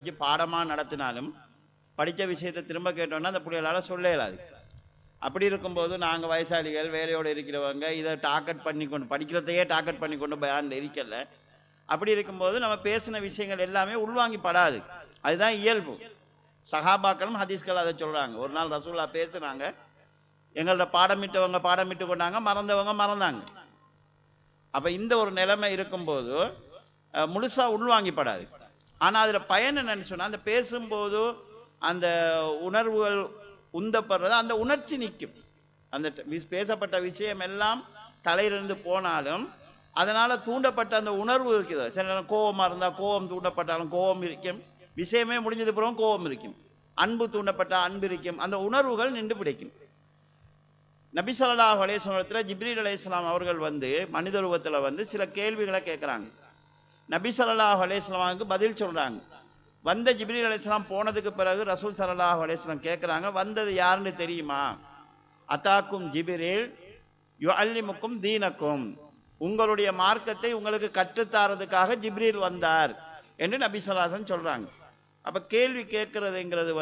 பாடமாக நடத்தினாலும் படித்த விஷயத்தை திரும்ப கேட்டோம்னா அந்த பிள்ளைகளால் சொல்ல இயலாது. அப்படி இருக்கும்போது நாங்கள் வயசாளிகள் வேலையோடு இருக்கிறவங்க இதை டார்கெட் பண்ணி கொண்டு படிக்கிறதையே டார்கெட் பண்ணி கொண்டு பயான் இருக்கல. அப்படி இருக்கும்போது நம்ம பேசின விஷயங்கள் எல்லாமே உள்வாங்கிப்படாது. அதுதான் இயல்பு. சஹாபாக்களும் ஹதீஸ்கள் அதை சொல்றாங்க. ஒரு நாள் ரசூல்லா பேசுறாங்க, எங்களோட பாடமிட்டு கொண்டாங்க, மறந்தவங்க மறந்தாங்க. அப்ப இந்த ஒரு நிலைமை இருக்கும்போது முழுசா உள்வாங்கிப்படாது. ஆனா அதுல பயன் என்னன்னு சொன்னா, அந்த பேசும்போது அந்த உணர்வுகள் உந்தப்படுறது, அந்த உணர்ச்சி நிற்கும். அந்த பேசப்பட்ட விஷயம் எல்லாம் தலையிலிருந்து போனாலும் அதனால தூண்டப்பட்ட அந்த உணர்வு இருக்குது. சில நேரம் கோபமா இருந்தா கோபம் தூண்டப்பட்டாலும் கோபம் இருக்கும், விஷயமே முடிஞ்சது பிறகு கோபம் இருக்கும். அன்பு தூண்டப்பட்ட அன்பு இருக்கும், அந்த உணர்வுகள் நின்று பிடிக்கும். நபி ஸல்லல்லாஹு அலைஹி வஸல்லம் ஜிப்ரீல் அலைஹிஸ்ஸலாம் அவர்கள் மனித ரூபத்துல சில கேள்விகளை கேட்கிறாங்க. நபி ஸல்லல்லாஹு அலைஹி வஸல்லமுக்கு பதில் சொல்றாங்க. ஜிப்ரீல் அலைஹிஸ்ஸலாம் போனதுக்கு பிறகு ரசூல் ஸல்லல்லாஹு அலைஹி வஸல்லம் கேட்கிறாங்க, வந்தது யாருன்னு தெரியுமா? அதாக்கும் ஜிப்ரீல் யுஅல்லிமுக்கும் தீனக்கும், உங்களுடைய மார்க்கத்தை உங்களுக்கு கற்றுத்தாரதுக்காக ஜிப்ரீல் வந்தார் என்று நபி ஸல்லல்லாஹு அலைஹி வஸல்லம் சொல்றாங்க. அப்ப கேள்வி கேட்கறதுங்கிறது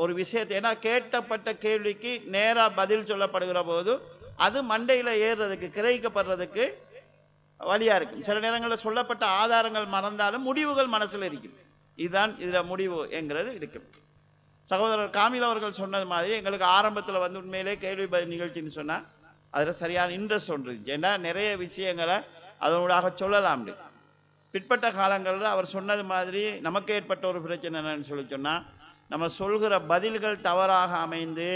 ஒரு விஷயத்தை, ஏன்னா கேட்டப்பட்ட கேள்விக்கு நேரா பதில் சொல்லப்படுகிற போது அது மண்டையில ஏறுறதுக்கு கிரகிக்கப்படுறதுக்கு வழியா இருக்கும். சில நேரங்களில் சொல்லப்பட்ட ஆதாரங்கள் மறந்தாலும் முடிவுகள் மனசுல இருக்கும். இதுதான் இதுல முடிவு என்கிறது இருக்கும். சகோதரர் காமில் அவர்கள் சொன்னது மாதிரி எங்களுக்கு ஆரம்பத்துல உண்மையிலே கேள்வி பதில் நிகழ்ச்சின்னு சொன்னா அதுல சரியான இன்ட்ரெஸ்ட் ஒன்று இருந்துச்சு. ஏன்னா நிறைய விஷயங்களை அதனூடாக சொல்லலாம். பிற்பட்ட காலங்களில் அவர் சொன்னது மாதிரி நமக்கு ஏற்பட்ட ஒரு பிரச்சனை என்னன்னு சொன்னா, நம்ம சொல்கிற பதில்கள் தவறாக அமைந்து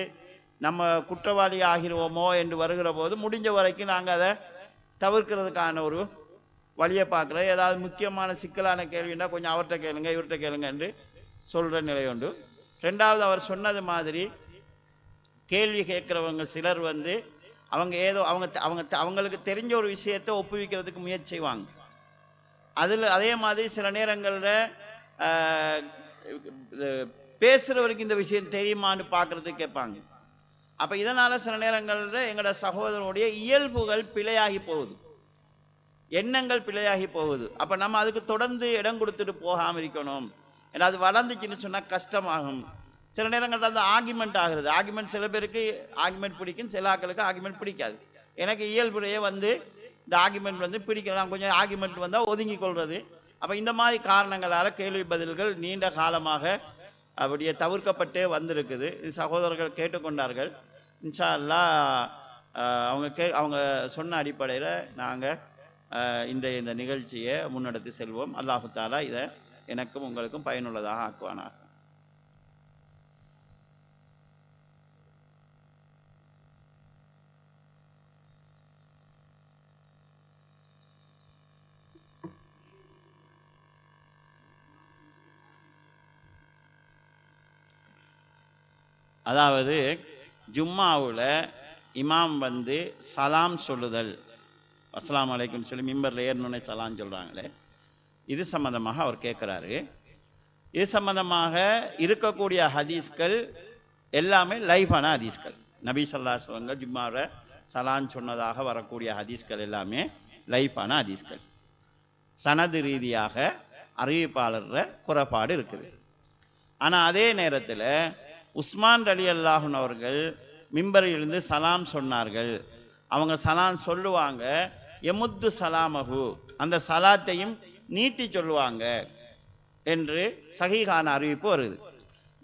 நம்ம குற்றவாளி ஆகிருவோமோ என்று வருகிற போது முடிஞ்ச வரைக்கும் நாங்கள் அதை தவிர்க்கிறதுக்கான ஒரு வழியை பார்க்குறது. ஏதாவது முக்கியமான சிக்கலான கேள்வின்னா கொஞ்சம் அவர்கிட்ட கேளுங்க இவர்கிட்ட கேளுங்க என்று சொல்கிற நிலை உண்டு. ரெண்டாவது, அவர் சொன்னது மாதிரி கேள்வி கேட்குறவங்க சிலர் அவங்க ஏதோ அவங்களுக்கு தெரிஞ்ச ஒரு விஷயத்தை ஒப்புவிக்கிறதுக்கு முயற்சி செய்வாங்க. அதே மாதிரி சில நேரங்களில் பேசுறவருக்கு இந்த விஷயம் தெரியுமான்னு பார்க்கறதுக்கு கேட்பாங்க. அப்ப இதனால சில நேரங்களில் எங்களோட சகோதரனுடைய இயல்புகள் பிழையாகி போகுது, எண்ணங்கள் பிழையாகி போகுது. அப்ப நம்ம அதுக்கு தொடர்ந்து இடம் கொடுத்துட்டு போகாம இருக்கணும். ஏன்னா அது வளர்ந்துச்சுன்னு சொன்னா கஷ்டமாகும். சில நேரங்களில் அந்த ஆர்குமெண்ட் ஆகுறது. ஆர்குமெண்ட் சில பேருக்கு ஆர்குமெண்ட் பிடிக்கும், சில ஆட்களுக்கு ஆர்குமெண்ட் பிடிக்காது. எனக்கு இயல்புடைய இந்த ஆர்குமெண்ட் பிடிக்கலாம், கொஞ்சம் ஆர்குமெண்ட் வந்தா ஒதுங்கி கொள்றது. அப்ப இந்த மாதிரி காரணங்களால கேள்வி பதில்கள் நீண்ட காலமாக அப்படியே தவிர்க்கப்பட்டே வந்திருக்குது. இது சகோதரர்கள் கேட்டுக்கொண்டார்கள். இன்ஷா அல்லாஹ் அவங்க சொன்ன அடிப்படையில் நாங்கள் இந்த நிகழ்ச்சியை முன்னெடுத்து செல்வோம். அல்லாஹு தாலா இதை எனக்கும் உங்களுக்கும் பயனுள்ளதாக ஆக்குவானாக. அதாவது ஜும்மாவில் இமாம் சலாம் சொல்லுதல், அஸ்ஸலாமு அலைக்கும் சொல்லி மிம்பரில் ஏறணுன்னே சலாம் சொல்கிறாங்களே, இது சம்பந்தமாக அவர் கேட்குறாரு. இது சம்பந்தமாக இருக்கக்கூடிய ஹதீஸ்கள் எல்லாமே லைஃபான ஹதீஸ்கள். நபி ஸல்லல்லாஹு அலைஹி வஸல்லம் ஜும்மாவில் சலான் சொன்னதாக வரக்கூடிய ஹதீஸ்கள் எல்லாமே லைஃபான ஹதீஸ்கள். சனது ரீதியாக அறிவிப்பாளர் குறைபாடு இருக்குது. ஆனால் அதே நேரத்தில் உஸ்மான் ரலியல்லாஹு அன்ஹு அவர்கள் மிம்பரிலிருந்து சலாம் சொன்னார்கள். அவங்க சலாம் சொல்லுவாங்க, எமுத்து சலாமஹு, அந்த சலாத்தையும் நீட்டி சொல்லுவாங்க என்று சஹீஹான அறிவிப்பு வருது.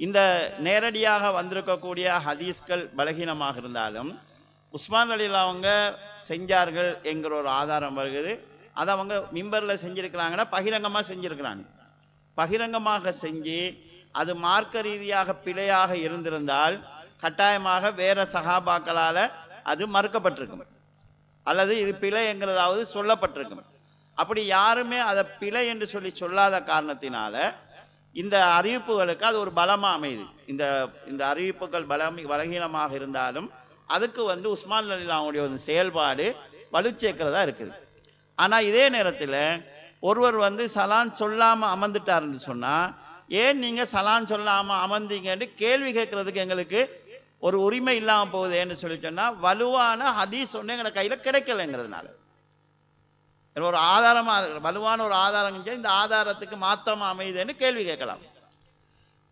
இந்த நேரடியாக வந்திருக்கக்கூடிய ஹதீஸ்கள் பலகீனமாக இருந்தாலும் உஸ்மான் ரலியல்லாஹு அவங்க செஞ்சார்கள் என்கிற ஒரு ஆதாரம் வருகிறது. அதை அவங்க மிம்பரில் செஞ்சிருக்கிறாங்கன்னா பகிரங்கமாக செஞ்சிருக்கிறாங்க. பகிரங்கமாக செஞ்சு அது மார்க்க ரீதியாக பிழையாக இருந்திருந்தால் கட்டாயமாக வேற சஹாபாக்களால் அது மறுக்கப்பட்டிருக்கும், அல்லது இது பிழை என்கிறதாவது சொல்லப்பட்டிருக்கும். அப்படி யாருமே அதை பிழை என்று சொல்லாத காரணத்தினால இந்த அறிவிப்புகளுக்கு அது ஒரு பலமா அமையுது. இந்த அறிவிப்புகள் பலகீனமாக இருந்தாலும் அதுக்கு உஸ்மான் ரலியல்லாஹு அன்ஹுடைய செயல்பாடு வலு சேர்க்கிறதா இருக்குது. ஆனா இதே நேரத்தில் ஒருவர் சலான் சொல்லாம அமர்ந்துட்டாருன்னு சொன்னா, ஏன் நீங்க சலான் சொல்லாம அமர்ந்தீங்கன்னு கேள்வி கேட்கறதுக்கு எங்களுக்கு ஒரு உரிமை இல்லாம போகுது என்று சொல்லி சொன்னா, வலுவான ஹதீஸ் ஒன்று எங்களை கையில கிடைக்கலைங்கிறதுனால. ஒரு ஆதாரமா வலுவான ஒரு ஆதாரம் இந்த ஆதாரத்துக்கு மாத்தமா அமையுதுன்னு கேள்வி கேட்கலாம்.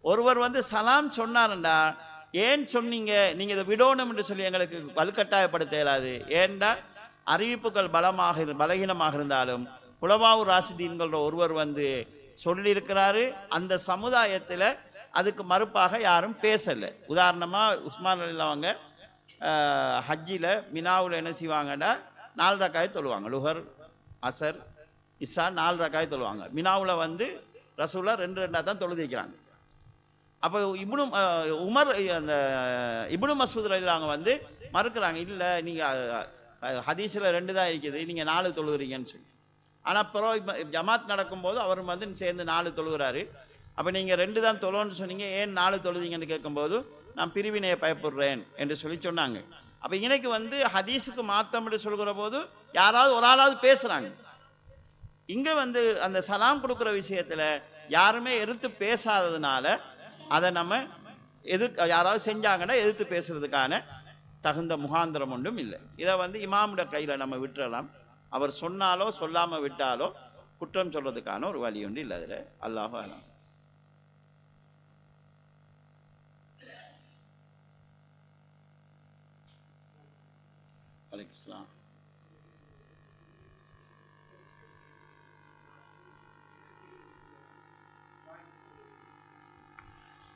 ஒருவர் சலாம் சொன்னாருண்டா ஏன் சொன்னீங்க, நீங்க இதை விடணும் என்று சொல்லி எங்களுக்கு வலுக்கட்டாயப்படுத்த இயலாது. ஏன்டா அறிவிப்புகள் பலகீனமாக இருந்தாலும் குலமாவூர் ராசிதீன்கள் ஒருவர் சொல்லியிருக்கிறாரு. அந்த சமுதாயத்துல அதுக்கு மறுப்பாக யாரும் பேசல. உதாரணமா உஸ்மான் அலி அவங்க ஹஜ்ஜில மினாவுல என்ன செய்வாங்கன்னா 4 ரக்காய் தொழுவாங்க. லுஹர் அசர் இஷா 4 ரக்காய் தொழுவாங்க. மினாவுல ரசூலா 2 தான் தொழுதிக்கிறாங்க. அப்போ உமர் அந்த இப்னு மஸ்ஊத் ரலியல்லாஹு மறுக்கிறாங்க. இல்ல நீங்க ஹதீஸ்ல 2 தான் இருக்குது, நீங்க 4 தொழுகிறீங்கன்னு சொல்லி. ஆனா ஜமாத் நடக்கும்போது அவர் சேர்ந்து 4 தொழுகிறாரு. அப்ப நீங்க 2 தான் தொழுன்னு சொன்னீங்க, ஏன் 4 தொழுதீங்கன்னு கேட்கும்போது நான் பிரிவினையை பயப்படுறேன் என்று சொல்லி சொன்னாங்க. அப்ப இன்னைக்கு ஹதீஸுக்கு மாத்தம் என்று சொல்கிற போது யாராவது ஒரு ஆளாவது பேசுறாங்க. இங்க அந்த சலாம் கொடுக்கிற விஷயத்துல யாருமே எதிர்த்து பேசாததுனால அதை நம்ம யாராவது செஞ்சாங்கன்னா எதிர்த்து பேசுறதுக்கான தகுந்த முகாந்திரம் ஒன்றும் இல்லை. இதை இமாமுடைய கையில நம்ம விட்டுறலாம். அவர் சொன்னாலோ சொல்லாம விட்டாலோ குற்றம் சொல்றதுக்கான ஒரு வழி ஒன்று இல்லை அதுல. அல்லாஹு அலம். வலைக்கும் ஸலாம்.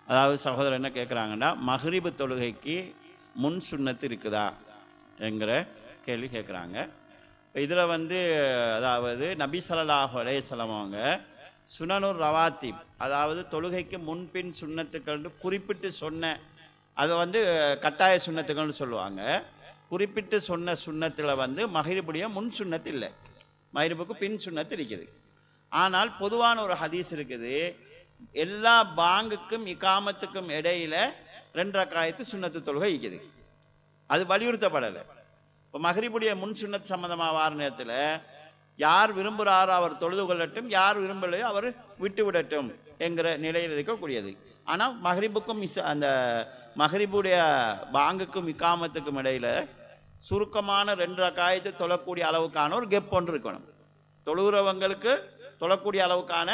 அதாவது சகோதரர் என்ன கேட்குறாங்கன்னா, மஹ்ரிபு தொழுகைக்கு முன் சுன்னத்து இருக்குதா என்கிற கேள்வி கேட்குறாங்க. இதில் அதாவது நபி ஸல்லல்லாஹு அலைஹி வஸல்லம் அவங்க சுனனுர் ரவாத்திப், அதாவது தொழுகைக்கு முன்பின் சுன்னத்துக்கள் குறிப்பிட்டு சொன்ன, அதை கட்டாய சுன்னத்துக்கள்னு சொல்லுவாங்க. குறிப்பிட்டு சொன்ன சுன்னத்தில் மஹ்ரிபுடைய முன் சுன்னத்து இல்லை, மஹ்ரிபுக்கு பின் சுன்னத்து இருக்குது. ஆனால் பொதுவான ஒரு ஹதீஸ் இருக்குது, எல்லா பாங்குக்கும் இகாமத்துக்கும் இடையில 2 ரக்காயத்து சுன்னத்து தொழுகை இருக்குது. அது வலியுறுத்தப்படலை. இப்போ மஹ்ரிபுடைய முன் சுன்னத் சம்பந்தமாக வார நேரத்தில் யார் விரும்புகிறாரோ அவர் தொழுது கொள்ளட்டும், யார் விரும்பலையோ அவர் விட்டு விடட்டும் என்கிற நிலையில் இருக்கக்கூடியது. ஆனால் மஹ்ரிபுக்கும் அந்த மஹ்ரிபுடைய பாங்குக்கும் இகாமத்துக்கும் இடையில சுருக்கமான 2 ரக்காயத்து தொழக்கூடிய அளவுக்கான ஒரு கெப் ஒன்று இருக்கணும். தொழுகிறவங்களுக்கு தொழக்கூடிய அளவுக்கான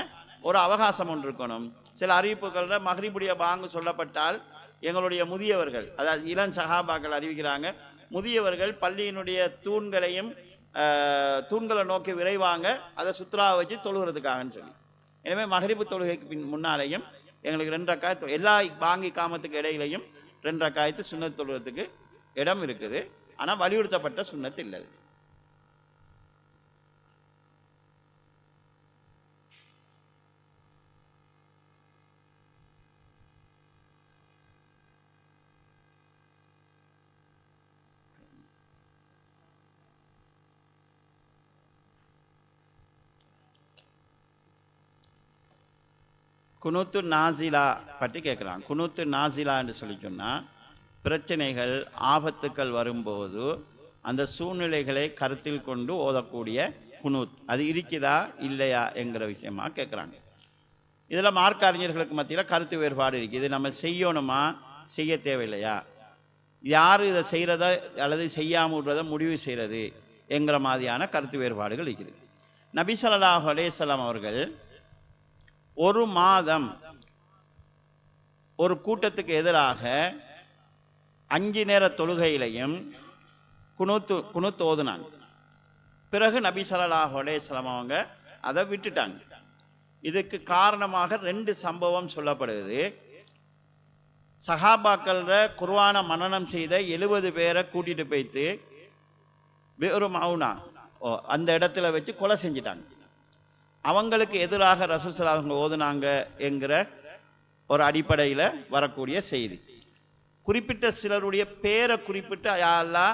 ஒரு அவகாசம் ஒன்று இருக்கணும். சில அறிவிப்புகள்ல மஹ்ரிபுடைய பாங்கு சொல்லப்பட்டால் எங்களுடைய முதியவர்கள், அதாவது இளம் சஹாபாக்கள் அறிவிக்கிறாங்க, முதியவர்கள் பள்ளியினுடைய தூண்களை நோக்கி விரைவாங்க, அதை சுத்ரா வச்சு தொழுகிறதுக்காகன்னு சொல்லி. எனவே மஹ்ரிபு தொழுகைக்கு முன்னாலேயும் எங்களுக்கு 2 ரக்காயத்து, எல்லா பாங்கி காமத்துக்கு இடையிலையும் 2 ரக்காயத்து சுன்னத் தொழுகிறதுக்கு இடம் இருக்குது. ஆனால் வலியுறுத்தப்பட்ட சுன்னத்து இல்லை. குனூத்து நாசிலா பற்றி கேட்குறான். குனூத்து நாசிலா என்று சொல்லி சொன்னால், பிரச்சனைகள் ஆபத்துக்கள் வரும்போது அந்த சூழ்நிலைகளை கருத்தில் கொண்டு ஓதக்கூடிய குனூத், அது இருக்குதா இல்லையா என்கிற விஷயமா கேட்குறாங்க. இதில் மார்க்க அறிஞர்களுக்கு மத்தியில் கருத்து வேறுபாடு இருக்குது. இது நம்ம செய்யணுமா செய்ய தேவையில்லையா, யார் இதை செய்கிறத அல்லது செய்யாமல் விடுறத முடிவு செய்கிறது என்கிற மாதிரியான கருத்து வேறுபாடுகள் இருக்குது. நபி ஸல்லல்லாஹு அலைஹி வஸல்லம் அவர்கள் ஒரு மாதம் ஒரு கூட்டத்துக்கு எதிராக 5 நேர தொழுகையிலையும் குனூத் ஓதுனாங்க. பிறகு நபி ஸல்லல்லாஹு அலைஹி வஸல்லம் அவங்க அதை விட்டுட்டாங்க. இதுக்கு காரணமாக 2 சம்பவம் சொல்லப்படுது. சஹாபாக்கள்ல குர்ஆனை மனனம் செய்த 70 பேரை கூட்டிட்டு போய்த்து வேறு மவுனா அந்த இடத்துல வச்சு கொலை செஞ்சிட்டாங்க. அவங்களுக்கு எதிராக ரசூல் ஸல்லல்லாஹு அலைஹி வஸல்லம் ஓதுனாங்க என்கிற ஒரு அடிப்படையில் வரக்கூடிய செய்தி. குறிப்பிட்ட சிலருடைய பேரை குறிப்பிட்டு, யா அல்லாஹ்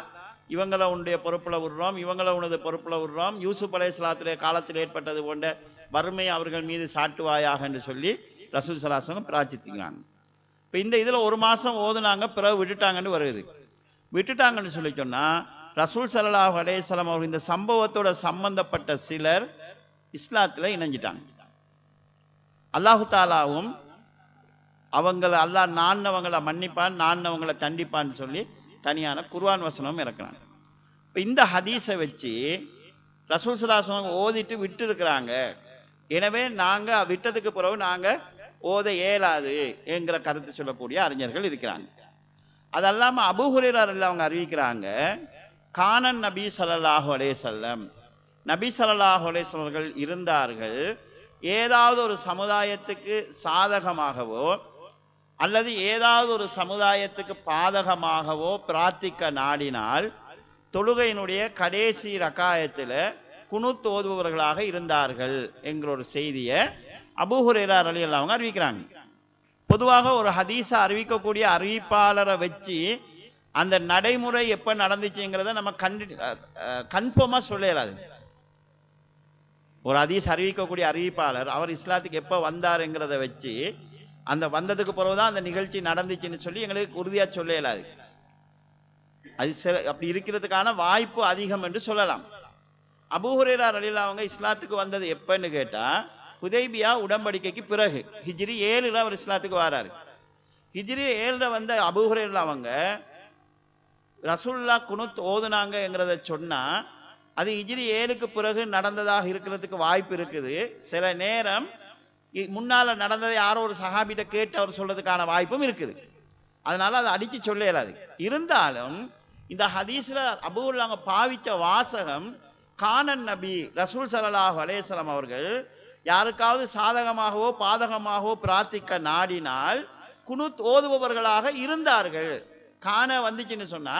இவங்களை உன்னுடைய பொறுப்புல விடுறோம், இவங்களை உனது பொறுப்புல விடுறோம், யூசுப் அலைஹிஸ்ஸலாத்துடைய காலத்தில் ஏற்பட்டது போன்ற வறுமையை அவர்கள் மீது சாட்டுவாயாக என்று சொல்லி ரசூல் ஸல்லல்லாஹு அலைஹி வஸல்லம் பிரார்த்திக்கிறாங்க. இப்போ இந்த இதில் 1 மாதம் ஓதுனாங்க, பிறகு விட்டுட்டாங்கன்னு வருது. விட்டுட்டாங்கன்னு சொல்லி சொன்னால் ரசூல் ஸல்லல்லாஹு அலைஹி வஸல்லம் அவர்கள் இந்த சம்பவத்தோட சம்பந்தப்பட்ட சிலர் இஸ்லாத்தில் இணைஞ்சிட்டாங்க. அல்லாஹு தாலாவும் அவங்களை அல்லாஹ் நான்னவங்களை மன்னிப்பான், நான்னவங்களை தண்டிப்பான்னு சொல்லி தனியான குர்ஆன் வசனம் இறக்குறாங்க. இப்போ இந்த ஹதீஸை வச்சு ரசூல் ஸல்லல்லாஹு அலைஹி வஸல்லம் ஓதிட்டு விட்டு இருக்கிறாங்க. எனவே நாங்க விட்டதுக்கு பிறகு நாங்க ஓத இயலாது என்கிற கருத்து சொல்லக்கூடிய அறிஞர்கள் இருக்கிறாங்க. அதல்லாம அபூ ஹுரைரா ரலியல்லாஹு அவங்க அறிவிக்கிறாங்க, கானன் நபி ஸல்லல்லாஹு அலைஹி வஸல்லம், நபி ஸல்லல்லாஹு அலைஹி வஸல்லம் அவர்கள் இருந்தார்கள், ஏதாவது ஒரு சமுதாயத்துக்கு சாதகமாகவோ அல்லது ஏதாவது ஒரு சமுதாயத்துக்கு பாதகமாகவோ பிரார்த்திக்க நாடினால் தொழுகையினுடைய கடைசி ரக்காயத்தில் குனுத் ஓதுபவர்களாக இருந்தார்கள் என்கிற ஒரு செய்தியை அபூ ஹுரைரா ரலியல்லாஹு அவங்க அறிவிக்கிறாங்க. பொதுவாக ஒரு ஹதீஸை அறிவிக்கக்கூடிய அறிவிப்பாளரை வச்சு அந்த நடைமுறை எப்ப நடந்துச்சுங்கிறத நம்ம கன்ஃபார்மா சொல்ல இயலாது. ஒரு ஹதீஸ் அறிவிக்கக்கூடிய அறிவிப்பாளர் அவர் இஸ்லாத்துக்கு எப்ப வந்தாருங்கிறத வச்சு அந்த வந்ததுக்கு பிறகுதான் அந்த நிகழ்ச்சி நடந்துச்சுன்னு சொல்லி எங்களுக்கு உறுதியா சொல்ல இயலாது. அது அப்படி இருக்கிறதுக்கான வாய்ப்பு அதிகம் என்று சொல்லலாம். அபூ ஹுரைரா ரலியல்லாஹு அவங்க இஸ்லாத்துக்கு வந்தது எப்பன்னு கேட்டா ஹுதைபியா உடன்படிக்கைக்கு பிறகு ஹிஜ்ரி 7 அவர் இஸ்லாத்துக்கு வராரு. ஹிஜ்ரி 7 வந்த அபூ ஹுரைரா அவங்க ரசூலுல்லாஹ் குனுத் ஓதுனாங்கங்கிறத சொன்னா அது ஹிஜ்ரி 7க்கு பிறகு நடந்ததாக இருக்கிறதுக்கு வாய்ப்பு இருக்குது. சில நேரம் முன்னால நடந்ததை யாரோ ஒரு சஹாபிட்ட கேட்டு அவர் சொல்றதுக்கான வாய்ப்பும் இருக்குது. அதனால அதை அடிச்சு சொல்ல இயலாது. இருந்தாலும் இந்த ஹதீஸ்ல அபூ ஹுரைரா பாவிச்ச வாசகம் கானன் நபி ரசூல் ஸல்லல்லாஹு அலைஹி வஸல்லம் அவர்கள் யாருக்காவது சாதகமாகவோ பாதகமாகவோ பிரார்த்திக்க நாடினால் குனுத் ஓதுபவர்களாக இருந்தார்கள். காண வந்துச்சுன்னு சொன்னா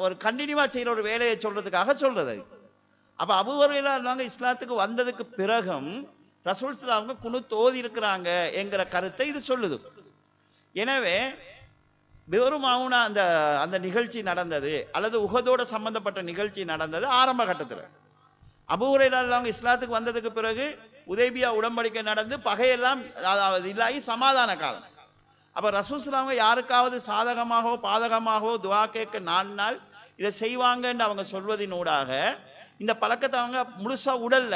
ஒரு கண்டினியூவா செய்யற ஒரு வேலையை சொல்றதுக்காக சொல்றது. அப்ப அபூ ஹுரைரா இஸ்லாத்துக்கு வந்ததுக்கு பிறகும் ரசூல் ஸல்லல்லாஹு அலைஹி வஸல்லம் குனுத் ஓதி இருக்கிறாங்க என்கிற கருத்தை இது சொல்லுது. எனவே பெருமாவுனா அந்த அந்த நிகழ்ச்சி நடந்தது அல்லது உஹதோட சம்பந்தப்பட்ட நிகழ்ச்சி நடந்தது ஆரம்ப கட்டத்தில். அபூ ஹுரைரா அவங்க இஸ்லாத்துக்கு வந்ததுக்கு பிறகு உதைபியா உடன்படிக்கை நடந்து பகையெல்லாம் அதாவது இல்லாகி சமாதான காலம். அப்ப ரசூல் ஸல்லல்லாஹு அலைஹி வஸல்லம் யாருக்காவது சாதகமாகவோ பாதகமாகவோ துஆ கேட்க நாடினால் இதை செய்வாங்கன்னு அவங்க சொல்வதினூடாக இந்த பழக்கத்தை அவங்க முழுசா உடல்ல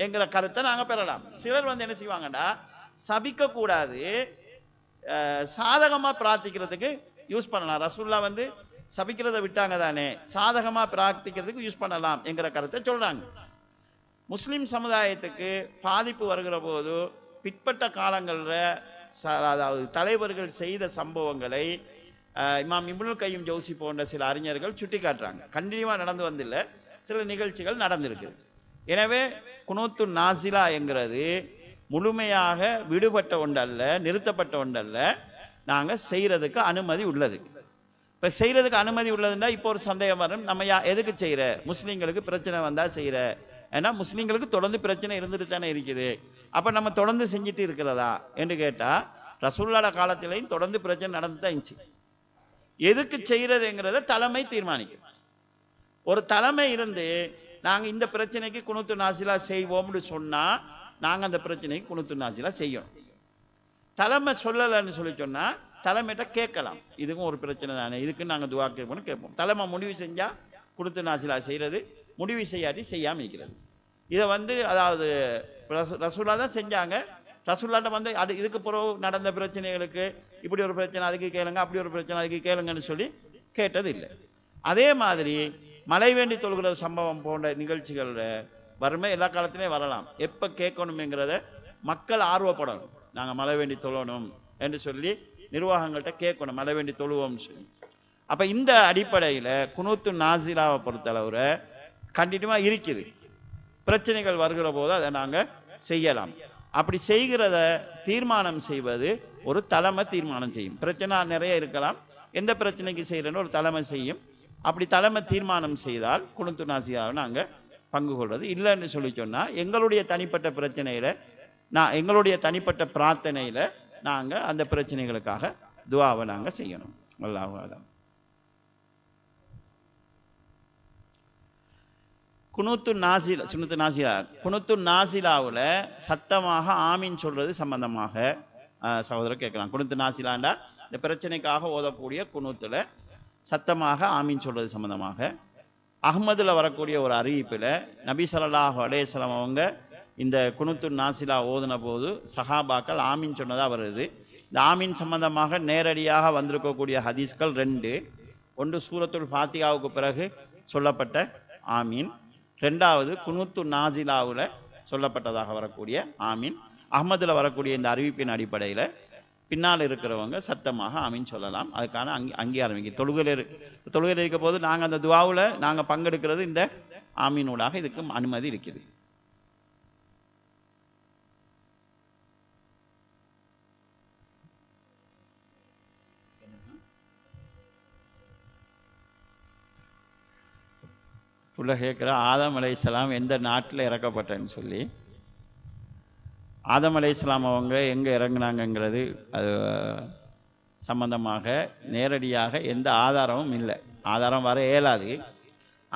என்கிற கருத்தை நாங்க பெறலாம். சிலர் என்ன செய்வாங்கடா சபிக்க கூடாது, சாதகமா பிரார்த்திக்கிறதுக்கு யூஸ் பண்ணலாம். ரசூல்லா சபிக்கிறத விட்டாங்க தானே, சாதகமா பிரார்த்திக்கிறதுக்கு யூஸ் பண்ணலாம் என்கிற கருத்தை சொல்றாங்க. முஸ்லிம் சமுதாயத்துக்கு பாதிப்பு வருகிற போது பிற்பட்ட காலங்களில் அதாவது தலைவர்கள் செய்த சம்பவங்களை இமாம் இப்னுல் கையும் ஜௌசி போன்ற சில அறிஞர்கள் சுட்டி காட்டுறாங்க. கண்டினியூவா நடந்து வந்தில்லை, சில நிகழ்ச்சிகள் நடந்திருக்கு. எனவே குனூத்து நாசிலா என்கிறது முழுமையாக விடுபட்ட ஒன்றல்ல, நிறுத்தப்பட்ட ஒன்றல்ல, நாங்க செய்யறதுக்கு அனுமதி உள்ளது. இப்ப செய்யறதுக்கு அனுமதி உள்ளதுன்னா இப்போ ஒரு சந்தேகம் வரும், நம்ம எதுக்கு செய்யற, முஸ்லீம்களுக்கு பிரச்சனை வந்தா செய்யற, ஏன்னா முஸ்லீம்களுக்கு தொடர்ந்து பிரச்சனை இருந்துட்டு தானே இருக்குது, அப்ப நம்ம தொடர்ந்து செஞ்சுட்டு இருக்கிறதா என்று கேட்டா ரசூலுல்லாஹ் காலத்திலையும் தொடர்ந்து பிரச்சனை நடந்து தான் இருந்துச்சு. எதுக்கு செய்யறதுங்கிறத தலைமை தீர்மானிக்கும். ஒரு தலைமை இருந்து நாங்க இந்த பிரச்சனைக்கு குனூத்து நாசிலா செய்வோம்னு சொன்னா நாங்க அந்த பிரச்சனைக்கு குனூத்து நாசிலா செய்யணும். தலைமை சொல்லலன்னு சொல்லி சொன்னா தலைமையிட்ட கேட்கலாம், இதுக்கும் ஒரு பிரச்சனை தானே, இதுக்கு நாங்க துஆ கேட்போம்னு கேட்போம். தலைமை முடிவு செஞ்சா குனூத்து நாசிலா செய்யறது, முடிவு செய்யாட்டி செய்யாம இருக்கிறது. இதை அதாவது ரசூலா தான் செஞ்சாங்க. ரசூல்லாட்ட அது இதுக்கு பிறகு நடந்த பிரச்சனைகளுக்கு இப்படி ஒரு பிரச்சனை அதுக்கு கேளுங்க, அப்படி ஒரு பிரச்சனை அதுக்கு கேளுங்கன்னு சொல்லி கேட்டது இல்லை. அதே மாதிரி மழை வேண்டி தொழுகிற சம்பவம் போன்ற நிகழ்ச்சிகள் வறுமை எல்லா காலத்திலையும் வரலாம். எப்ப கேட்கணுங்கிறத மக்கள் ஆர்வப்படணும், நாங்க மழை வேண்டி தொழணும் என்று சொல்லி நிர்வாகங்கள்ட்ட கேட்கணும், மழை வேண்டி தொழுவோம்னு சொல்லி. அப்ப இந்த அடிப்படையில குனூத்து நாசிலாவை பொறுத்தளவுல கண்டினியூவா இருக்குது. பிரச்சனைகள் வருகிற போது அதை நாங்க செய்யலாம். அப்படி செய்கிறத தீர்மானம் செய்வது ஒரு தலைமை தீர்மானம் செய்யும். பிரச்சனை நிறைய இருக்கலாம், எந்த பிரச்சனைக்கு செய்யறன்னு ஒரு தலைமை செய்யும். அப்படி தலைமை தீர்மானம் செய்தால் குனூத்து நாசிலாவை நாங்க பங்கு கொள்வது. இல்லைன்னு சொல்லி சொன்னா எங்களுடைய தனிப்பட்ட பிரச்சனையில எங்களுடைய தனிப்பட்ட பிரார்த்தனையில நாங்க அந்த பிரச்சனைகளுக்காக துஆவை நாங்க செய்யணும். அல்லாஹு அலம். குனூத்து நாசிலாவுல சத்தமாக ஆமீன் சொல்றது சம்பந்தமாக சகோதரர் கேட்கலாம். குனூத்து நாசிலாண்டா இந்த பிரச்சனைக்காக ஓதக்கூடிய குனூத்துல சத்தமாக ஆமீன் சொல்றது சம்பந்தமாக அஹ்மதுல வரக்கூடிய ஒரு அறிவிப்புல நபி ஸல்லல்லாஹு அலைஹி வஸல்லம் அவங்க இந்த குனூத்து நாசிலா ஓதுன போது சஹாபாக்கள் ஆமீன் சொன்னதா வருது. இந்த ஆமீன் சம்பந்தமாக நேரடியாக வந்திருக்கக்கூடிய ஹதீஸ்கள் 2. ஒன்று சூரத்துல் ஃபாத்திஹாவுக்கு பிறகு சொல்லப்பட்ட ஆமீன், ரெண்டாவது குனூத்து நாசிலாவுல சொல்லப்பட்டதாக வரக்கூடிய ஆமீன். அஹ்மதுல வரக்கூடிய இந்த அறிவிப்பின் அடிப்படையில பின்னால் இருக்கிறவங்க சத்தமாக ஆமீன் சொல்லலாம். அதுக்கான அங்கீகாரம் இங்கே தொழுகையில் இருக்க போது நாங்கள் அந்த துவாவுல நாங்கள் பங்கெடுக்கிறது இந்த ஆமீனூடாக இதுக்கு அனுமதி இருக்குது. புள்ள கேட்குற ஆதம் அலைஹிஸ்ஸலாம் எந்த நாட்டில் இறக்கப்பட்டேன்னு சொல்லி. ஆதம் அலைஹிஸ்ஸலாம் அவங்க எங்கே இறங்குனாங்கங்கிறது அது சம்பந்தமாக நேரடியாக எந்த ஆதாரமும் இல்லை, ஆதாரம் வர இயலாது.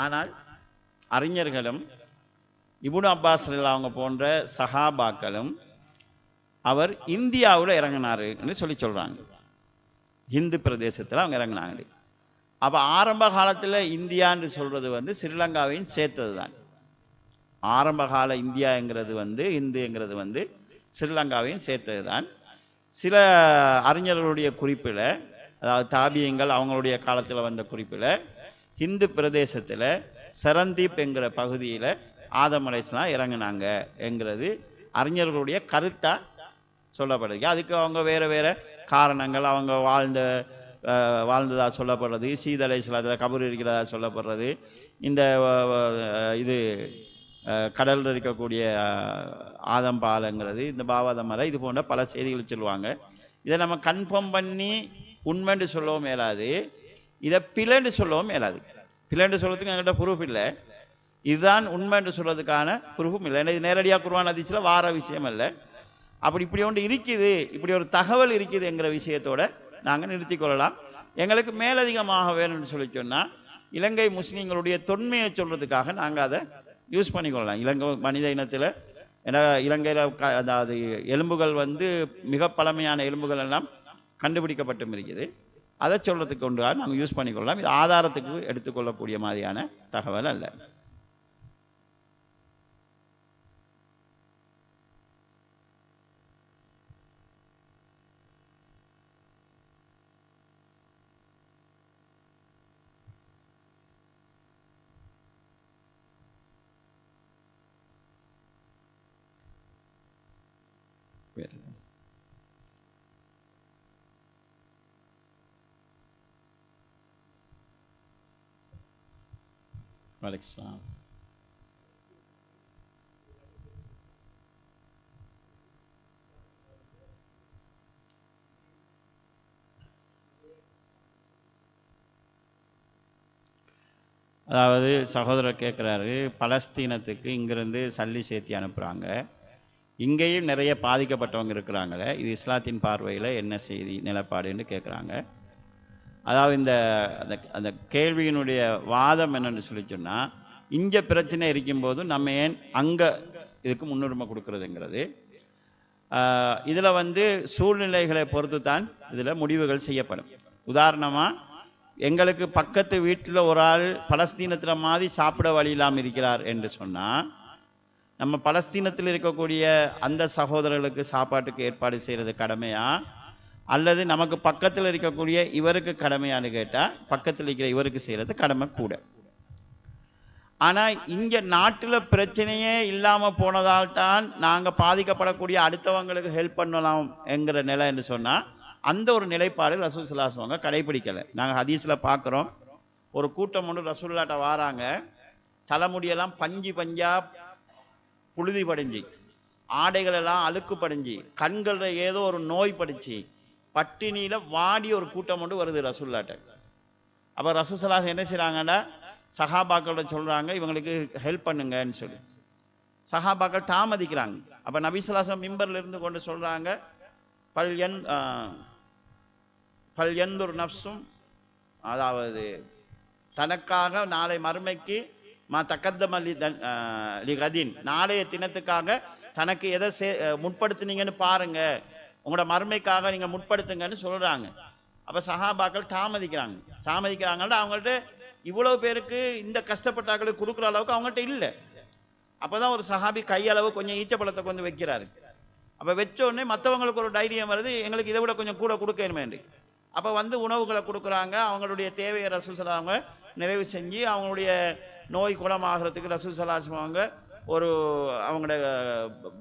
ஆனால் அறிஞர்களும் இப்னு அப்பாஸ் அவங்க போன்ற சஹாபாக்களும் அவர் இந்தியாவில் இறங்கினாருன்னு சொல்லி சொல்கிறாங்க. ஹிந்து பிரதேசத்தில் அவங்க இறங்கினாங்க. அப்போ ஆரம்ப காலத்தில் இந்தியான்னு சொல்கிறது வந்து ஸ்ரீலங்காவையும் சேர்த்தது தான். ஆரம்ப கால இந்தியாங்கிறது வந்து இந்துங்கிறது வந்து ஸ்ரீலங்காவையும் சேர்த்தது தான். சில அறிஞர்களுடைய குறிப்பில், அதாவது தாபியங்கள் அவங்களுடைய காலத்தில் வந்த குறிப்பில், ஹிந்து பிரதேசத்தில் சரந்தீப் என்கிற பகுதியில் ஆதம் அலைஹிஸ்ஸலாம் இறங்கினாங்க என்கிறது அறிஞர்களுடைய கருத்தாக சொல்லப்படுது. அதுக்கு அவங்க வேறு வேறு காரணங்கள், அவங்க வாழ்ந்ததா சொல்லப்படுறது, சீத அலைஹிஸ்ஸலாத்தில் கபர் இருக்கிறதா சொல்லப்படுறது, இந்த இது கடலில் இருக்கக்கூடிய ஆதம் பாலங்கிறது, இந்த பாவாத மலை, இது போன்ற பல செய்திகள் சொல்லுவாங்க. இதை நம்ம கன்ஃபார்ம் பண்ணி உண்மைன்னு சொல்லவும் மேலாது, இதை பிழைன்னு சொல்லவும் மேலாது. பிழைன்னு சொல்றதுக்கு என்கிட்ட ப்ரூஃப் இல்லை, இதுதான் உண்மைன்னு சொல்றதுக்கான ப்ரூஃபும் இல்லை. இது நேரடியாக குர்ஆன் ஹதீஸ்ல வார விஷயம் இல்லை. அப்படி இப்படி ஒன்று இருக்குது, இப்படி ஒரு தகவல் இருக்குதுங்கிற விஷயத்தோட நாங்கள் நிறுத்தி கொள்ளலாம். எங்களுக்கு மேலதிகமாக வேணும்னு சொல்லி சொன்னால் இலங்கை முஸ்லீம்களுடைய தொன்மையை சொல்றதுக்காக நாங்கள் அதை யூஸ் பண்ணிக்கொள்ளலாம். இலங்கை மனித இனத்தில், ஏன்னா இலங்கையில் அதாவது எலும்புகள் வந்து மிக பழமையான எலும்புகள் எல்லாம் கண்டுபிடிக்கப்பட்டும் இருக்குது. அதை சொல்றதுக்கு கொண்டு நாங்கள் யூஸ் பண்ணிக்கொள்ளலாம். இது ஆதாரத்துக்கு எடுத்துக்கொள்ளக்கூடிய மாதிரியான தகவல் அல்ல. வலைக்கம். அதாவது சகோதரர் கேட்குறாரு, பலஸ்தீனத்துக்கு இங்கிருந்து சல்லி சேர்த்தி அனுப்புகிறாங்க, இங்கேயும் நிறைய பாதிக்கப்பட்டவங்க இருக்கிறாங்களே, இது இஸ்லாத்தின் பார்வையில் என்ன செய்தி நிலப்பாடுன்னு கேட்குறாங்க. அதாவது இந்த அந்த கேள்வியினுடைய வாதம் என்னன்னு சொல்லி சொன்னால், இங்கே பிரச்சனை இருக்கும்போது நம்ம ஏன் அங்கே இதுக்கு முன்னுரிமை கொடுக்கறதுங்கிறது, இதில் வந்து சூழ்நிலைகளை பொறுத்து தான் இதில் முடிவுகள் செய்யப்படும். உதாரணமாக, எங்களுக்கு பக்கத்து வீட்டில் ஒரு ஆள் பலஸ்தீனத்தில் மாதிரி சாப்பிட வழி இல்லாமல் இருக்கிறார் என்று சொன்னால், நம்ம பலஸ்தீனத்தில் இருக்கக்கூடிய அந்த சகோதரர்களுக்கு சாப்பாட்டுக்கு ஏற்பாடு செய்கிறது கடமையா, அல்லது நமக்கு பக்கத்தில் இருக்கக்கூடிய இவருக்கு கடமையான்னு கேட்டால் பக்கத்தில் இருக்கிற இவருக்கு செய்கிறது கடமை கூட. ஆனால் இங்கே நாட்டில் பிரச்சனையே இல்லாமல் போனதால் தான் நாங்கள் பாதிக்கப்படக்கூடிய அடுத்தவங்களுக்கு ஹெல்ப் பண்ணலாம் என்கிற நிலை என்று சொன்னால், அந்த ஒரு நிலைப்பாடு ரசூல் ஸல்லல்லாஹு அலைஹி வஸல்லம் கடைபிடிக்கலை. நாங்கள் ஹதீஸில் பார்க்குறோம், ஒரு கூட்டம் ஒன்று ரசூலுல்லாஹ்ட்ட வாராங்க, தலைமுடியெல்லாம் பஞ்சு பஞ்சா புழுதி படிஞ்சு, ஆடைகள் எல்லாம் அழுக்கு படிஞ்சு, கண்களில் ஏதோ ஒரு நோய் படிச்சு, பட்டினியில வாடி ஒரு கூட்டம் ஒன்று வருது ரசூலுல்லாஹ்ட்ட. அப்போ ரசூல் ஸல்லல்லாஹு அலைஹி வஸல்லம் என்ன செய்கிறாங்கன்னா, சஹாபாக்களோட சொல்கிறாங்க, இவங்களுக்கு ஹெல்ப் பண்ணுங்கன்னு சொல்லி. சஹாபாக்கள் தாமதிக்கிறாங்க. அப்போ நபி ஸல்லல்லாஹு அலைஹி வஸல்லம் மிம்பர்ல இருந்து கொண்டு சொல்கிறாங்க, பல்யந்துர் நஃப்ஸும், அதாவது தனக்காக நாளை மறுமைக்கு தக்கத்தம லிகதீன், நாளைய தினத்துக்காக தனக்கு எதை முற்படுத்தினீங்கன்னு பாருங்க, உங்களோட மறுமைக்காக நீங்க முற்படுத்துங்கன்னு சொல்றாங்க. அப்ப சஹாபாக்கள் தாமதிக்கிறாங்கன்னா அவங்கள்ட்ட இவ்வளவு பேருக்கு இந்த கஷ்டப்பட்டாக்களுக்கு கொடுக்குற அளவுக்கு அவங்கள்ட்ட இல்லை. அப்பதான் ஒரு சஹாபி கையளவு கொஞ்சம் ஈச்சப்பழத்தை கொஞ்சம் வைக்கிறாரு. அப்ப வச்ச உடனே மற்றவங்களுக்கு ஒரு தைரியம் வருது, எங்களுக்கு இதை விட கொஞ்சம் கூட கொடுக்கணுமே. அப்ப வந்து உணவுகளை கொடுக்குறாங்க, அவங்களுடைய தேவையை ரசூல் ஸல்லல்லாஹு அலைஹி வஸல்லம் நிறைவு செஞ்சு அவங்களுடைய நோய் குணமாகிறதுக்கு ரசூல் ஸல்லல்லாஹு அலைஹி வஸல்லம் அவங்க ஒரு அவங்களோட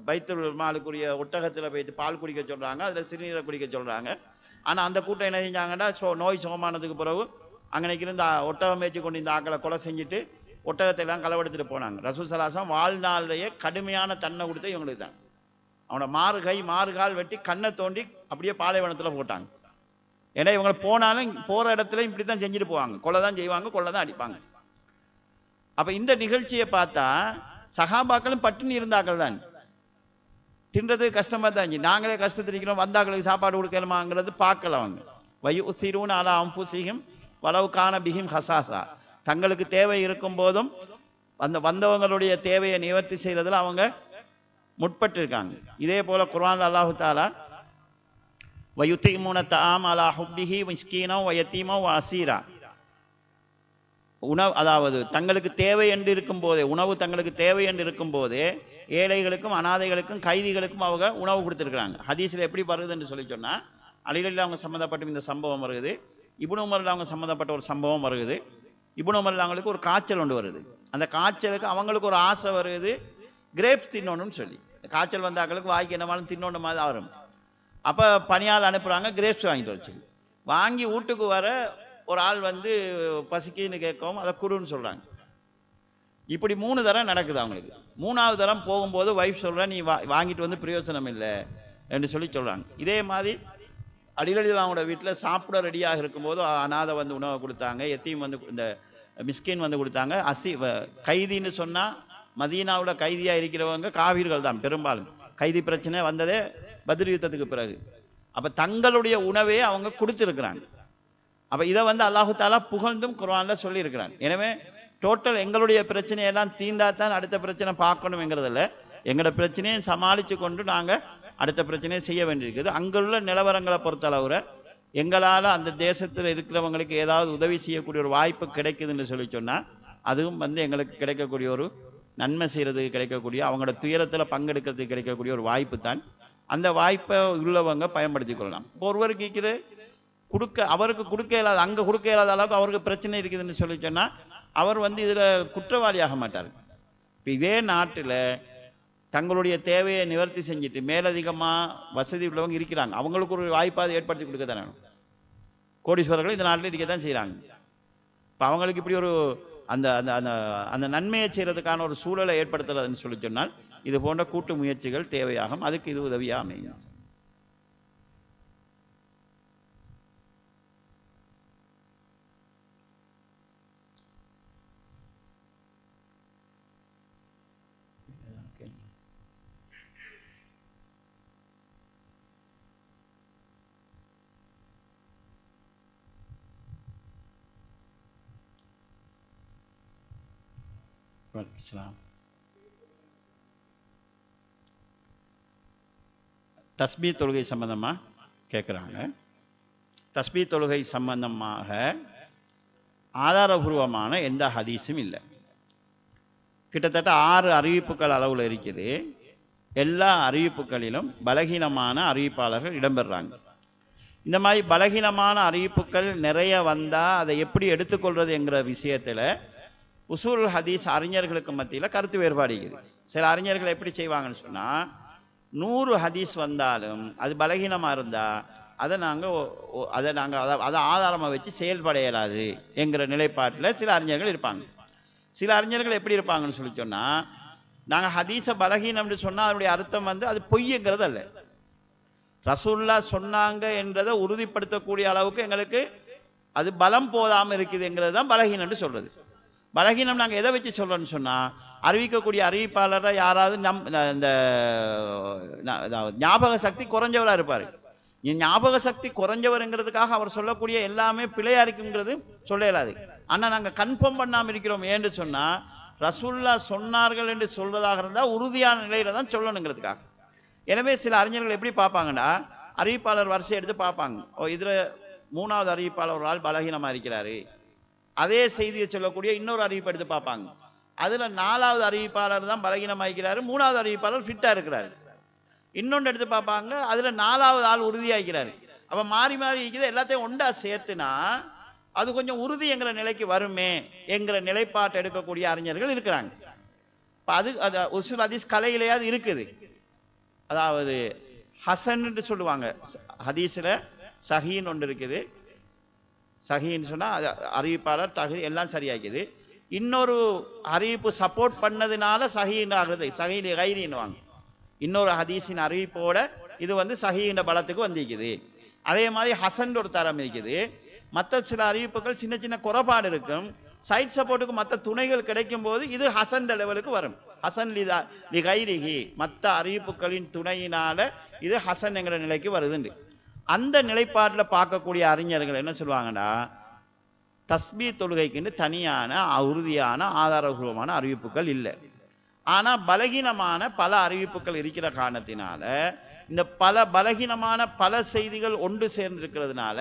பைத்துல் மாலுக்குரிய ஒட்டகத்தில் போயிட்டு பால் குடிக்க சொல்கிறாங்க, அதில் சிறுநீரை குடிக்க சொல்கிறாங்க. ஆனால் அந்த கூட்டம் என்ன செஞ்சாங்கன்னா நோய் சுகமானதுக்கு பிறகு அங்கே இருந்த ஒட்டகம் மேய்ச்சி கொண்டு இந்த ஆக்களை கொலை செஞ்சுட்டு ஒட்டகத்தை எல்லாம் களவெடுத்துட்டு போனாங்க. ரசூல் ஸல்லல்லாஹு அலைஹி வஸல்லம் வாழ்நாளையே கடுமையான தன்னை கொடுத்து இவங்களுக்கு தான் அவனோட மாறுகால் வெட்டி கண்ணை தோண்டி அப்படியே பாலைவனத்தில் போட்டாங்க. ஏன்னா இவங்க போனாலும் போகிற இடத்துல இப்படி தான் செஞ்சுட்டு போவாங்க, கொலை தான் செய்வாங்க, கொலை தான் அடிப்பாங்க. அப்போ இந்த நிகழ்ச்சியை பார்த்தா சஹாபாக்களும் பட்டினி இருந்தாக்கள் தான், தின்றது கஷ்டமாக தான் இருந்துச்சு. நாங்களே கஷ்டத்தில் இருக்கிறோம், வந்தாக்களுக்கு சாப்பாடு கொடுக்கலாமாங்கிறது பார்க்கல. அவங்க வயுசிரூன அலா அன்ஃபுஸிஹிம் வலவ் கான பிஹிம் ஹஸாஸா, தங்களுக்கு தேவை இருக்கும் போதும் அந்த வந்தவங்களுடைய தேவையை நிவர்த்தி செய்யறதுல அவங்க முற்பட்டு இருக்காங்க. இதே போல குர்ஆன் அல்லாஹு தஆலா வயுத்திமுன தஆம் அலா ஹுப்பிஹி மிஸ்கீனா வ யதீமா வ அஸீரா, உணவு அதாவது தங்களுக்கு தேவை என்று இருக்கும் போதே, உணவு தங்களுக்கு தேவை என்று இருக்கும் போதே ஏழைகளுக்கும் அனாதைகளுக்கும் கைதிகளுக்கும் அவங்க உணவு கொடுத்துருக்குறாங்க. ஹதீஸில் எப்படி வருது என்று சொல்லி சொன்னால் அலிகளில் அவங்க சம்மந்தப்பட்ட இந்த சம்பவம் வருது, இப்னு உமரில் அவங்க சம்மந்தப்பட்ட ஒரு சம்பவம் வருது. இப்னு உமரில் அவங்களுக்கு ஒரு காய்ச்சல் ஒன்று வருது, அந்த காய்ச்சலுக்கு அவங்களுக்கு ஒரு ஆசை வருது கிரேப்ஸ் தின்னணும்னு சொல்லி. காய்ச்சல் வந்தாக்களுக்கு வாய்க்கு என்னமாலும் தின்னொன்று மாதிரி வரும். அப்போ பணியால் அனுப்புகிறாங்க, கிரேப்ஸ் வாங்கிட்டு வச்சு. வாங்கி வீட்டுக்கு வர ஒரு ஆள் வந்து பசிக்குன்னு கேட்கவும் அதை குடுன்னு சொல்கிறாங்க. இப்படி 3 தரம் நடக்குது அவங்களுக்கு. 3ஆவது தரம் போகும்போது வைஃப் சொல்கிற நீ வாங்கிட்டு வந்து பிரயோஜனம் இல்லை என்று சொல்லி சொல்கிறாங்க. இதே மாதிரி அடிக்கடி அவங்களோட வீட்டில் சாப்பிட ரெடியாக இருக்கும்போது அனாதை வந்து உணவை கொடுத்தாங்க, எத்தையும் வந்து இந்த மிஸ்கின் வந்து கொடுத்தாங்க. கைதின்னு சொன்னால் மதீனாவில் கைதியாக இருக்கிறவங்க காவிர்கள் தான் பெரும்பாலும். கைதி பிரச்சனை வந்ததே பத்ர் யுத்தத்துக்கு பிறகு. அப்போ தங்களுடைய உணவே அவங்க கொடுத்துருக்குறாங்க. அப்போ இதை வந்து அல்லாஹு தாலா புகழ்ந்தும் குர்ஆனில் சொல்லியிருக்கிறாங்க. எனவே டோட்டல் எங்களுடைய பிரச்சனையெல்லாம் தீர்ந்தாத்தான் அடுத்த பிரச்சனை பார்க்கணுங்கிறதில்ல, எங்களோட பிரச்சனையை சமாளித்து கொண்டு நாங்கள் அடுத்த பிரச்சனையை செய்ய வேண்டியிருக்குது. அங்குள்ள நிலவரங்களை பொறுத்தளவுல எங்களால் அந்த தேசத்தில் இருக்கிறவங்களுக்கு ஏதாவது உதவி செய்யக்கூடிய ஒரு வாய்ப்பு கிடைக்குதுன்னு சொல்லி சொன்னால் அதுவும் வந்து எங்களுக்கு கிடைக்கக்கூடிய ஒரு நன்மை செய்கிறதுக்கு கிடைக்கக்கூடிய, அவங்களோட துயரத்தில் பங்கெடுக்கிறதுக்கு கிடைக்கக்கூடிய ஒரு வாய்ப்பு தான். அந்த வாய்ப்பை உள்ளவங்க பயன்படுத்தி கொள்ளலாம். இப்போ ஒருவருக்கு இருக்குது அவருக்கு கொடுக்க இல்லாத, அங்கே கொடுக்க இல்லாத அளவுக்கு அவருக்கு பிரச்சனை இருக்குதுன்னு சொல்லி சொன்னால் அவர் வந்து இதில் குற்றவாளியாக மாட்டார். இப்போ இதே நாட்டில் தங்களுடைய தேவையை நிவர்த்தி செஞ்சுட்டு மேலதிகமாக வசதி உள்ளவங்க இருக்கிறாங்க, அவங்களுக்கு ஒரு வாய்ப்பாக ஏற்படுத்தி கொடுக்க தானே. கோடீஸ்வரர்கள் இந்த நாட்டில் இருக்க தான் செய்கிறாங்க. இப்போ அவங்களுக்கு இப்படி ஒரு அந்த அந்த அந்த அந்த நன்மையை செய்கிறதுக்கான ஒரு சூழலை ஏற்படுத்துறதுன்னு சொல்லி சொன்னால் இது போன்ற கூட்டு முயற்சிகள் தேவையாகும். அதுக்கு இது உதவியாக அமையும். தஸ்பீ தொழுகை சம்பந்தமாக கேட்குறாங்க. தஸ்பீ தொழுகை சம்பந்தமாக ஆதாரபூர்வமான எந்த ஹதீஸும் இல்லை. கிட்டத்தட்ட 6 அறிவிப்புகள் அளவில் இருக்குது. எல்லா அறிவிப்புகளிலும் பலகீனமான அறிவிப்பாளர்கள் இடம்பெறாங்க. இந்த மாதிரி பலகீனமான அறிவிப்புகள் நிறைய வந்தால் அதை எப்படி எடுத்துக்கொள்வது என்கிற விஷயத்தில் உசூல் ஹதீஸ் அறிஞர்களுக்கு மத்தியில் கருத்து வேறுபாடு இருக்குது. சில அறிஞர்கள் எப்படி செய்வாங்கன்னு சொன்னால் 100 ஹதீஸ் வந்தாலும் அது பலகீனமாக இருந்தால் அதை நாங்கள் அதை ஆதாரமாக வச்சு செயல்பட இயலாது என்கிற நிலைப்பாட்டில் சில அறிஞர்கள் இருப்பாங்க. சில அறிஞர்கள் எப்படி இருப்பாங்கன்னு சொல்லி சொன்னால் நாங்கள் ஹதீஸை பலகீனம்னு சொன்னால் அதனுடைய அர்த்தம் வந்து அது பொய்ங்கிறது அல்ல, ரசூலுல்லாஹ் சொன்னாங்க என்றதை உறுதிப்படுத்தக்கூடிய அளவுக்கு எங்களுக்கு அது பலம் போதாமல் இருக்குதுங்கிறது தான் பலகீனம்னு சொல்றது. பலகீனம் நாங்கள் எதை வச்சு சொல்றோம்னு சொன்னால் அறிவிக்கக்கூடிய அறிவிப்பாளரை யாராவது இந்த ஞாபக சக்தி குறைஞ்சவராக இருப்பார். ஞாபக சக்தி குறைஞ்சவருங்கிறதுக்காக அவர் சொல்லக்கூடிய எல்லாமே பிழையா இருக்குங்கிறது சொல்ல இயலாது. ஆனால் நாங்கள் கன்ஃபார்ம் பண்ணாமல் இருக்கிறோம் ஏன்னு சொன்னால் ரசூலுல்லாஹ் சொன்னார்கள் என்று சொல்றதாக இருந்தால் உறுதியான நிலையில தான் சொல்லணுங்கிறதுக்காக. எனவே சில அறிஞர்கள் எப்படி பார்ப்பாங்கன்னா அறிவிப்பாளர் வரிசை எடுத்து பார்ப்பாங்க. இதுல 3வது அறிவிப்பாளர் ஒரு ஆள் பலகீனமா இருக்கிறாரு, அதே செய்தியை சொல்லக்கூடிய இன்னொரு அறிவிப்பை எடுத்து பார்ப்பாங்க, அதுல 4வது அறிவிப்பாளர் தான் பலகீனமாக்கிறாரு, 3வது அறிவிப்பாளர் ஃபிட்டா இருக்கிறாரு. இன்னொன்று எடுத்து பார்ப்பாங்க, அதுல 4வது ஆள் உறுதியாகிறாரு. அப்ப மாறி மாறி இருக்குது. எல்லாத்தையும் ஒண்டா சேர்த்துனா அது கொஞ்சம் உறுதி என்கிற நிலைக்கு வருமே என்கிற நிலைப்பாட்டை எடுக்கக்கூடிய அறிஞர்கள் இருக்கிறாங்க. அது உசூல் ஹதீஸ் கலையிலேயாவது இருக்குது. அதாவது ஹசன் சொல்லுவாங்க, ஹதீஸ்ல சஹீன்னு ஒன்று இருக்குது. சஹீன்னு சொன்னா அறிவிப்பாளர் தகுதி எல்லாம் சரியாக்குது. இன்னொரு அறிவிப்பு சப்போர்ட் பண்ணதுனால சஹீன் ஆகுது, சஹீன் கைரின்னுவாங்க. இன்னொரு ஹதீஸின் அறிவிப்போட இது வந்து சஹீன் பலத்துக்கு வந்திருக்குது. அதே மாதிரி ஹசன் ஒரு தரம் இருக்குது. மற்ற சில அறிவிப்புகள் சின்ன சின்ன குறைபாடு இருக்கும், சைட் சப்போர்ட்டுக்கு மற்ற துணைகள் கிடைக்கும் போது இது ஹசன் லெவலுக்கு வரும். ஹசன் லிகைரிஹி, மற்ற அறிவிப்புகளின் துணையினால இது ஹசன் என்கிற நிலைக்கு வருதுண்டு. அந்த நிலைப்பாட்டில் பார்க்கக்கூடிய அறிஞர்கள் என்ன சொல்லுவாங்கன்னா, தஸ்பீ தொழுகைக்கு தனியான உறுதியான ஆதாரபூர்வமான அறிவிப்புகள் இல்லை. ஆனா பலகீனமான பல அறிவிப்புகள் இருக்கிற காரணத்தினால, இந்த பல பலகீனமான பல செய்திகள் ஒன்று சேர்ந்திருக்கிறதுனால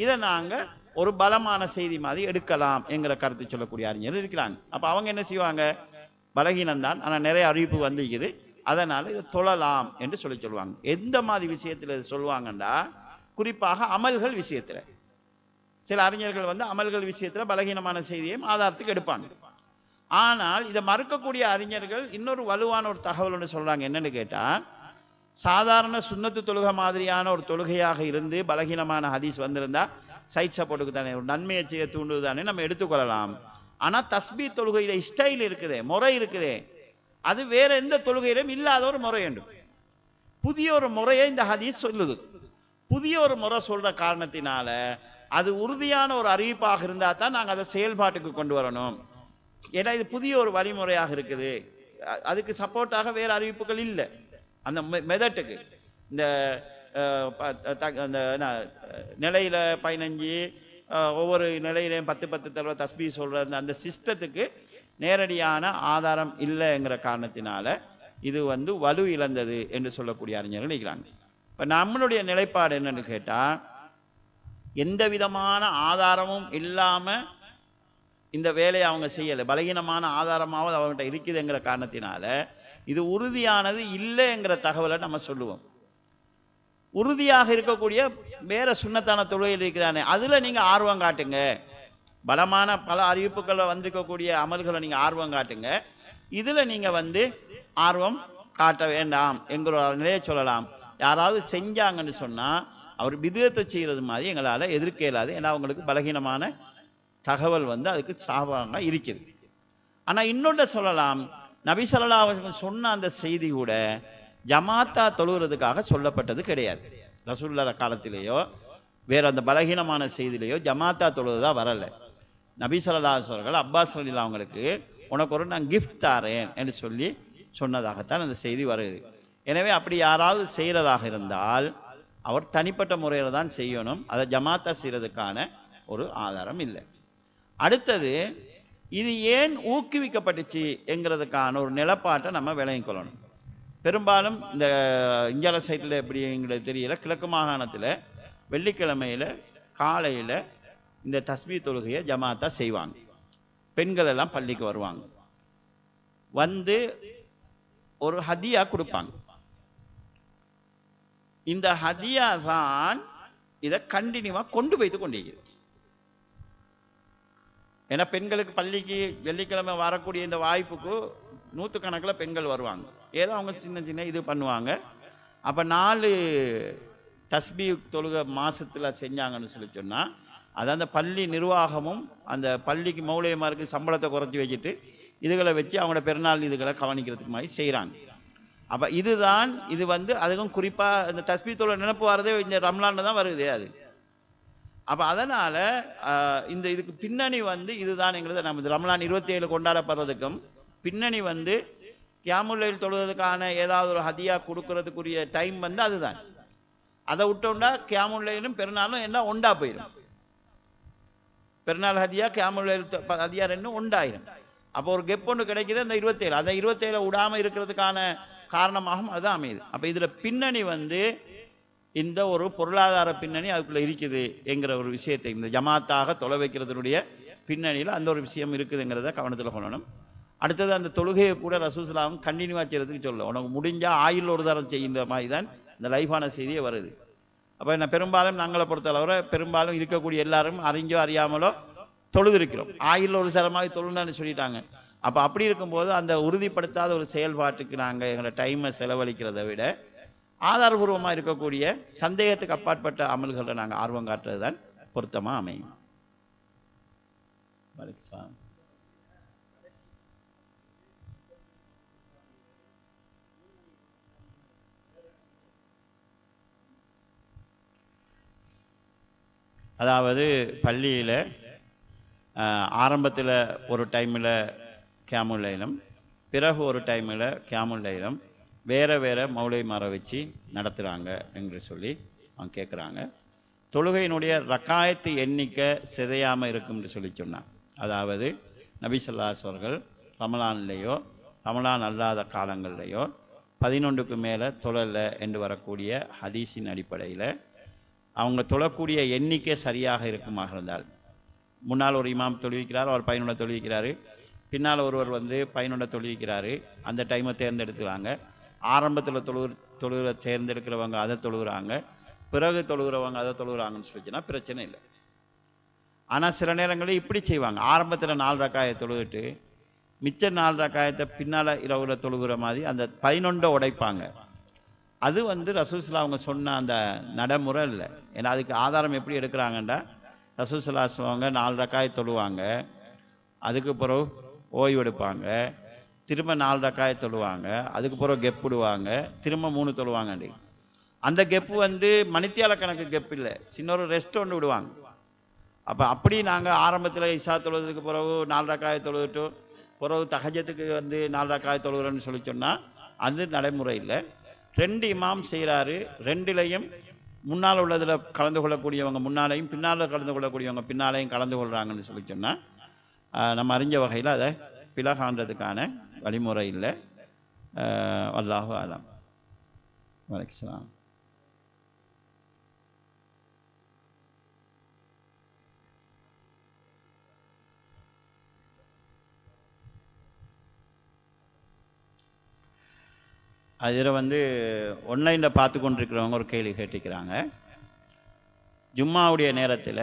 இதை நாங்க ஒரு பலமான செய்தி மாதிரி எடுக்கலாம் என்கிற கருத்து சொல்லக்கூடிய அறிஞர்கள் இருக்கிறாங்க. அப்ப அவங்க என்ன செய்வாங்க, பலகீனம்தான் ஆனா நிறைய அறிவிப்பு வந்திருக்குது, அதனால இதை தொழலாம் என்று சொல்லுவாங்க. எந்த மாதிரி விஷயத்துல சொல்லுவாங்கன்னா, குறிப்பாக அமல்கள் விஷயத்துல சில அறிஞர்கள் வந்து அமல்கள் விஷயத்துல பலகீனமான செய்தியையும் ஆதாரத்துக்கு எடுப்பாங்க. ஆனால் இதை மறுக்கக்கூடிய அறிஞர்கள் இன்னொரு வலுவான ஒரு தகவல் ஒன்று சொல்றாங்க. என்னன்னு கேட்டா, சாதாரண சுன்னத்து தொழுகை மாதிரியான ஒரு தொழுகையாக இருந்து பலகீனமான ஹதீஸ் வந்திருந்தா சைட் சப்போர்ட்டுக்கு தானே, ஒரு நன்மையை செய்ய தூண்டுதானே நம்ம எடுத்துக்கொள்ளலாம். ஆனா தஸ்பீ தொழுகையில ஸ்டைல் இருக்குதே, முறை இருக்குதே, அது வேற எந்த தொழுகையிலும் இல்லாத ஒரு முறை வேண்டும். புதிய ஒரு முறையை இந்த ஹதீஸ் சொல்லுது. புதிய ஒரு முறை சொல்ற காரணத்தினால அது உறுதியான ஒரு அறிவிப்பாக இருந்தா தான் நாங்கள் அதை செயல்பாட்டுக்கு கொண்டு வரணும். ஏன்னா இது புதிய ஒரு வழிமுறையாக இருக்குது, அதுக்கு சப்போர்ட்டாக வேற அறிவிப்புகள் இல்லை. அந்த மெதட்டுக்கு இந்த நிலையில 15 ஒவ்வொரு நிலையிலையும் 10 தடவை தஸ்பீ சொல்ற அந்த சிஸ்டத்துக்கு நேரடியான ஆதாரம் இல்லைங்கிற காரணத்தினால இது வந்து வலு இழந்தது என்று சொல்லக்கூடிய அறிஞர்கள் நினைக்கிறாங்க. இப்ப நம்மளுடைய நிலைப்பாடு என்னன்னு கேட்டா, எந்த விதமான ஆதாரமும் இல்லாம இந்த வேலையை அவங்க செய்யலை, பலகீனமான ஆதாரமாவது அவங்ககிட்ட இருக்குதுங்கிற காரணத்தினால இது உறுதியானது இல்லைங்கிற தகவலை நம்ம சொல்லுவோம். உறுதியாக இருக்கக்கூடிய வேற சுன்னத்தான தொழுகையில் இருக்கிறானே அதுல நீங்க ஆர்வம் காட்டுங்க, பலமான பல அறிவிப்புகள் வந்திருக்கக்கூடிய அமல்களை நீங்க ஆர்வம் காட்டுங்க, இதுல நீங்க வந்து ஆர்வம் காட்ட வேண்டாம் என்கிற நிலையை சொல்லலாம். யாராவது செஞ்சாங்கன்னு சொன்னா அவர் பிதுஅத்தை செய்யறது மாதிரி எங்களால எதிர்க்க இயலாது. ஏன்னா அவங்களுக்கு பலகீனமான தகவல் வந்து அதுக்கு சாபாங்க இருக்குது. ஆனா இன்னொன்று சொல்லலாம், நபி ஸல்லல்லாஹு அலைஹி வஸல்லம் சொன்ன அந்த செய்தி கூட ஜமாத்தா தொழுகிறதுக்காக சொல்லப்பட்டது கிடையாது. ரசூலுல்லாஹ் காலத்திலேயோ வேற அந்த பலகீனமான செய்தியிலேயோ ஜமாத்தா தொழுவதா வரல. நபி ஸல்லல்லாஹு அலைஹி வஸல்லம் அப்பாஸ் ரலியல்லாஹு அவங்களுக்கு உனக்கு ஒரு நான் கிஃப்ட் தாரேன் என்று சொல்லி சொன்னதாகத்தான் அந்த செய்தி வருது. எனவே அப்படி யாராவது செய்யறதாக இருந்தால் அவர் தனிப்பட்ட முறையில் தான் செய்யணும், அதை ஜமாத்தா செய்யறதுக்கான ஒரு ஆதாரம் இல்லை. அடுத்தது, இது ஏன் ஊக்குவிக்கப்பட்டுச்சு என்கிறதுக்கான ஒரு நிலப்பாட்டை நம்ம விளங்கிக் கொள்ளணும். பெரும்பாலும் இந்த இந்தியால சைட்டில் எப்படி எங்களுக்கு தெரியல, கிழக்கு மாகாணத்தில் வெள்ளிக்கிழமையில காலையில இந்த தஸ்பீ தொழுகையை ஜமாத்தா செய்வாங்க. பெண்கள் எல்லாம் பள்ளிக்கு வருவாங்க, வந்து ஒரு ஹதியா கொடுப்பாங்க. இந்த ஹதியா தான் இதை கண்டினியூவா கொண்டு போய்த்து கொண்டிருக்கிறது. ஏன்னா பெண்களுக்கு பள்ளிக்கு வெள்ளிக்கிழமை வரக்கூடிய இந்த வாய்ப்புக்கு 100 கணக்கில் பெண்கள் வருவாங்க. ஏதோ அவங்க சின்ன சின்ன இது பண்ணுவாங்க. அப்ப 4 தஸ்பீ தொழுகை மாசத்துல செஞ்சாங்கன்னு சொல்லி சொன்னா, அது அந்த பள்ளி நிர்வாகமும் அந்த பள்ளிக்கு மௌலியமாருக்கு சம்பளத்தை குறைச்சி வச்சுட்டு இதுகளை வச்சு அவங்களோட பெருநாள் இதுகளை கவனிக்கிறதுக்கு மாதிரி செய்யறாங்க. அப்ப இதுதான் இது வந்து அதுக்கும் குறிப்பா இந்த தஸ்பீ தொழுகை நினைப்பு வரதே இந்த ரம்லான்ல தான் வருது அது. அப்ப அதனால இந்த இதுக்கு பின்னணி வந்து இதுதான்ங்கிறத நம்ம ரமலான் 27 கொண்டாடப்படுறதுக்கும் பின்னணி வந்து கியாமுல் லைல் தொழுவதற்கான ஏதாவது ஒரு ஹதியா கொடுக்கறதுக்குரிய டைம் வந்து அதுதான். அதை விட்டோம்னா கியாமுல் லைலும் பெருநாளும் என்ன ஒண்டா போயிடும். பெருநாள் ஹதியா கியாமுல் லைல் ஹதியா ரெண்டும் ஒண்டாயிரும். அப்போ ஒரு கெப் ஒன்று கிடைக்குது அந்த 27, அதை 27 விடாம இருக்கிறதுக்கான காரணமாகவும் அதுதான் அமையுது. அப்ப இதுல பின்னணி வந்து இந்த ஒரு பொருளாதார பின்னணி அதுக்குள்ள இருக்குது என்கிற ஒரு விஷயத்தை இந்த ஜமாத்தாக தொலை வைக்கிறதுடைய பின்னணியில் அந்த ஒரு விஷயம் இருக்குதுங்கிறத கவனத்தில் கொள்ளணும். அடுத்தது, அந்த தொழுகையை கூட ரசூலுல்லாஹ் கண்டினியூவா செய்யறதுக்கு சொல்ல, உனக்கு முடிஞ்சா ஆயுள் ஒரு தரம் செய்கின்ற மாதிரி தான் இந்த லைஃபான செய்தியே வருது. அப்போ என்ன பெரும்பாலும் நாங்களை பொறுத்தளவுல பெரும்பாலும் இருக்கக்கூடிய எல்லாரும் அறிஞ்சோ அறியாமலோ தொழுது இருக்கிறோம். ஆயில் ஒரு சிலமாக தொழுன்னு சொல்லிட்டாங்க. அப்போ அப்படி இருக்கும்போது அந்த உறுதிப்படுத்தாத ஒரு செயல்பாட்டுக்கு நாங்கள் எங்களோட டைமை செலவழிக்கிறத விட ஆதாரபூர்வமாக இருக்கக்கூடிய சந்தேகத்துக்கு அப்பாற்பட்ட அமல்களை நாங்கள் ஆர்வம் காட்டுறது தான் பொருத்தமாக அமையும். அதாவது பள்ளியில் ஆரம்பத்தில் ஒரு டைமில் கியாமுல் லைலும், பிறகு ஒரு டைமில் கியாமுல் லைலும் வேறு வேறு மௌலைமாரை வச்சு நடத்துகிறாங்க என்று சொல்லி அவங்க கேட்குறாங்க. தொழுகையினுடைய ரக்காயத்து எண்ணிக்கை சிதையாமல் இருக்கும்னு சொல்லி சொன்னாங்க. அதாவது நபி ஸல்லல்லாஹு அலைஹி வஸல்லம் ரமலான்லேயோ ரமலான் அல்லாத காலங்கள்லேயோ 11க்கு மேலே தொழலை என்று வரக்கூடிய ஹதீஸின் அடிப்படையில் அவங்க தொழக்கூடிய எண்ணிக்கை சரியாக இருக்குமாக இருந்தால், முன்னால் ஒரு இமாம் தொழுவிக்கிறார், அவர் 11 தொழுவிக்கிறாரு, பின்னால் ஒருவர் 11 தொழுவிக்கிறாரு, அந்த டைமை தேர்ந்தெடுக்கிறாங்க. ஆரம்பத்தில் தொழுகிற தேர்ந்தெடுக்கிறவங்க அதை தொழுகிறாங்க, பிறகு தொழுகிறவங்க அதை தொழுகிறாங்கன்னு சொல்லிச்சுன்னா பிரச்சனை இல்லை. ஆனால் சில நேரங்களில் இப்படி செய்வாங்க, ஆரம்பத்தில் 4 ரக்காயை தொழுகிட்டு மிச்ச 4 ரக்காயத்தை பின்னால் இரவுல தொழுகிற மாதிரி அந்த 11 உடைப்பாங்க. அது ரசூல் ஸல்லல்லாஹு அவங்க சொன்ன அந்த நடைமுறை இல்லை. ஏன்னா அதுக்கு ஆதாரம் எப்படி எடுக்கிறாங்கன்னா, ரசூல் ஸல்லல்லாஹு அலைஹி வஸல்லம் 4 ரக்காயை தொழுவாங்க, அதுக்கு பிறகு ஓய்வு எடுப்பாங்க, திரும்ப 4 ரக்காயை தொழுவாங்க, அதுக்கு பிறகு கெப் விடுவாங்க, திரும்ப 3 தொழுவாங்க. அந்த கெப்பு மணித்தியால கணக்கு கெப் இல்லை, சின்ன ஒரு ரெஸ்ட் ஒன்று விடுவாங்க. அப்போ அப்படி நாங்கள் ஆரம்பத்தில் இஷா தொழுவதுக்கு பிறகு 4 ரக்காயை தொழுவிட்டு பிறகு தஹஜத்துக்கு 4 ரக்காயை தொழுகிறோன்னு சொல்லி சொன்னால் அது நடைமுறை இல்லை. 2 இமாம் செய்கிறாரு, 2லையும் முன்னால் உள்ளதில் கலந்து கொள்ளக்கூடியவங்க முன்னாலையும் பின்னால் கலந்து கொள்ளக்கூடியவங்க பின்னாலையும் கலந்து கொள்கிறாங்கன்னு சொல்லி சொன்னால் நம்ம அறிஞ்ச வகையில் அதை பிளகான்றதுக்கான வழிமுறை இல்லை. அல்லாஹு அலம். வலைக்கம். அதில் ஒன்லைனில் பார்த்து கொண்டிருக்கிறவங்க ஒரு கேள்வி கேட்டிருக்கிறாங்க. ஜும்மாவுடைய நேரத்தில்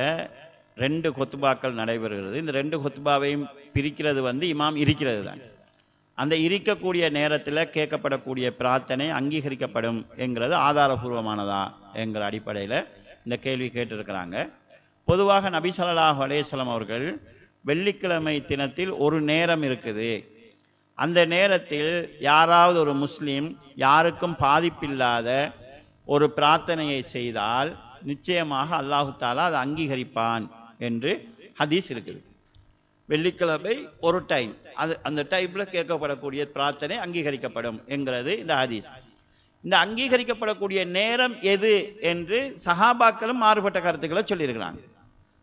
2 கொத்துபாக்கள் நடைபெறுகிறது. இந்த 2 கொத்துபாவையும் பிரிக்கிறது இமாம் இருக்கிறது தான். அந்த இருக்கக்கூடிய நேரத்தில் கேட்கப்படக்கூடிய பிரார்த்தனை அங்கீகரிக்கப்படும் என்கிறது ஆதாரபூர்வமானதா என்கிற அடிப்படையில் இந்த கேள்வி கேட்டிருக்கிறாங்க. பொதுவாக நபி ஸல்லல்லாஹு அலைஹி வஸல்லம் அவர்கள் வெள்ளிக்கிழமை தினத்தில் ஒரு நேரம் இருக்குது, அந்த நேரத்தில் யாராவது ஒரு முஸ்லீம் யாருக்கும் பாதிப்பில்லாத ஒரு பிரார்த்தனையை செய்தால் நிச்சயமாக அல்லாஹு தாலா அதை அங்கீகரிப்பான் என்று ஹதீஸ் இருக்குது. வெள்ளிக்கிழமை ஒரு டைம், அது அந்த டைமில் கேட்கப்படக்கூடிய பிரார்த்தனை அங்கீகரிக்கப்படும் என்கிறது இந்த ஹதீஸ். இந்த அங்கீகரிக்கப்படக்கூடிய நேரம் எது என்று சஹாபாக்களும் மாறுபட்ட கருத்துக்களை சொல்லியிருக்கிறாங்க.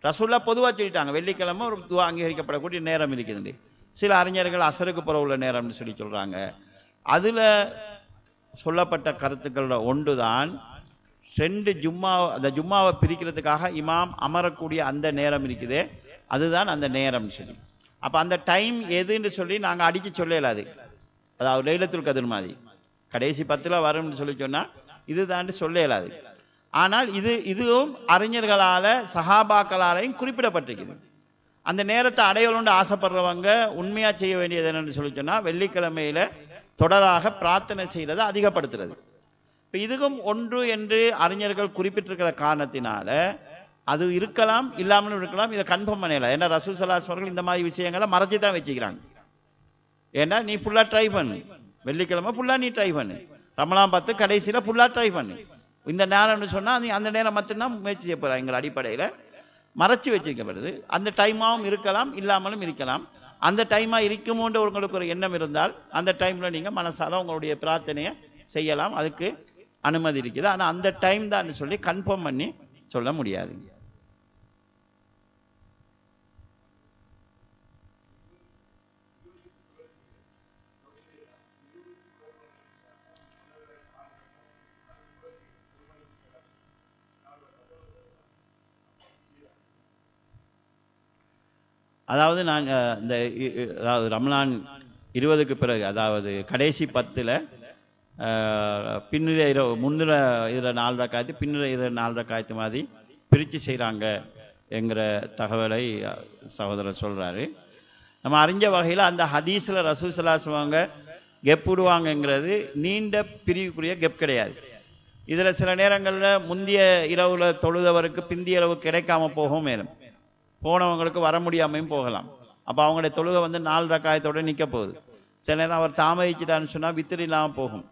ரசூலுல்லாஹ் பொதுவாக சொல்லிட்டாங்க, வெள்ளிக்கிழமை ஒரு துவா அங்கீகரிக்கப்படக்கூடிய நேரம் இருக்குது. சில அறிஞர்கள் அசருக்கு புற உள்ள நேரம்னு சொல்லி சொல்கிறாங்க. அதில் சொல்லப்பட்ட கருத்துக்களோட ஒன்று தான் 2 ஜும்மா, அந்த ஜும்மாவை பிரிக்கிறதுக்காக இமாம் அமரக்கூடிய அந்த நேரம் இருக்குதே, அதுதான் அந்த நேரம்னு சொல்லி. அப்போ அந்த டைம் எதுன்னு சொல்லி நாங்கள் அடித்து சொல்லலாது. அதாவது லைலத்துல் கத்ர் மாதிரி கடைசி 10 வரும்னு சொல்லி சொன்னால் இதுதான் சொல்லலாது. ஆனால் இதுவும் அறிஞர்களால் சஹாபாக்களாலையும் குறிப்பிடப்பட்டிருக்குது. அந்த நேரத்தை அடையணும்னு ஆசைப்படுறவங்க உண்மையாக செய்ய வேண்டியது என்னன்னு சொல்லி சொன்னால் வெள்ளிக்கிழமையில் தொடராக பிரார்த்தனை செய்கிறத அதிகப்படுத்துறது. இப்போ இதுவும் ஒன்று என்று அறிஞர்கள் குறிப்பிட்டிருக்கிற காரணத்தினால அது இருக்கலாம், இல்லாமலும் இருக்கலாம், இதை கன்ஃபார்ம் பண்ணல. ஏன்னா ரசூல் ஸல்லல்லாஹு அலைஹி வஸல்லம் இந்த மாதிரி விஷயங்களை மறைச்சி தான் வச்சுக்கிறாங்க. ஏன்னா நீ ஃபுல்லாக ட்ரை பண்ணு, வெள்ளிக்கிழமை ஃபுல்லாக நீ ட்ரை பண்ணு, ரமலான் 10 கடைசியில் ஃபுல்லாக ட்ரை பண்ணு, இந்த நேரம்னு சொன்னால் நீ அந்த நேரம் மட்டும்தான் முயற்சி செய்ய போகிற எங்கள் அடிப்படையில் மறைச்சி வச்சிருக்கப்படுது. அந்த டைமாகவும் இருக்கலாம், இல்லாமலும் இருக்கலாம். அந்த டைமாக இருக்குமோன்ற உங்களுக்கு ஒரு எண்ணம் இருந்தால் அந்த டைமில் நீங்கள் மனசால உங்களுடைய பிரார்த்தனையை செய்யலாம், அதுக்கு அனுமதி இருக்குது. ஆனால் அந்த டைம் தான் சொல்லி கன்ஃபார்ம் பண்ணி சொல்ல முடியாது. அதாவது நாங்கள் அதாவது ரமலான் 20க்கு பிறகு, அதாவது கடைசி 10 பின்னிற இரவு முன்னிற இதில் 4 ரக்காயத்து பின்னிற இதில் 4 ரக்காயத்து மாதிரி பிரித்து செய்கிறாங்க என்கிற தகவலை சகோதரர் சொல்கிறாரு. நம்ம அறிஞ்ச வகையில் அந்த ஹதீஸில் ரசூல் ஸல்லல்லாஹு அலைஹி வஸல்லம் கெப் விடுவாங்கங்கிறது நீண்ட பிரிவுக்குரிய கெப் கிடையாது. இதில் சில நேரங்களில் முந்தைய இரவில் தொழுதவருக்கு பிந்திய இரவு கிடைக்காம போகவும் மேலும் போனவங்களுக்கு வர முடியாமையும் போகலாம். அப்போ அவங்களுடைய தொழுகை 4 ரக்காயத்தோடு நிற்க போகுது. சில நேரம் அவர் தாமதிச்சிட்டான்னு சொன்னால் வித்திர் இல்லாமல் போகும்.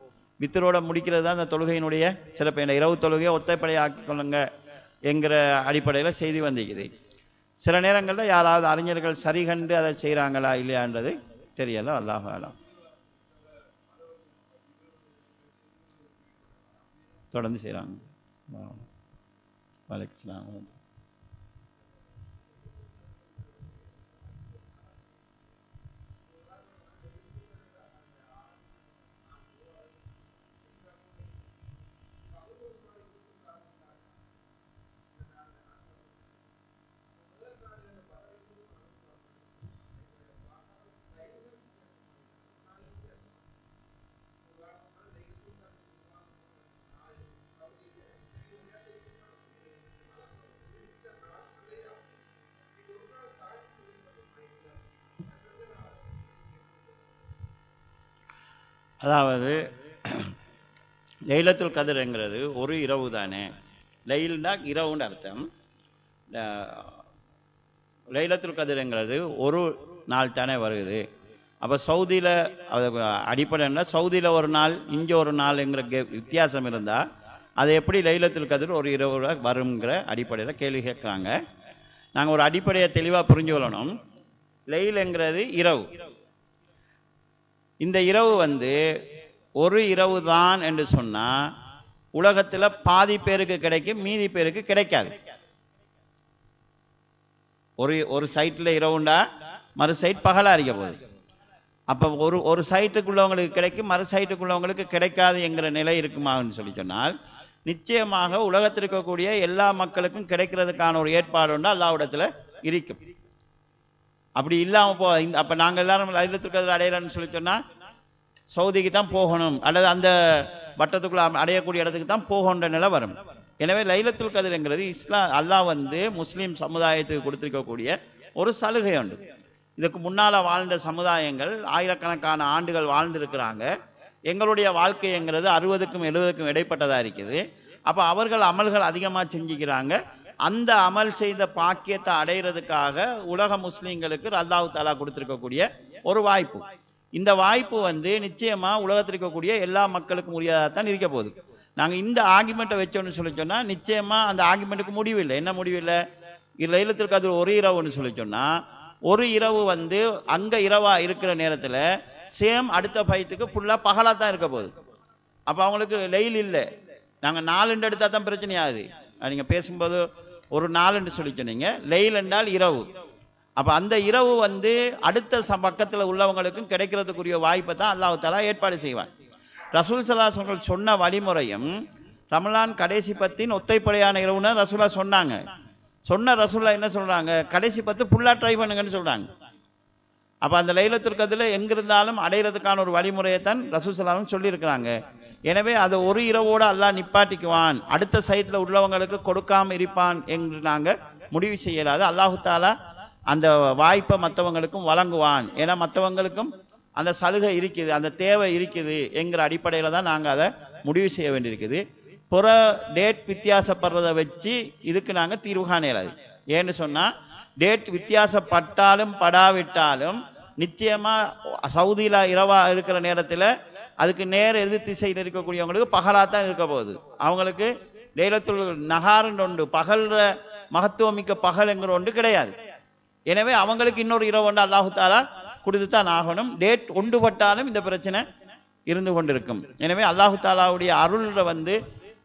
வித்திரோட முடிக்கிறது தான் அந்த தொழுகையினுடைய சிறப்பு. இந்த இரவு தொழுகையை ஒத்தைப்படையை ஆக்கிக்கொள்ளுங்க என்கிற அடிப்படையில் செய்தி வந்திருக்குது. சில நேரங்களில் யாராவது அறிஞர்கள் சரி கண்டு அதை செய்கிறாங்களா இல்லையான்றது தெரியல. அல்லாஹ் அலாம். தொடர்ந்து செய்கிறாங்க. வலைக்கும் ஸலாம். அதாவது லைலத்துல் கதிர்ங்கிறது ஒரு இரவு தானே. லைல்னா இரவுன்னு அர்த்தம். லைலத்துல் கதிர்ங்கிறது ஒரு நாள் தானே வருது. அப்போ சவுதியில் அடிப்படைன்னா சவுதியில் ஒரு நாள் இங்கே ஒரு நாள்ங்கிற வித்தியாசம் இருந்தால் அது எப்படி லைலத்துல் கதிர் ஒரு இரவு வருங்கிற அடிப்படையில் கேள்வி கேட்குறாங்க. நாங்கள் ஒரு அடிப்படையை தெளிவாக புரிஞ்சு கொள்ளணும். லைலுங்கிறது இரவு. இந்த இரவு ஒரு இரவு தான் என்று சொன்னால் உலகத்தில் பாதி பேருக்கு கிடைக்கும், மீதி பேருக்கு கிடைக்காது. ஒரு சைட்டில் இரவுண்டா மறு சைட் பகலாக இருக்க போகுது. அப்போ ஒரு சைட்டுக்குள்ளவங்களுக்கு கிடைக்கும், மறு சைட்டுக்குள்ளவங்களுக்கு கிடைக்காது என்கிற நிலை இருக்குமான்னு சொன்னால் நிச்சயமாக உலகத்தில் இருக்கக்கூடிய எல்லா மக்களுக்கும் கிடைக்கிறதுக்கான ஒரு ஏற்பாடு உண்டு அல்லாஹ்விடத்தில் இருக்கும். அப்படி இல்லாமல் அப்போ நாங்கள் எல்லாரும் லைலத்துல் கத்ர் அடையிறோன்னு சொன்னால் சவுதிக்கு தான் போகணும் அல்லது அந்த வட்டத்துக்குள்ள அடையக்கூடிய இடத்துக்கு தான் போகன்ற நிலை வரும். எனவே லைலத்துல் கத்ர்ங்கிறது அல்லாஹ் முஸ்லீம் சமுதாயத்துக்கு கொடுத்திருக்கக்கூடிய ஒரு சலுகை உண்டு. இதுக்கு முன்னால் வாழ்ந்த சமுதாயங்கள் ஆயிரக்கணக்கான ஆண்டுகள் வாழ்ந்திருக்கிறாங்க. எங்களுடைய வாழ்க்கைங்கிறது 60க்கும் 70க்கும் இடைப்பட்டதாக இருக்குது. அப்போ அவர்கள் அமல்கள் அதிகமாக செஞ்சுக்கிறாங்க. அந்த அமல் செய்த பாக்கியத்தை அடைகிறதுக்காக உலக முஸ்லீம்களுக்கு அல்லாஹ் தஆலா கொடுத்திருக்கக்கூடிய ஒரு வாய்ப்பு. இந்த வாய்ப்பு நிச்சயமா உலகத்தில் இருக்கக்கூடிய எல்லா மக்களுக்கும் உரியதான் இருக்க போகுது. நாங்கள் இந்த ஆர்குமெண்ட்டை வச்சோன்னு சொன்னால் நிச்சயமா அந்த ஆர்குமெண்ட்டுக்கு முடிவில்லை. என்ன முடிவில்லை? லைலத்துல் கத்ர் ஒரு இரவுன்னு சொன்னா ஒரு இரவு அங்க இரவா இருக்கிற நேரத்தில் சேம் அடுத்த பயத்துக்கு ஃபுல்லாக பகலாக தான் இருக்க போகுது. அப்போ அவங்களுக்கு லைல் இல்லை. நாங்கள் 4 எடுத்தால் தான் பிரச்சனை ஆகுது. நீங்கள் பேசும்போது ஒரு 4 சொன்னீங்க. லைல் என்றால் இரவு. அப்போ அந்த இரவு அடுத்த பக்கத்தில் உள்ளவங்களுக்கும் கிடைக்கிறதுக்குரிய வாய்ப்பை தான் அல்லாஹ் தஆலா ஏற்பாடு செய்வார். ரசூல் ஸல்லல்லாஹு அலைஹி வஸல்லம் சொன்ன வழிமுறையும் ரமலான் கடைசி 10 ஒத்தைப்படையான இரவுன்னு ரசூலா சொன்னாங்க. சொன்ன ரசூலா என்ன சொல்றாங்க? கடைசி 10 ஃபுல்லா ட்ரை பண்ணுங்கன்னு சொல்றாங்க. அப்போ அந்த லைலத்துல் கத்ரில் எங்கிருந்தாலும் அடைகிறதுக்கான ஒரு வழிமுறையை தான் ரசூல் ஸல்லல்லாஹு அலைஹி வஸல்லம் சொல்லியிருக்கிறாங்க. எனவே அதை ஒரு இரவோடு அல்லாஹ் நிப்பாட்டிக்குவான், அடுத்த சைட்டில் உள்ளவங்களுக்கு கொடுக்காம இருப்பான் என்று நாங்கள் முடிவு செய்யலாது. அல்லாஹு தஆலா அந்த வாய்ப்பை மற்றவங்களுக்கும் வழங்குவான். ஏன்னா மற்றவங்களுக்கும் அந்த சலுகை இருக்குது, அந்த தேவை இருக்குது என்கிற அடிப்படையில் தான் நாங்கள் அதை முடிவு செய்ய வேண்டியிருக்குது. புற டேட் வித்தியாசப்படுறதை வச்சு இதுக்கு நாங்கள் தீர்வு காண இயலாது. ஏன்னு சொன்னால் டேட் வித்தியாசப்பட்டாலும் படாவிட்டாலும் நிச்சயமாக சவுதியில் இரவா இருக்கிற நேரத்தில் அதுக்கு நேர எதிர் திசையில் இருக்கக்கூடியவங்களுக்கு பகலாத்தான் இருக்க போகுது. அவங்களுக்கு லைலத்துல் நஹார்னு ஒன்று, பகல்ற மகத்துவமிக்க பகல் என்கிற ஒன்று கிடையாது. எனவே அவங்களுக்கு இன்னொரு இரவு ஒன்று அல்லாஹு தஆலா கொடுத்துத்தான் ஆகணும். டேட் ஒன்றுபட்டாலும் இந்த பிரச்சனை இருந்து கொண்டிருக்கும். எனவே அல்லாஹு தஆலாவுடைய அருள்ல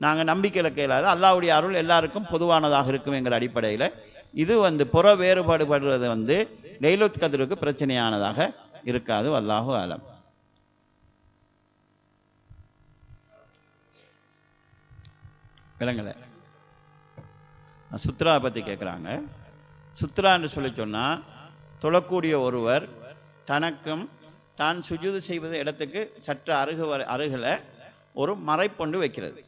நாங்கள் நம்பிக்கையில் கேளாது. அல்லாஹ்வுடைய அருள் எல்லாருக்கும் பொதுவானதாக இருக்கும் என்கிற அடிப்படையில் இது புற வேறுபாடுபடுறது லைலத்துல் கத்ருக்கு பிரச்சனையானதாக இருக்காது. அல்லாஹு ஆலம். விளங்கலை. சுத்ரா பற்றி கேட்குறாங்க. சுத்ரான்னு சொன்னால் தொழக்கூடிய ஒருவர் தனக்கும் தான் சுஜூது செய்வது இடத்துக்கு சற்று அருகில் ஒரு மறைப்பொண்டு வைக்கிறது.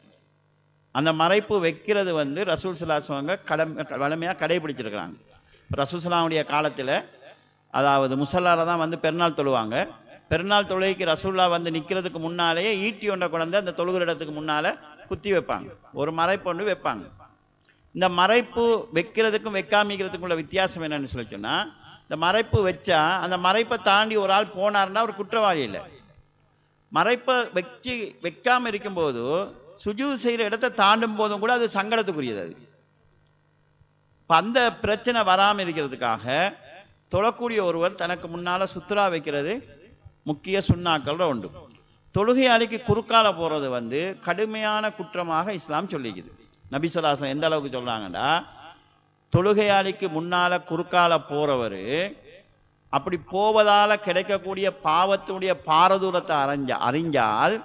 அந்த மறைப்பு வைக்கிறது வந்து ரசூல் ஸல்லல்லாஹு அலைஹி வழமையாக கடைபிடிச்சிருக்கிறாங்க. ரசூல் ஸல்லல்லாஹுடைய காலத்தில் அதாவது முசல்லால தான் வந்து பெருநாள் தொழுவாங்க. பெருநாள் தொழுகைக்கு ரசூல்லா வந்து நிற்கிறதுக்கு முன்னாலேயே ஈட்டி ஒன்றை குழந்தை அந்த தொழுகிற இடத்துக்கு முன்னால குத்தி வைப்பாங்க, ஒரு மறைப்பொண்டு வைப்பாங்க. இந்த மறைப்பு வைக்கிறதுக்கும் வைக்காமிக்கிறதுக்கும் உள்ள வித்தியாசம் என்னன்னு சொல்லி சொன்னா, இந்த மறைப்பு வச்சா அந்த மறைப்பை தாண்டி ஒரு ஆள் போனார்னா ஒரு குற்றவாளி இல்லை. மறைப்பை வச்சு வைக்காம இருக்கும்போது சுஜூத் செய்யற இடத்தை தாண்டும் போதும் கூட அது சங்கடத்துக்குரியது. அது அந்த பிரச்சனை வராமல் இருக்கிறதுக்காக தொழக்கூடிய ஒருவர் தனக்கு முன்னால சுத்ரா வைக்கிறது முக்கிய சுண்ணாக்கள் உண்டு. தொழுகையாளிக்கு குறுக்கால போறது வந்து கடுமையான குற்றமாக இஸ்லாம் சொல்லிக்குது. நபி ஸல்லல்லாஹு அலைஹி வஸல்லம் எந்த அளவுக்கு சொல்றாங்கன்னா, தொழுகையாளிக்கு முன்னால குறுக்கால போறவர் அப்படி போவதால கிடைக்கக்கூடிய பாவத்துடைய பாரதூரத்தை அறிஞ்சால்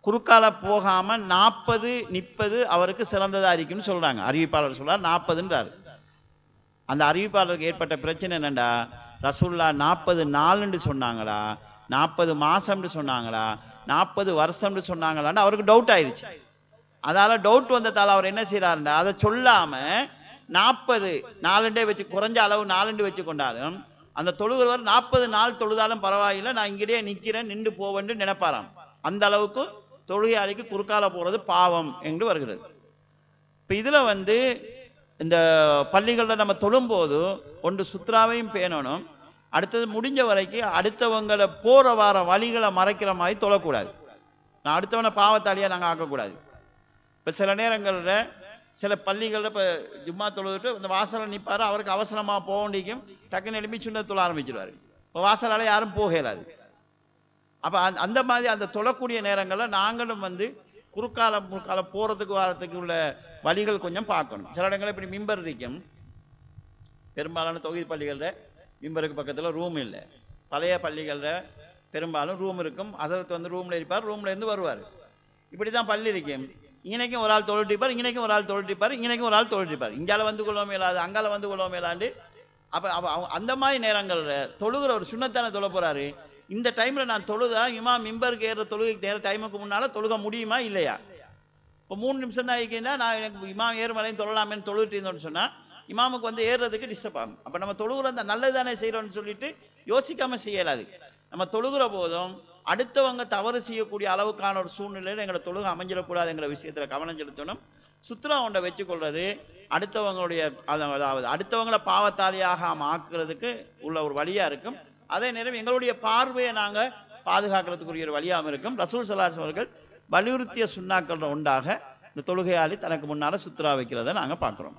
குறுக்கால போகாம 40 நிற்பது அவருக்கு சிறந்ததா இருக்குன்னு சொல்றாங்க. அறிவிப்பாளர் சொல்றார் 40ன்றார். அந்த அறிவிப்பாளருக்கு ஏற்பட்ட பிரச்சனை என்னண்டா, ரசூல்லா 40 நாள்னு சொன்னாங்களா, 40 மாசம்னு சொன்னாங்களா, 40 வருஷம்னு சொன்னாங்களான்னு அவருக்கு டவுட் ஆயிடுச்சு. அதால டவுட் வந்ததால அவர் என்ன செய்யறாருண்டா, அதை சொல்லாம 40 நாலுண்டே வச்சு, குறைஞ்ச அளவு 4 வச்சு கொண்டாலும் அந்த தொழுகிறவர் 40 நாள் தொழுதாலும் பரவாயில்லை, நான் இங்கேயே நிற்கிறேன், நின்று போவேன்னு நினைப்பாராம். அந்த அளவுக்கு தொழுகையாளிக்கு குறுக்கால போறது பாவம் என்று வருகிறது. இப்ப இதுல வந்து இந்த பள்ளிகளில் நம்ம தொழும்போது ஒன்று சுத்ராவையும் பேணணும், அடுத்தது முடிஞ்ச வரைக்கும் அடுத்தவங்களை போற வார வழிகளை மறைக்கிற மாதிரி தொழக்கூடாது. நான் அடுத்தவனை பாவத்தாளியா நாங்கள் ஆக்கக்கூடாது. இப்போ சில நேரங்களில் சில பள்ளிகளில் இப்போ ஜும்மா தொழுதுட்டு இந்த வாசலை நிற்பாரு, அவருக்கு அவசரமாக போக வேண்டிக்கும், டக்குன்னு எழுப்பி சுண்ணத் தொழ ஆரம்பிச்சிடுவார். இப்போ வாசலால் யாரும் போக இயலாது. அப்போ அந்த மாதிரி அந்த தொழக்கூடிய நேரங்களில் நாங்களும் வந்து குறுக்கால முற்கால போகிறதுக்கு வாரத்துக்கு உள்ள வழிகள் கொஞ்சம் பார்க்கணும். சில இடங்களில் இப்படி மிம்பர் இருக்கும், பெரும்பாலான தொகுதி பள்ளிகளில் மிம்பருக்கு பக்கத்தில் ரூம் இல்லை. பழைய பள்ளிகளில் பெரும்பாலும் ரூம் இருக்கும், ஹஸரத் வந்து ரூமில் இருப்பார், ரூம்ல இருந்து வருவார். இப்படி தான் பள்ளி இருக்கும். இங்கனைக்கும் ஒரு ஆள் தொழிட்டிப்பார், இங்கனைக்கும் ஒரு ஆள் தொழிட்டிப்பார், இங்கனைக்கும் ஒரு ஆள் தொழிட்டிப்பார், இங்கால வந்து கொள்ளவும் இயலாது, அங்கால வந்து கொள்ளவும் இயலாண்டு. அப்போ அந்த மாதிரி நேரங்களில் தொழுகிற ஒரு சுண்ணத்தான தொழ போறாரு. இந்த டைம்ல நான் தொழுதா இமாம் மிம்பருக்கு ஏற தொழுகைக்கு நேர டைமுக்கு முன்னால தொழுக முடியுமா இல்லையா? இப்போ 3 நிமிஷம் தான் ஆகிக்கினா நான் எனக்கு இமாம் ஏறுமலையும் தொழலாமேன்னு தொழுகிட்டு இருந்தோன்னு சொன்னா இமாமுக்கு வந்து ஏறுறதுக்கு டிஸ்டர்ப் ஆகும். அப்போ நம்ம தொழுகிற அந்த நல்லதுதானே செய்யறோம்னு சொல்லிட்டு யோசிக்காம செய்யலாது. நம்ம தொழுகிற போதும் அடுத்தவங்க தவறு செய்யக்கூடிய அளவுக்கான ஒரு சூழ்நிலையில் எங்களை தொழுகை அமைஞ்சிடக்கூடாதுங்கிற விஷயத்துல கவனம் செலுத்தணும். சுத்ரா ஒன்றை வச்சுக்கொள்றது அடுத்தவங்களுடைய அதாவது அடுத்தவங்களை பாவத்தாளியாக ஆக்குறதுக்கு உள்ள ஒரு வழியா இருக்கும். அதே நேரம் எங்களுடைய பார்வையை நாங்க பாதுகாக்கிறதுக்குரிய ஒரு வழியாகவும் இருக்கும். ரசூல் ஸல்லல்லாஹு அலைஹி அவர்கள் வலியுறுத்திய சுண்ணாக்கள் உண்டாக இந்த தொழுகையாளி தனக்கு முன்னால சுத்ரா வைக்கிறத நாங்க பார்க்கிறோம்.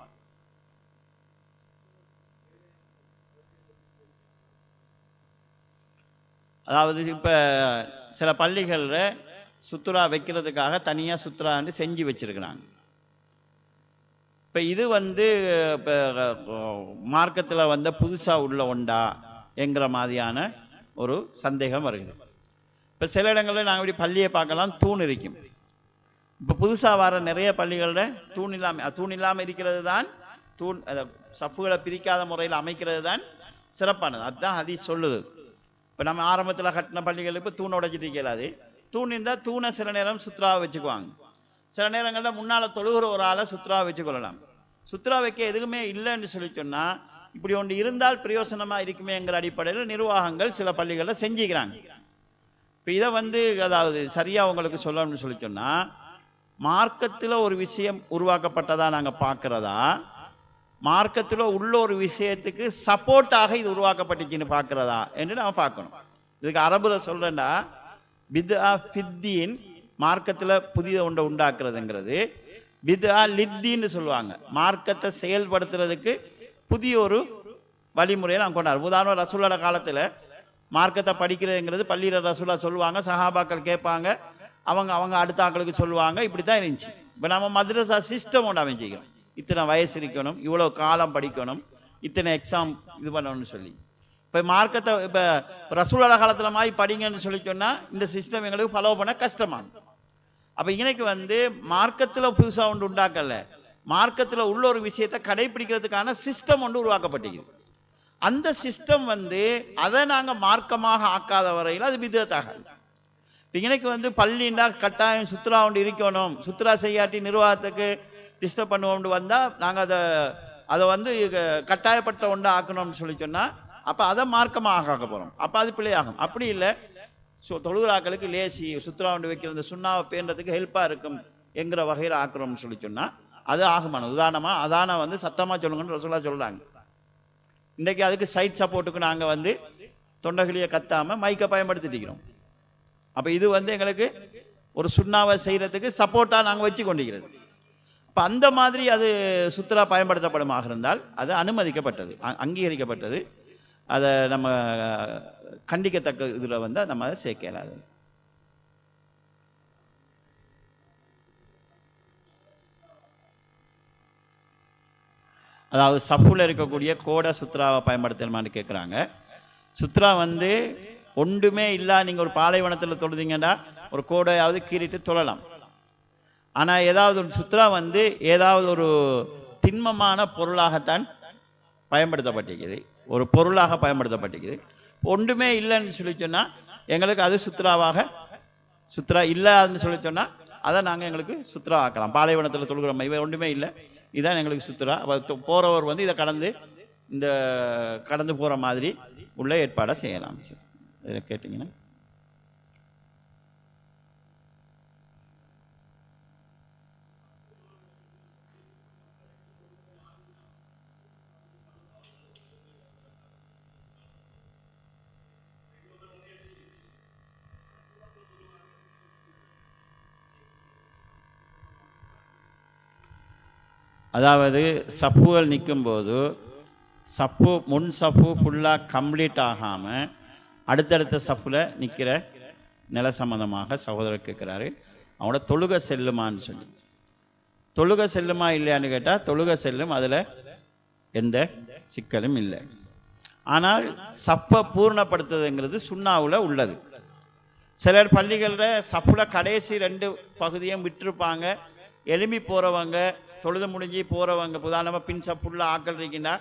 அதாவது இப்ப சில பள்ளிகள்ல சுத்ரா வைக்கிறதுக்காக தனியா சுத்ரான்னு செஞ்சு வச்சிருக்கிறாங்க. இப்ப இது வந்து மார்க்கத்துல வந்த புதுசா உள்ள ஒண்டா என்கிற மாதிரியான ஒரு சந்தேகம் வருகிறது. இப்ப சில இடங்கள்ல நாங்கள் இப்படி பள்ளியை பார்க்கலாம், தூண் இருக்கும். இப்ப புதுசா வர நிறைய பள்ளிகள்ல தூண் இல்லாம இருக்கிறது தான், தூண் சப்புகளை பிரிக்காத முறையில் அமைக்கிறது தான் சிறப்பானது. அதுதான் ஹதீஸ் சொல்லுது. இப்ப நம்ம ஆரம்பத்துல கட்டின பள்ளிகள் இப்ப தூண் உடைச்சிட்டு இருக்கலாது. தூண் இருந்தா தூணை சில நேரம் சுத்ராவை வச்சுக்குவாங்க. சில நேரங்கள்ல முன்னால தொழுகிற ஒரு ஆளை சுத்ரா வச்சுக்கொள்ளலாம். சுத்ரா வைக்க எதுவுமே இல்லைன்னு சொல்லி சொன்னா இப்படி ஒன்று இருந்தால் பிரயோசனமா இருக்குமேங்கிற அடிப்படையில் நிர்வாகங்கள் சில பள்ளிகளில் செஞ்சுக்கிறாங்க. இப்போ இதை வந்து அதாவது சரியா உங்களுக்கு சொல்லணும்னு சொல்லி சொன்னா, மார்க்கத்தில் ஒரு விஷயம் உருவாக்கப்பட்டதா நாங்கள் பார்க்கிறதா, மார்க்கத்தில் உள்ள ஒரு விஷயத்துக்கு சப்போர்ட்டாக இது உருவாக்கப்பட்டுச்சுன்னு பார்க்கிறதா என்று நம்ம பார்க்கணும். இதுக்கு அரபுல சொல்றேன்னா பித்ஆ ஃபித்தீன், மார்க்கத்தில் புதிய ஒன்றை உண்டாக்குறதுங்கிறது. பித்ஆ லித்தீன்னு சொல்லுவாங்க, மார்க்கத்தை செயல்படுத்துறதுக்கு புதிய ஒரு வழிமுறையை நான் கொண்டாடுறோம். உதாரணம் ரசூலோட காலத்தில் மார்க்கத்தை படிக்கிறதுங்கிறது பள்ளியில் ரசூலா சொல்லுவாங்க, சஹாபாக்கள் கேட்பாங்க, அவங்க அடுத்த ஆக்களுக்கு சொல்லுவாங்க. இப்படி தான் இருந்துச்சு. இப்போ நம்ம மദ്രസா சிஸ்டம் ஒன்று அமைச்சிக்கிறோம். இத்தனை வயசு இருக்கணும், இவ்வளோ காலம் படிக்கணும், இத்தனை எக்ஸாம் இது பண்ணணும்னு சொல்லி. இப்போ மார்க்கத்தை இப்போ ரசூலோட காலத்தில் மாதிரி படிங்கன்னு சொல்லி சொன்னால் இந்த சிஸ்டம் எங்களுக்கு ஃபாலோ பண்ண கஷ்டமாகும். அப்போ இன்னைக்கு வந்து மார்க்கத்தில் புதுசாக ஒன்று உண்டாக்கல, மார்க்கத்தில் உள்ள ஒரு விஷயத்தை கடைபிடிக்கிறதுக்கான சிஸ்டம் ஒன்று உருவாக்கப்பட்டிருக்குது. அந்த சிஸ்டம் வந்து அதை நாங்கள் மார்க்கமாக ஆக்காத வரையில் அது பித்அத் ஆகாது. இன்னைக்கு வந்து பள்ளின்னா கட்டாயம் சுத்ரா ஒன்று இருக்கணும், சுத்ரா செய்யாட்டி நிர்வாகத்துக்கு டிஸ்டர்ப் பண்ணுவோம்னு வந்தா நாங்க அதை வந்து கட்டாயப்பட்ட ஒன்றா ஆக்கணும்னு சொல்லி சொன்னா அப்ப அதை மார்க்கமாக ஆக்க போறோம். அப்ப அது பிள்ளையாகும். அப்படி இல்லை, தொழுகிறாக்களுக்கு லேசி சுத்ரா ஒன்று வைக்கிற இந்த சுண்ணாவை பேன்றதுக்கு ஹெல்ப்பா இருக்கும் என்கிற வகையில் ஆக்குறோம்னு சொல்லி சொன்னா அது ஆகுமான. உதாரணமா அதான வந்து சத்தமா சொல்லுங்கன்னு ரசூலா சொல்றாங்க. இன்றைக்கு அதுக்கு சைட் சப்போர்ட்டுக்கு நாங்க வந்து தொண்டைகளியை கத்தாம மைக்க பயன்படுத்திட்டு இருக்கிறோம். அப்ப இது வந்து எங்களுக்கு ஒரு சுண்ணாவை செய்யறதுக்கு சப்போர்ட்டா நாங்க வச்சு கொண்டிருக்கிறது. அப்ப அந்த மாதிரி அது சுத்ரா பயன்படுத்தப்படுமாக இருந்தால் அது அனுமதிக்கப்பட்டது, அங்கீகரிக்கப்பட்டது. அதை நம்ம கண்டிக்கத்தக்க இதுல வந்து நம்ம அதை சேர்க்கலாது. அதாவது சஃபுல இருக்கக்கூடிய கோடை சுத்ராவை பயன்படுத்தணுமான்னு கேட்குறாங்க. சுத்ரா வந்து ஒன்றுமே இல்லை, நீங்க ஒரு பாலைவனத்தில் தொழுதீங்கன்னா ஒரு கோடையாவது கீறிட்டு தொழலாம். ஆனா ஏதாவது ஒரு சுத்ரா வந்து ஏதாவது ஒரு திண்மமான பொருளாகத்தான் பயன்படுத்தப்பட்டிருக்குது, ஒரு பொருளாக பயன்படுத்தப்பட்டிருக்குது. ஒன்றுமே இல்லைன்னு சொல்லி சொன்னா எங்களுக்கு அது சுத்ராவாக, சுத்ரா இல்லைன்னு சொல்லி சொன்னா அதை நாங்க எங்களுக்கு சுத்ரா ஆக்கலாம். பாலைவனத்தில் தொழுகிறோம், இவை ஒன்றுமே இல்லை, இதுதான் எங்களுக்கு சுத்ரா. போறவர் வந்து இதை கடந்து போற மாதிரி உள்ள ஏற்பாடை செய்யலாம். கேட்டீங்கன்னா அதாவது சப்புகள் நிற்கும் போது சப்பு முன் சப்பு ஃபுல்லா கம்ப்ளீட் ஆகாம அடுத்தடுத்த சப்புல நிற்கிற நில சம்பந்தமாக சகோதரர் கேட்கிறாரு, அவனோட தொழுகை செல்லுமான்னு சொல்லி. தொழுகை செல்லுமா இல்லையான்னு கேட்டா தொழுகை செல்லும், அதுல எந்த சிக்கலும் இல்லை. ஆனால் சப்பை பூர்ணப்படுத்துறதுங்கிறது சுண்ணாவுல உள்ளது. சிலர் பள்ளிகளில் சப்புல கடைசி 2 பகுதியும் விட்டுருப்பாங்க. எலும்பி போறவங்க தொழுது முடிஞ்சு போறவங்க உதாரணமா பின் சப்புள்ள ஆக்கள் இருக்கீங்கன்னா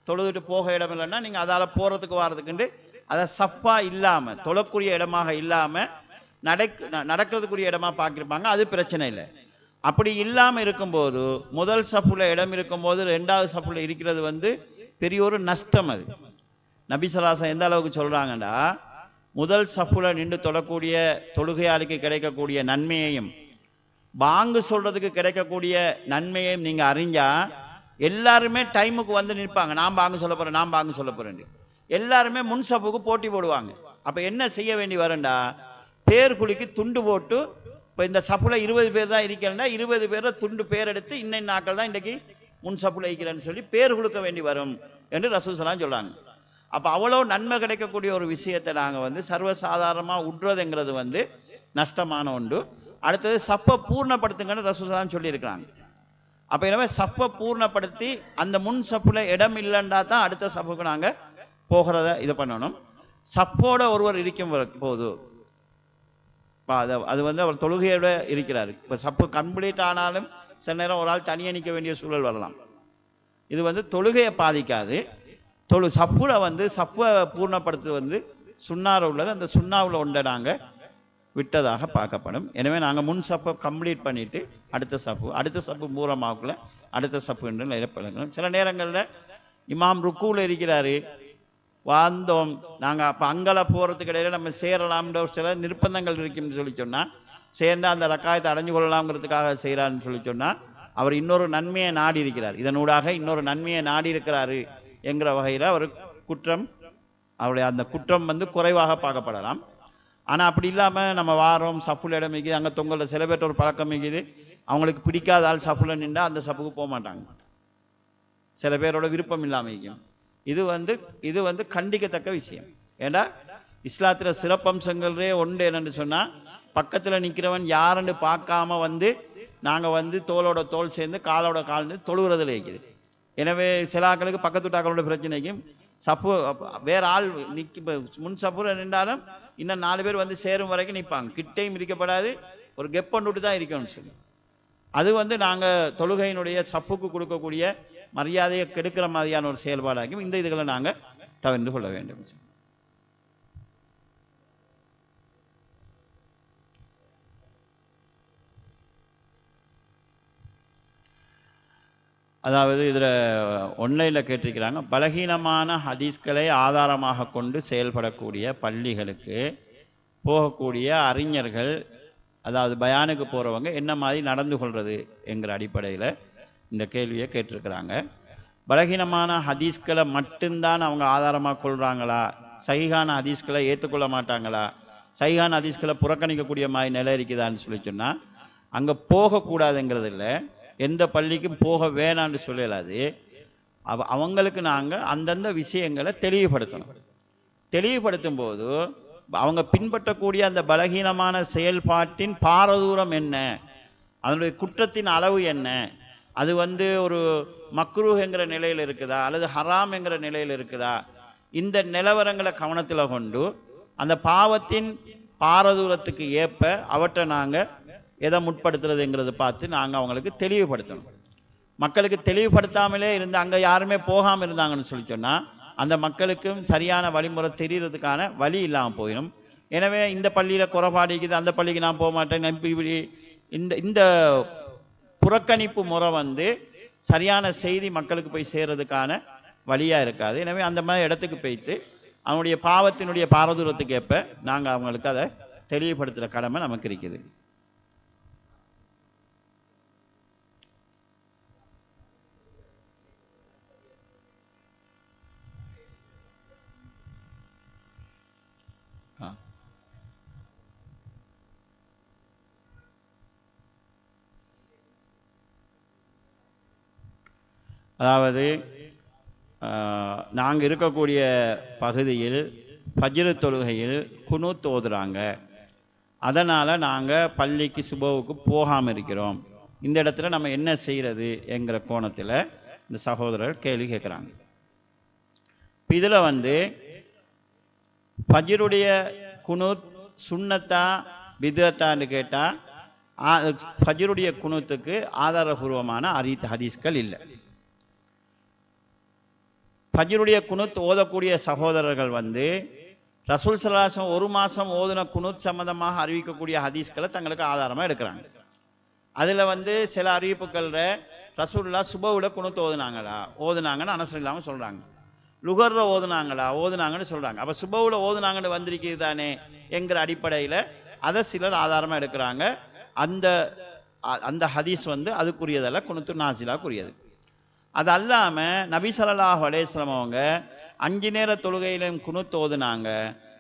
தொழுதுட்டு போக இடம் இல்லைன்னா நீங்க அதால போறதுக்கு வாரதுக்குண்டு அதை சப்பா இல்லாம தொழக்கூடிய இடமாக இல்லாம நடக்கிறதுக்குரிய இடமா பார்க்கிருப்பாங்க. அது பிரச்சனை இல்லை. அப்படி இல்லாம இருக்கும்போது முதல் சப்புல இடம் இருக்கும்போது 2வது சப்புல இருக்கிறது வந்து பெரிய ஒரு நஷ்டம். அது நபிசலாசம் எந்த அளவுக்கு சொல்றாங்கன்னா, முதல் சப்புல நின்று தொழக்கூடிய தொழுகையாளிக்கு கிடைக்கக்கூடிய நன்மையையும் பாங்கு சொல்றதுக்கு கிடைக்கக்கூடிய நன்மையையும் நீங்க அறிஞ்சா எல்லாருமே டைமுக்கு வந்து நிற்பாங்க. நான் பாங்கு சொல்ல போறேன், நான் பாங்கு சொல்ல போறேன். எல்லாருமே முன் சப்புக்கு போட்டி போடுவாங்க. அப்ப என்ன செய்ய வேண்டி வரும்டா, பேர் குளிக்கு துண்டு போட்டு, இப்ப இந்த சப்புல 20 பேர் தான் இருக்கிறேன்னா 20 பேர்ல துண்டு பேர் எடுத்து இன்ன நாட்கள் தான் இன்றைக்கு முன் சப்புல இருக்கிறேன்னு சொல்லி பேர் கொடுக்க வேண்டி வரும் என்று ரசூல் ஸல்லல்லாஹு சொல்றாங்க. அப்ப அவ்வளவு நன்மை கிடைக்கக்கூடிய ஒரு விஷயத்தை நாங்க வந்து சர்வசாதாரணமா உட்றதுங்கிறது வந்து நஷ்டமான ஒன்று. அடுத்தது சப்பை பூர்ணப்படுத்துங்கன்னு ரசூல் ஸல்லல்லாஹு அலைஹி சொல்லி இருக்கிறாங்க. அப்ப எனவே சப்பை பூர்ணப்படுத்தி அந்த முன் சப்புல இடம் இல்லைண்டா தான் அடுத்த சப்புக்கு நாங்க போகிறத இது பண்ணணும். சப்போட ஒருவர் இருக்கும் போது அது வந்து அவர் தொழுகையோட இருக்கிறாரு. இப்ப சப்பு கம்ப்ளீட் ஆனாலும் சில நேரம் ஒரு ஆள் தனியே நிற்க வேண்டிய சூழல் வரலாம். இது வந்து தொழுகையை பாதிக்காது. சப்புல வந்து சப்பை பூர்ணப்படுத்துவது வந்து சுண்ணார உள்ளது. அந்த சுண்ணாவில் ஒன்றை நாங்க விட்டதாக பார்க்கப்படும். எனவே நாங்கள் முன் சப்பை கம்ப்ளீட் பண்ணிட்டு அடுத்த சப்பு மூலமாக்குள்ள அடுத்த சப்பு என்று நிலைப்பழங்கணும். சில நேரங்களில் இமாம் ருக்கூல இருக்கிறாரு, வாழ்ந்தோம் நாங்கள் அப்போ அங்கல போகிறதுக்கு இடையில நம்ம சேரலாம்ன்ற சில நிர்பந்தங்கள் இருக்குன்னு சொல்லி சொன்னால் சேர்ந்து அந்த ரக்காயத்தை அடைஞ்சு கொள்ளலாம்ங்கிறதுக்காக செய்கிறான்னு சொல்லி சொன்னால் அவர் இன்னொரு நன்மையை நாடி இருக்கிறார். இதனூடாக இன்னொரு நன்மையை நாடி இருக்கிறாரு என்கிற வகையில் அவர் அவருடைய அந்த குற்றம் வந்து குறைவாக பார்க்கப்படலாம். ஆனால் அப்படி இல்லாமல் நம்ம வாரம் சப்புல இடம் மிக்குது, அங்கே தொங்கல சில பேர்ட்ட ஒரு பழக்கம் மிக்குது, அவங்களுக்கு பிடிக்காத ஆள் சப்புல நின்றா அந்த சப்புக்கு போக மாட்டாங்க. சில பேரோட விருப்பம் இல்லாமல் இருக்கும். இது வந்து கண்டிக்கத்தக்க விஷயம். ஏன்னா இஸ்லாத்துல சிறப்பம்சங்களே ஒன்று என்னன்னு சொன்னா, பக்கத்துல நிற்கிறவன் யாருன்னு பார்க்காம வந்து நாங்க வந்து தோளோட தோல் சேர்ந்து காலோட கால்ந்து தொழுகிறதுல இருக்குது. எனவே சில ஆக்களுக்கு பக்கத்து ஆக்களோட பிரச்சனைக்கும் சப்பு வேற ஆள் முன் சப்புல நின்றாலும் இன்னும் 4 பேர் வந்து சேரும் வரைக்கும் நிற்பாங்க. கிட்டையும் இருக்கப்படாது, ஒரு கெப்பண்டுட்டு தான் இருக்கணும்னு சொல்லி அது வந்து நாங்க தொழுகையினுடைய சப்புக்கு கொடுக்கக்கூடிய மரியாதையை கெடுக்கிற மாதிரியான ஒரு செயல்பாடாகும். இந்த இதுகளை நாங்க தவிர்த்து கொள்ள வேண்டும். அதாவது இதில் ஒன்லைனில் கேட்டிருக்கிறாங்க, பலகீனமான ஹதீஸ்களை ஆதாரமாக கொண்டு செயல்படக்கூடிய பள்ளிகளுக்கு போகக்கூடிய அறிஞர்கள், அதாவது பயானுக்கு போகிறவங்க என்ன மாதிரி நடந்து கொள்வது என்கிற அடிப்படையில் இந்த கேள்வியை கேட்டிருக்கிறாங்க. பலகீனமான ஹதீஸ்களை மட்டும்தான் அவங்க ஆதாரமாக கொள்கிறாங்களா, சஹீஹான ஹதீஸ்களை ஏற்றுக்கொள்ள மாட்டாங்களா, சஹீஹான ஹதீஸ்களை புறக்கணிக்கக்கூடிய மாதிரி நிலை இருக்குதான்னு சொல்லி சொன்னால் அங்கே போகக்கூடாதுங்கிறது இல்லை, எந்த பள்ளிக்கும் போக வேணான்னு சொல்லலாது. அவங்களுக்கு நாங்கள் அந்தந்த விஷயங்களை தெளிவுபடுத்தணும். தெளிவுபடுத்தும் போது அவங்க பின்பற்றக்கூடிய அந்த பலகீனமான செயல்பாட்டின் பாரதூரம் என்ன, அதனுடைய குற்றத்தின் அளவு என்ன, அது ஒரு மக்ரூஹ் என்கிற நிலையில் இருக்குதா அல்லது ஹராம் என்கிற நிலையில் இருக்குதா, இந்த நிலவரங்களை கவனத்தில் கொண்டு அந்த பாவத்தின் பாரதூரத்துக்கு ஏற்ப அவற்றை நாங்கள் எதை முற்படுத்துறதுங்கிறத பார்த்து நாங்கள் அவங்களுக்கு தெளிவுபடுத்தணும். மக்களுக்கு தெளிவுபடுத்தாமலே இருந்து அங்கே யாருமே போகாமல் இருந்தாங்கன்னு சொல்லி சொன்னால் அந்த மக்களுக்கும் சரியான வழிமுறை தெரியறதுக்கான வழி இல்லாமல் போயிடும். எனவே இந்த பள்ளியில் குறைபாடிக்குது, அந்த பள்ளிக்கு நான் போக மாட்டேன், இப்படி இந்த புறக்கணிப்பு முறை சரியான செய்தி மக்களுக்கு போய் சேர்றதுக்கான வழியாக இருக்காது. எனவே அந்த மாதிரி இடத்துக்கு போய்த்து அவனுடைய பாவத்தினுடைய பாரதூரத்துக்கு ஏற்ப நாங்கள் அவங்களுக்கு அதை தெளிவுபடுத்துகிற கடமை நமக்கு இருக்குது. அதாவது நாங்கள் இருக்கக்கூடிய பகுதியில் ஃபஜ்ர் தொழுகையில் குனூத் ஓதுறாங்க, அதனால் நாங்கள் பள்ளிக்கு சுபவுக்கு போகாமல் இருக்கிறோம், இந்த இடத்துல நம்ம என்ன செய்கிறது என்கிற கோணத்தில் இந்த சகோதரர் கேள்வி கேட்குறாங்க. இதில் ஃபஜ்ருடைய குனூத் சுன்னத்தா பிதத்தான்னு கேட்டால் ஃபஜ்ருடைய குனூத்துக்கு ஆதாரபூர்வமான ஹதீஸ்கள் இல்லை. ஃபஜ்ருடைய குனூத் ஓதக்கூடிய சகோதரர்கள் ரசூல் ஸல்லல்லாஹு அலைஹி வஸல்லம் ஒரு மாதம் ஓதுன குனூத் சம்பந்தமாக அறிவிக்கக்கூடிய ஹதீஸ்களை தங்களுக்கு ஆதாரமாக எடுக்கிறாங்க. அதில் சில அறிவிப்புகளில் ரசூலுல்லாஹ் சுபவுல குனூத் ஓதுனாங்கன்னு அனஸ் இல்லாமல் சொல்கிறாங்க, லுகர்ல ஓதுனாங்கன்னு சொல்கிறாங்க. அப்போ சுபவுல ஓதுனாங்கன்னு வந்திருக்கிறது தானே என்கிற அடிப்படையில் அதை சிலர் ஆதாரமாக எடுக்கிறாங்க. அந்த ஹதீஸ் அதுக்குரியதல்ல, குனூத்து நாசிலாக்குரியது. அது அல்லாமல் நபி ஸல்லல்லாஹு அலைஹி வஸல்லம் அவங்க 5 நேர தொழுகையிலும் குனூத் ஓதுனாங்க,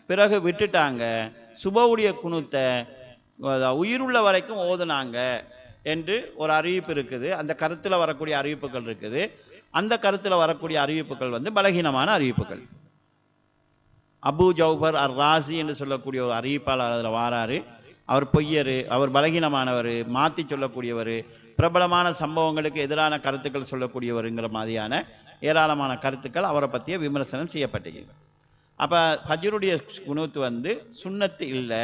பிறகு விட்டுட்டாங்க, சுபவுடைய குனூத்தை உயிருள்ள வரைக்கும் ஓதுனாங்க என்று ஒரு அறிவிப்பு இருக்குது. அந்த கருத்தில் வரக்கூடிய அறிவிப்புகள் இருக்குது. அந்த கருத்தில் வரக்கூடிய அறிவிப்புகள் பலகீனமான அறிவிப்புகள். அபு ஜௌபர் அர் ராசி என்று சொல்லக்கூடிய ஒரு அறிவிப்பாளர் அதில் வாராரு. அவர் பொய்யர், அவர் பலகீனமானவர், மாற்றி சொல்லக்கூடியவர், பிரபலமான சம்பவங்களுக்கு எதிரான கருத்துக்கள் சொல்லக்கூடியவருங்கிற மாதிரியான ஏராளமான கருத்துக்கள் அவரை பற்றிய விமர்சனம் செய்யப்பட்டது. அப்போ ஃபஜ்ருடைய குனூத் சுன்னத்து இல்லை.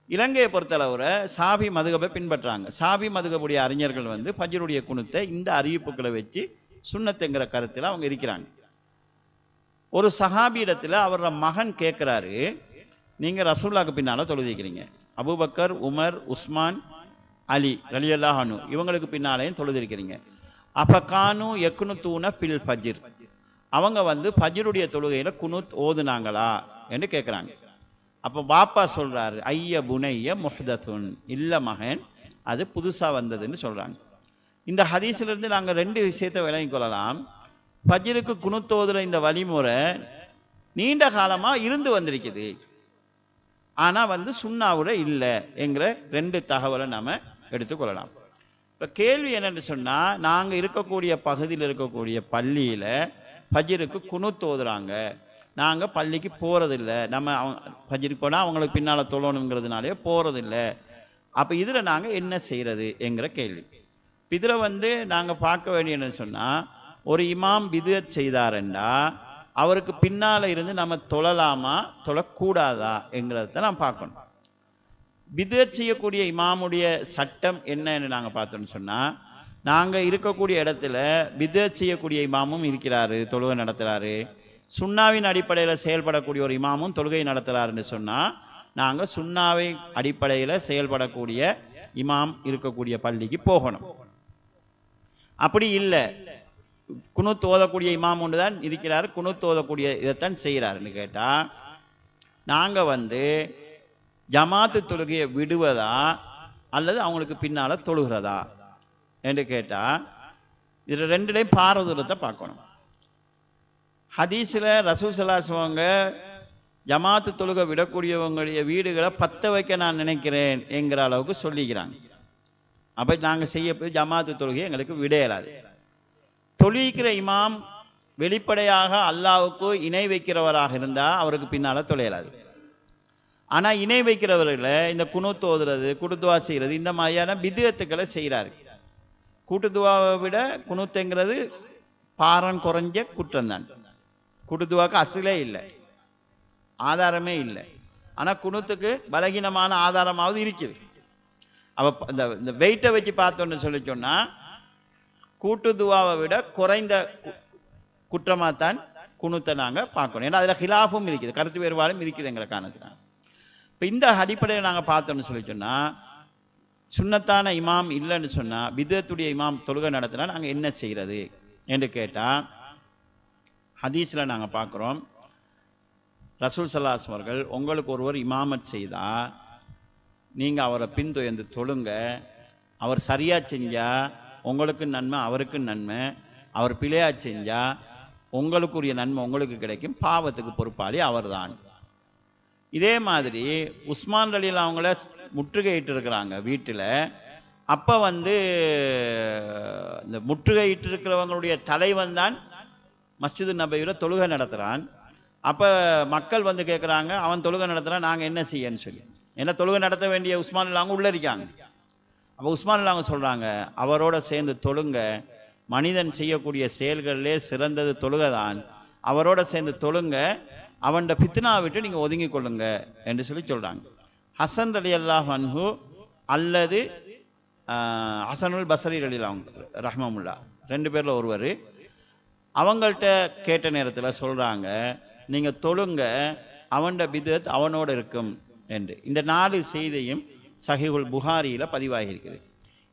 இலங்கையை பொறுத்தளவுல ஷாஃபி மதுகபை பின்பற்றாங்க. ஷாஃபி மதுகபுடைய அறிஞர்கள் ஃபஜ்ருடைய குனூத்தை இந்த அறிவிப்புகளை வச்சு சுன்னத்துங்கிற கருத்தில் அவங்க இருக்கிறாங்க. ஒரு சஹாபி இடத்துல அவரோட மகன் கேட்குறாரு, நீங்கள் ரசூலுல்லாஹ்க்கு பின்னால் தொழுதிக்கிறீங்க, அபூபக்கர், உமர், உஸ்மான், அலி ரலியல்லாஹு அன்ஹு இவங்களுக்கு பின்னாலேயும் தொழுதிருக்கிறீங்க, அப்ப கானு யக்னுத்தூன பில் ஃபஜ்ர், அவங்க ஃபஜ்ருடைய தொழுகையில் குனூத் ஓதுனாங்களா என்று கேட்குறாங்க. அப்போ பாப்பா சொல்கிறாரு, ஐய புனைய முஹ்தசுன், இல்லை மகன், அது புதுசாக வந்ததுன்னு சொல்கிறாங்க. இந்த ஹதீஸிலிருந்து நாங்கள் 2 விஷயத்தை விளங்கிக் கொள்ளலாம். ஃபஜ்ருக்கு குனூத் ஓதுற இந்த வழிமுறை நீண்ட காலமாக இருந்து வந்திருக்குது, ஆனால் சுன்னாவுல இல்லை என்கிற 2 தகவலை நம்ம எடுத்துக்கொள்ளலாம். இப்போ கேள்வி என்னென்னு சொன்னால், நாங்கள் இருக்கக்கூடிய பகுதியில் இருக்கக்கூடிய பள்ளியில் ஃபஜ்ருக்கு குனூத் ஓதுறாங்க, நாங்கள் பள்ளிக்கு போகிறதில்ல, நம்ம ஃபஜ்ருக்கு போனால் அவங்களுக்கு பின்னால் தொழணுங்கிறதுனாலே போகிறதில்ல, அப்போ இதில் நாங்கள் என்ன செய்கிறது என்கிற கேள்வி. இதில் நாங்கள் பார்க்க வேண்டியன்னு சொன்னால், ஒரு இமாம் பிதுஅத் செய்தாருண்டா அவருக்கு பின்னால் இருந்து நம்ம தொழலாமா தொழக்கூடாதா என்கிறத நாம் பார்க்கணும். பிதுஅத் செய்யக்கூடிய இமாமுடைய சட்டம் என்னன்னு நாங்கள் பார்த்தோன்னு சொன்னால், நாங்கள் இருக்கக்கூடிய இடத்துல பிதுஅத் செய்யக்கூடிய இமாமும் இருக்கிறாரு, தொழுகை நடத்துகிறாரு, சுன்னாவின் அடிப்படையில் செயல்படக்கூடிய ஒரு இமாமும் தொழுகை நடத்துகிறாருன்னு சொன்னால், நாங்கள் சுன்னாவை அடிப்படையில் செயல்படக்கூடிய இமாம் இருக்கக்கூடிய பள்ளிக்கு போகணும். அப்படி இல்லை, குனூத் ஓதக்கூடிய இமாம் ஒன்று தான் இருக்கிறார், குனூத் ஓதக்கூடிய இதைத்தான் செய்கிறாருன்னு கேட்டால், நாங்கள் ஜமாத்து தொழுகையை விடுவதா அல்லது அவங்களுக்கு பின்னால் தொழுகிறதா என்று கேட்டால், இதில் ரெண்டுலேயும் பாரதூரத்தை பார்க்கணும். ஹதீஸில் ரசூல் ஸல்லல்லாஹு அலைஹி வஸல்லம் ஜமாத்து தொழுகை விடக்கூடியவங்களுடைய வீடுகளை பற்ற வைக்க நான் நினைக்கிறேன் என்கிற அளவுக்கு சொல்லிக்கிறாங்க. அப்போ நாங்கள் செய்ய ஜமாத்து தொழுகை எங்களுக்கு விட இயலாது. தொழுகிற இமாம் வெளிப்படையாக அல்லாஹ்வுக்கு இணை வைக்கிறவராக இருந்தால் அவருக்கு பின்னால் தொழையலாது. ஆனால் இணை வைக்கிறவர்களை இந்த குனூத் ஓதுறது, கூட்டுதுவா செய்கிறது, இந்த மாதிரியான பிதுஅத்துக்களை செய்கிறாரு. கூட்டுதுவாவை விட குனூத்துங்கிறது பாரம் குறைஞ்ச குற்றம் தான். கூட்டுதுவாக்கு அசலே இல்லை, ஆதாரமே இல்லை. ஆனால் குனூத்துக்கு பலகீனமான ஆதாரமாவது இருக்குது. அப்போ இந்த வெயிட்டை வச்சு பார்த்தோன்னு சொல்லி சொன்னால், கூட்டுதுவாவை விட குறைந்த குற்றமாகத்தான் குனூத்தை நாங்கள் பார்க்கணும். ஏன்னா அதில் ஹிலாஃபும் இருக்குது, கருத்து வேறுபாடும் இருக்குது எங்களை காரணத்தினால. இப்போ இந்த அடிப்படையில் நாங்கள் பார்த்தோன்னு சொல்லி சொன்னால், சுன்னத்தான இமாம் இல்லைன்னு சொன்னால், பிதத்துடைய இமாம் தொழுகை நடத்தினா நாங்கள் என்ன செய்கிறது என்று கேட்டால், ஹதீஸில் நாங்கள் பார்க்குறோம், ரசூல் ஸல்லல்லாஹு அலைஹி வஸல்லம் அவர்கள் உங்களுக்கு ஒருவர் இமாமத் செய்தால் நீங்கள் அவரை பின்தொடர்ந்து தொழுங்க. அவர் சரியாக செஞ்சால் உங்களுக்கு நன்மை, அவருக்கு நன்மை. அவர் பிழையா செஞ்சால் உங்களுக்குரிய நன்மை உங்களுக்கு கிடைக்கும், பாவத்துக்கு பொறுப்பாளி அவர்தான். இதே மாதிரி உஸ்மான் ரலியல்லாஹு அவங்கள முற்றுகையிட்டு இருக்கிறாங்க வீட்டில். அப்போ இந்த முற்றுகையிட்டு இருக்கிறவங்களுடைய தலைவன் தான் மஸ்ஜிது நபவியில் தொழுகை நடத்துகிறான். அப்போ மக்கள் கேட்குறாங்க, அவன் தொழுகை நடத்துகிறான், நாங்கள் என்ன செய்யன்னு சொல்லி. ஏன்னா தொழுகை நடத்த வேண்டிய உஸ்மான் ரலியல்லாஹு உள்ளே இருக்காங்க. அப்போ உஸ்மான் ரலியல்லாஹு சொல்கிறாங்க, அவரோட சேர்ந்து தொழுங்க, மனிதன் செய்யக்கூடிய செயல்களிலே சிறந்தது தொழுகை தான், அவரோட சேர்ந்து தொழுங்க, அவன் ஃபித்னா விட்டு நீங்கள் ஒதுங்கி கொள்ளுங்க என்று சொல்லி சொல்கிறாங்க. ஹசன் ரலியல்லாஹு அன்ஹு அல்லது ஹசனுல் பஸ்ரி ரலியல்லாஹு ரஹ்மமுல்லா, ரெண்டு பேரில் ஒருவர், அவங்கள்ட்ட கேட்ட நேரத்தில் சொல்கிறாங்க, நீங்கள் தொழுங்க, அவன்ட பிதத் அவனோடு இருக்கும் என்று. இந்த 4 செய்தியும் சஹீஹுல் புகாரியில் பதிவாகி இருக்குது.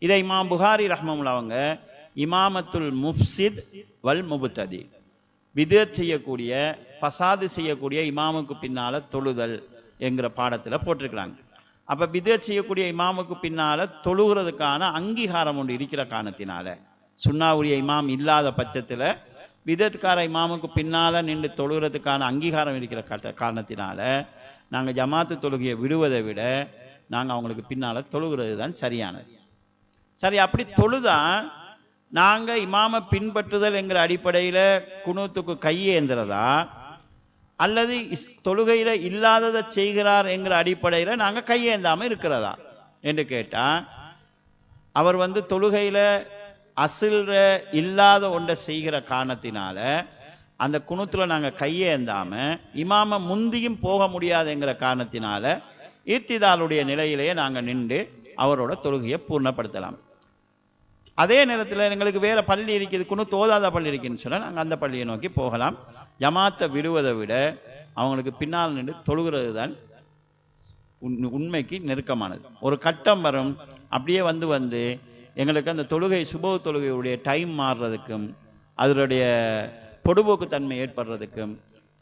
இதை இமாம் புகாரி ரஹ்மமுல்லா அவங்க இமாமத்துல் முஃப்சித் வல் முபுத்ததி, பிதத் செய்யக்கூடிய, பசாது செய்யக்கூடிய இமாமுக்கு பின்னால் தொழுதல் என்கிற பாடத்தில் போட்டிருக்கிறாங்க. அப்போ பிதத் செய்யக்கூடிய இமாமுக்கு பின்னால் தொழுகிறதுக்கான அங்கீகாரம் ஒன்று இருக்கிற காரணத்தினால, சுன்னாவுடைய இமாம் இல்லாத பட்சத்தில் பிதத்கார இமாமுக்கு பின்னால் நின்று தொழுகிறதுக்கான அங்கீகாரம் இருக்கிற காரணத்தினால நாங்கள் ஜமாத்து தொழுகையை விடுவதை விட நாங்கள் அவங்களுக்கு பின்னால் தொழுகிறது தான் சரியானது. சரி, அப்படி தொழுதா நாங்கள் இமாமை பின்பற்றுதல் என்கிற அடிப்படையில் குனூத்துக்கு கையேந்துறதா அல்லது தொழுகையில் இல்லாததை செய்கிறார் என்கிற அடிப்படையில் நாங்கள் கையேந்தாமல் இருக்கிறதா என்று கேட்டால், அவர் தொழுகையில் அசில்ற இல்லாத ஒன்றை செய்கிற காரணத்தினால அந்த குனூத்தில் நாங்கள் கையேந்தாமல் இமாம முந்தியும் போக முடியாதுங்கிற காரணத்தினால ஈர்த்திதாலுடைய நிலையிலேயே நாங்கள் நின்று அவரோட தொழுகையை பூர்ணப்படுத்தலாம். அதே நேரத்தில் எங்களுக்கு வேறு பள்ளி இருக்குது, குனூத் ஓதாத பள்ளி இருக்குன்னு சொன்னால் நாங்கள் அந்த பள்ளியை நோக்கி போகலாம். ஜமாத்தை விடுவதை விட அவங்களுக்கு பின்னால் நின்று தொழுகிறது தான் உண்மைக்கு நெருக்கமானது. ஒரு கட்டம் வரும், அப்படியே எங்களுக்கு அந்த தொழுகை சுபஹ் தொழுகையுடைய டைம் மாறுறதுக்கும் அதனுடைய பொடுபோக்கு தன்மை ஏற்படுறதுக்கும்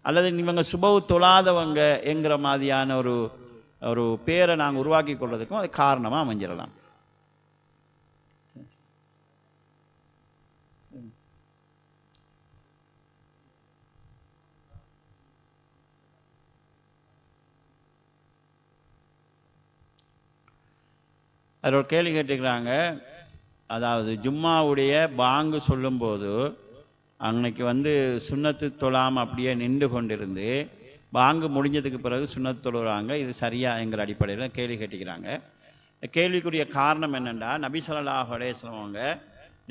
அல்லது இவங்க சுபஹ் தொழாதவங்க என்கிற மாதிரியான ஒரு பேரை நாங்கள் உருவாக்கி கொள்றதுக்கும் அது காரணமாக அமைஞ்சிடலாம். அதில் ஒரு கேள்வி கேட்டுக்கிறாங்க, அதாவது ஜும்மாவுடைய பாங்கு சொல்லும்போது அன்னைக்கு சுன்னத்து தொழாமல் அப்படியே நின்று கொண்டிருந்து பாங்கு முடிஞ்சதுக்கு பிறகு சுன்னத்து தொழுகிறாங்க, இது சரியா என்கிற அடிப்படையில் கேள்வி கேட்டுக்கிறாங்க. கேள்விக்குரிய காரணம் என்னென்னா, நபி ஸல்லல்லாஹு அலைஹி வஸல்லம் அவங்க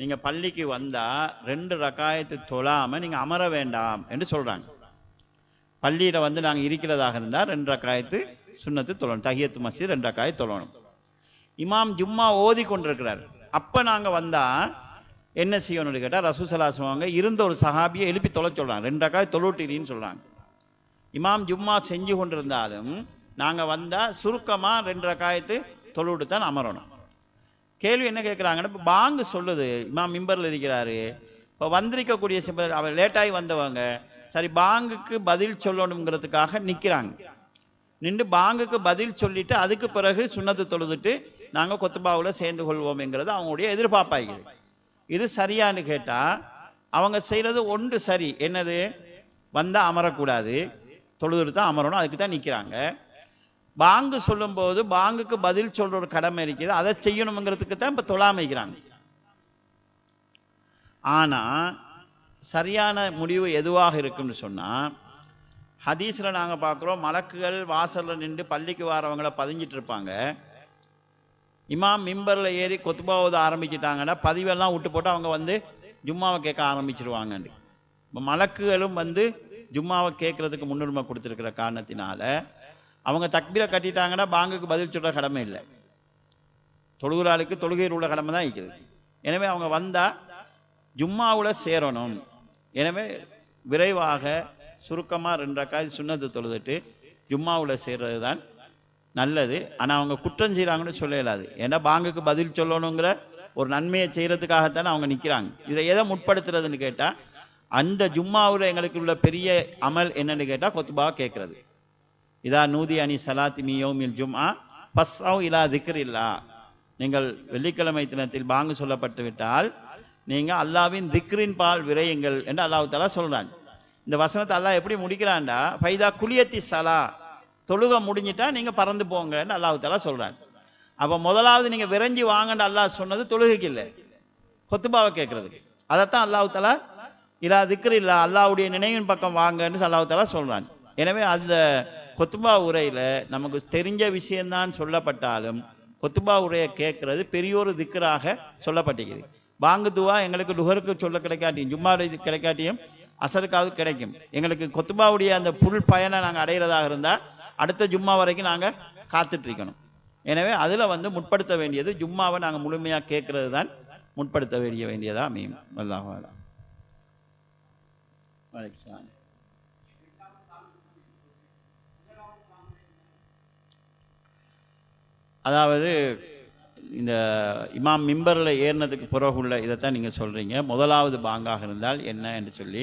நீங்கள் பள்ளிக்கு வந்தால் 2 ரக்காயத்து தொழாமல் நீங்கள் அமர வேண்டாம் என்று சொல்கிறாங்க. பள்ளியில் நாங்கள் இருக்கிறதாக இருந்தால் 2 ரக்காயத்து சுன்னத்து தொழணும், தஹியத்து மஸ்ஜித் 2 ரக்காயத்து தொழணும். இமாம் ஜும்மா ஓதி கொண்டிருக்கிறார், அப்போ நாங்கள் வந்தால் என்ன செய்யணும்னு கேட்டால், ரசூல் ஸல்லல்லாஹு அலைஹி வஸல்லம் இருந்த ஒரு சஹாபியை எழுப்பி தொலை சொல்கிறாங்க, 2 ரக்காயத் தொழுட்டின்னு சொல்கிறாங்க. இமாம் ஜும்மா செஞ்சு கொண்டிருந்தாலும் நாங்கள் வந்தால் சுருக்கமாக 2 ரக்காயத்து தொழுவிட்டு தான் அமரணும். கேள்வி என்ன கேட்குறாங்கன்னா, இப்போ பாங்கு சொல்லுது, இமாம் மிம்பரில் இருக்கிறாரு, இப்போ வந்திருக்கக்கூடிய அவர் லேட்டாகி வந்தவங்க சரி பாங்குக்கு பதில் சொல்லணுங்கிறதுக்காக நிற்கிறாங்க. நின்று பாங்குக்கு பதில் சொல்லிட்டு அதுக்கு பிறகு சுன்னத்து தொழுதுட்டு நாங்கள் கொத்துபாவில் சேர்ந்து கொள்வோம்ங்கிறது அவங்களுடைய எதிர்பார்ப்பாகிறது. இது சரியான்னு கேட்டால் அவங்க செய்கிறது ஒன்று சரி. என்னது? வந்தால் அமரக்கூடாது, தொழுதுட்டு தான் அமரணும், அதுக்கு தான் நிற்கிறாங்க. பாங்கு சொல்லும்போது பாங்குக்கு பதில் சொல்ற ஒரு கடமை இருக்குது, அதை செய்யணுங்கிறதுக்கு தான் இப்போ தொழாமைக்கிறாங்க. ஆனால் சரியான முடிவு எதுவாக இருக்குன்னு சொன்னால், ஹதீஸில் நாங்கள் பார்க்குறோம், மலக்குகள் வாசலில் நின்று பள்ளிக்கு வாரவங்களை பதிஞ்சிட்டு இருப்பாங்க. இமாம் மிம்பரில் ஏறி கொத்துபாவது ஆரம்பிச்சிட்டாங்கன்னா பதிவெல்லாம் விட்டு போட்டு அவங்க வந்து ஜும்மாவை கேட்க ஆரம்பிச்சிருவாங்க. இப்போ மலக்குகளும் வந்து ஜும்மாவை கேட்கறதுக்கு முன்னுரிமை கொடுத்துருக்கிற காரணத்தினால அவங்க தக்பீரை கட்டிட்டாங்கன்னா பாங்குக்கு பதில் சொல்கிற கடமை இல்லை, தொழுகிறாளுக்கு தொழுகையில் உள்ள கடமை தான் இருக்குது. எனவே அவங்க வந்தால் ஜும்மாவில் சேரணும். எனவே விரைவாக சுருக்கமாக 2 ரக்காத் சுன்னத்து தொழுதுட்டு ஜும்மாவில் சேர்றது தான் நல்லது. ஆனால் அவங்க குற்றம் செய்கிறாங்கன்னு சொல்ல இயலாது. ஏன்னா பாங்குக்கு பதில் சொல்லணுங்கிற ஒரு நன்மையை செய்கிறதுக்காகத்தானே அவங்க நிற்கிறாங்க. இதை எதை முற்படுத்துறதுன்னு கேட்டால், அந்த ஜும்மாவில் எங்களுக்கு உள்ள பெரிய அமல் என்னன்னு கேட்டால் கொத்துபாவை கேட்கறது. இதா நூதி அனி சலாத்தி மியோமில் ஜும்ஆ பஸ்ஸவ் இலா திக்ரில்லா. நீங்கள் வெள்ளிக்கிழமை தினத்தில் பாங்கு சொல்லப்பட்டு விட்டால் நீங்கள் அல்லாவின் திக்ரின் பால் விரையுங்கள் என்று அல்லாஹ் தஆலா சொல்றான். இந்த வசனத்தை அல்லாஹ் எப்படி முடிக்கிறான்டா, ஃபைதா குலியத்தி சலா, தொழுக முடிஞ்சிட்டா நீங்கள் பறந்து போங்கன்னு அல்லாஹ் தஆலா சொல்றான். அப்போ முதலாவது நீங்கள் விரைஞ்சி வாங்கன்னு அல்லாஹ் சொன்னது தொழுகைக்கு இல்லை, கொத்துபாவை கேட்கறதுக்கு. அதைத்தான் அல்லாஹ் தஆலா இலா திக்ரில்லா, அல்லாஹ்வுடைய நினைவின் பக்கம் வாங்கன்னு அல்லாஹ் தஆலா சொல்றான். எனவே அந்த கொத்துபா உரையில் நமக்கு தெரிஞ்ச விஷயம்தான் சொல்லப்பட்டாலும் கொத்துபா உரையை கேட்கறது பெரியோரு திக்ராக சொல்லப்பட்டிருக்குது. பாங்கு துவா எங்களுக்கு லுஹருக்கு சொல்ல கிடைக்காட்டியும் ஜும்மாவுடைய கிடைக்காட்டியும் அசருக்காவது கிடைக்கும். எங்களுக்கு கொத்துபாவுடைய அந்த புல் பயனை நாங்கள் அடைகிறதாக இருந்தால் அடுத்த ஜும்மா வரைக்கும் நாங்கள் காத்துட்டு இருக்கணும். எனவே அதில் வந்து முற்படுத்த வேண்டியது ஜும்மாவை நாங்கள் முழுமையாக கேட்கறது தான் முற்படுத்த வேண்டியதா அமையும். அல்லாஹ் அலாம். அதாவது இந்த இமாம் மிம்பரில் ஏறினதுக்கு பிறகுள்ள இதைத்தான் நீங்கள் சொல்கிறீங்க. முதலாவது பாங்காக இருந்தால் என்ன என்று சொல்லி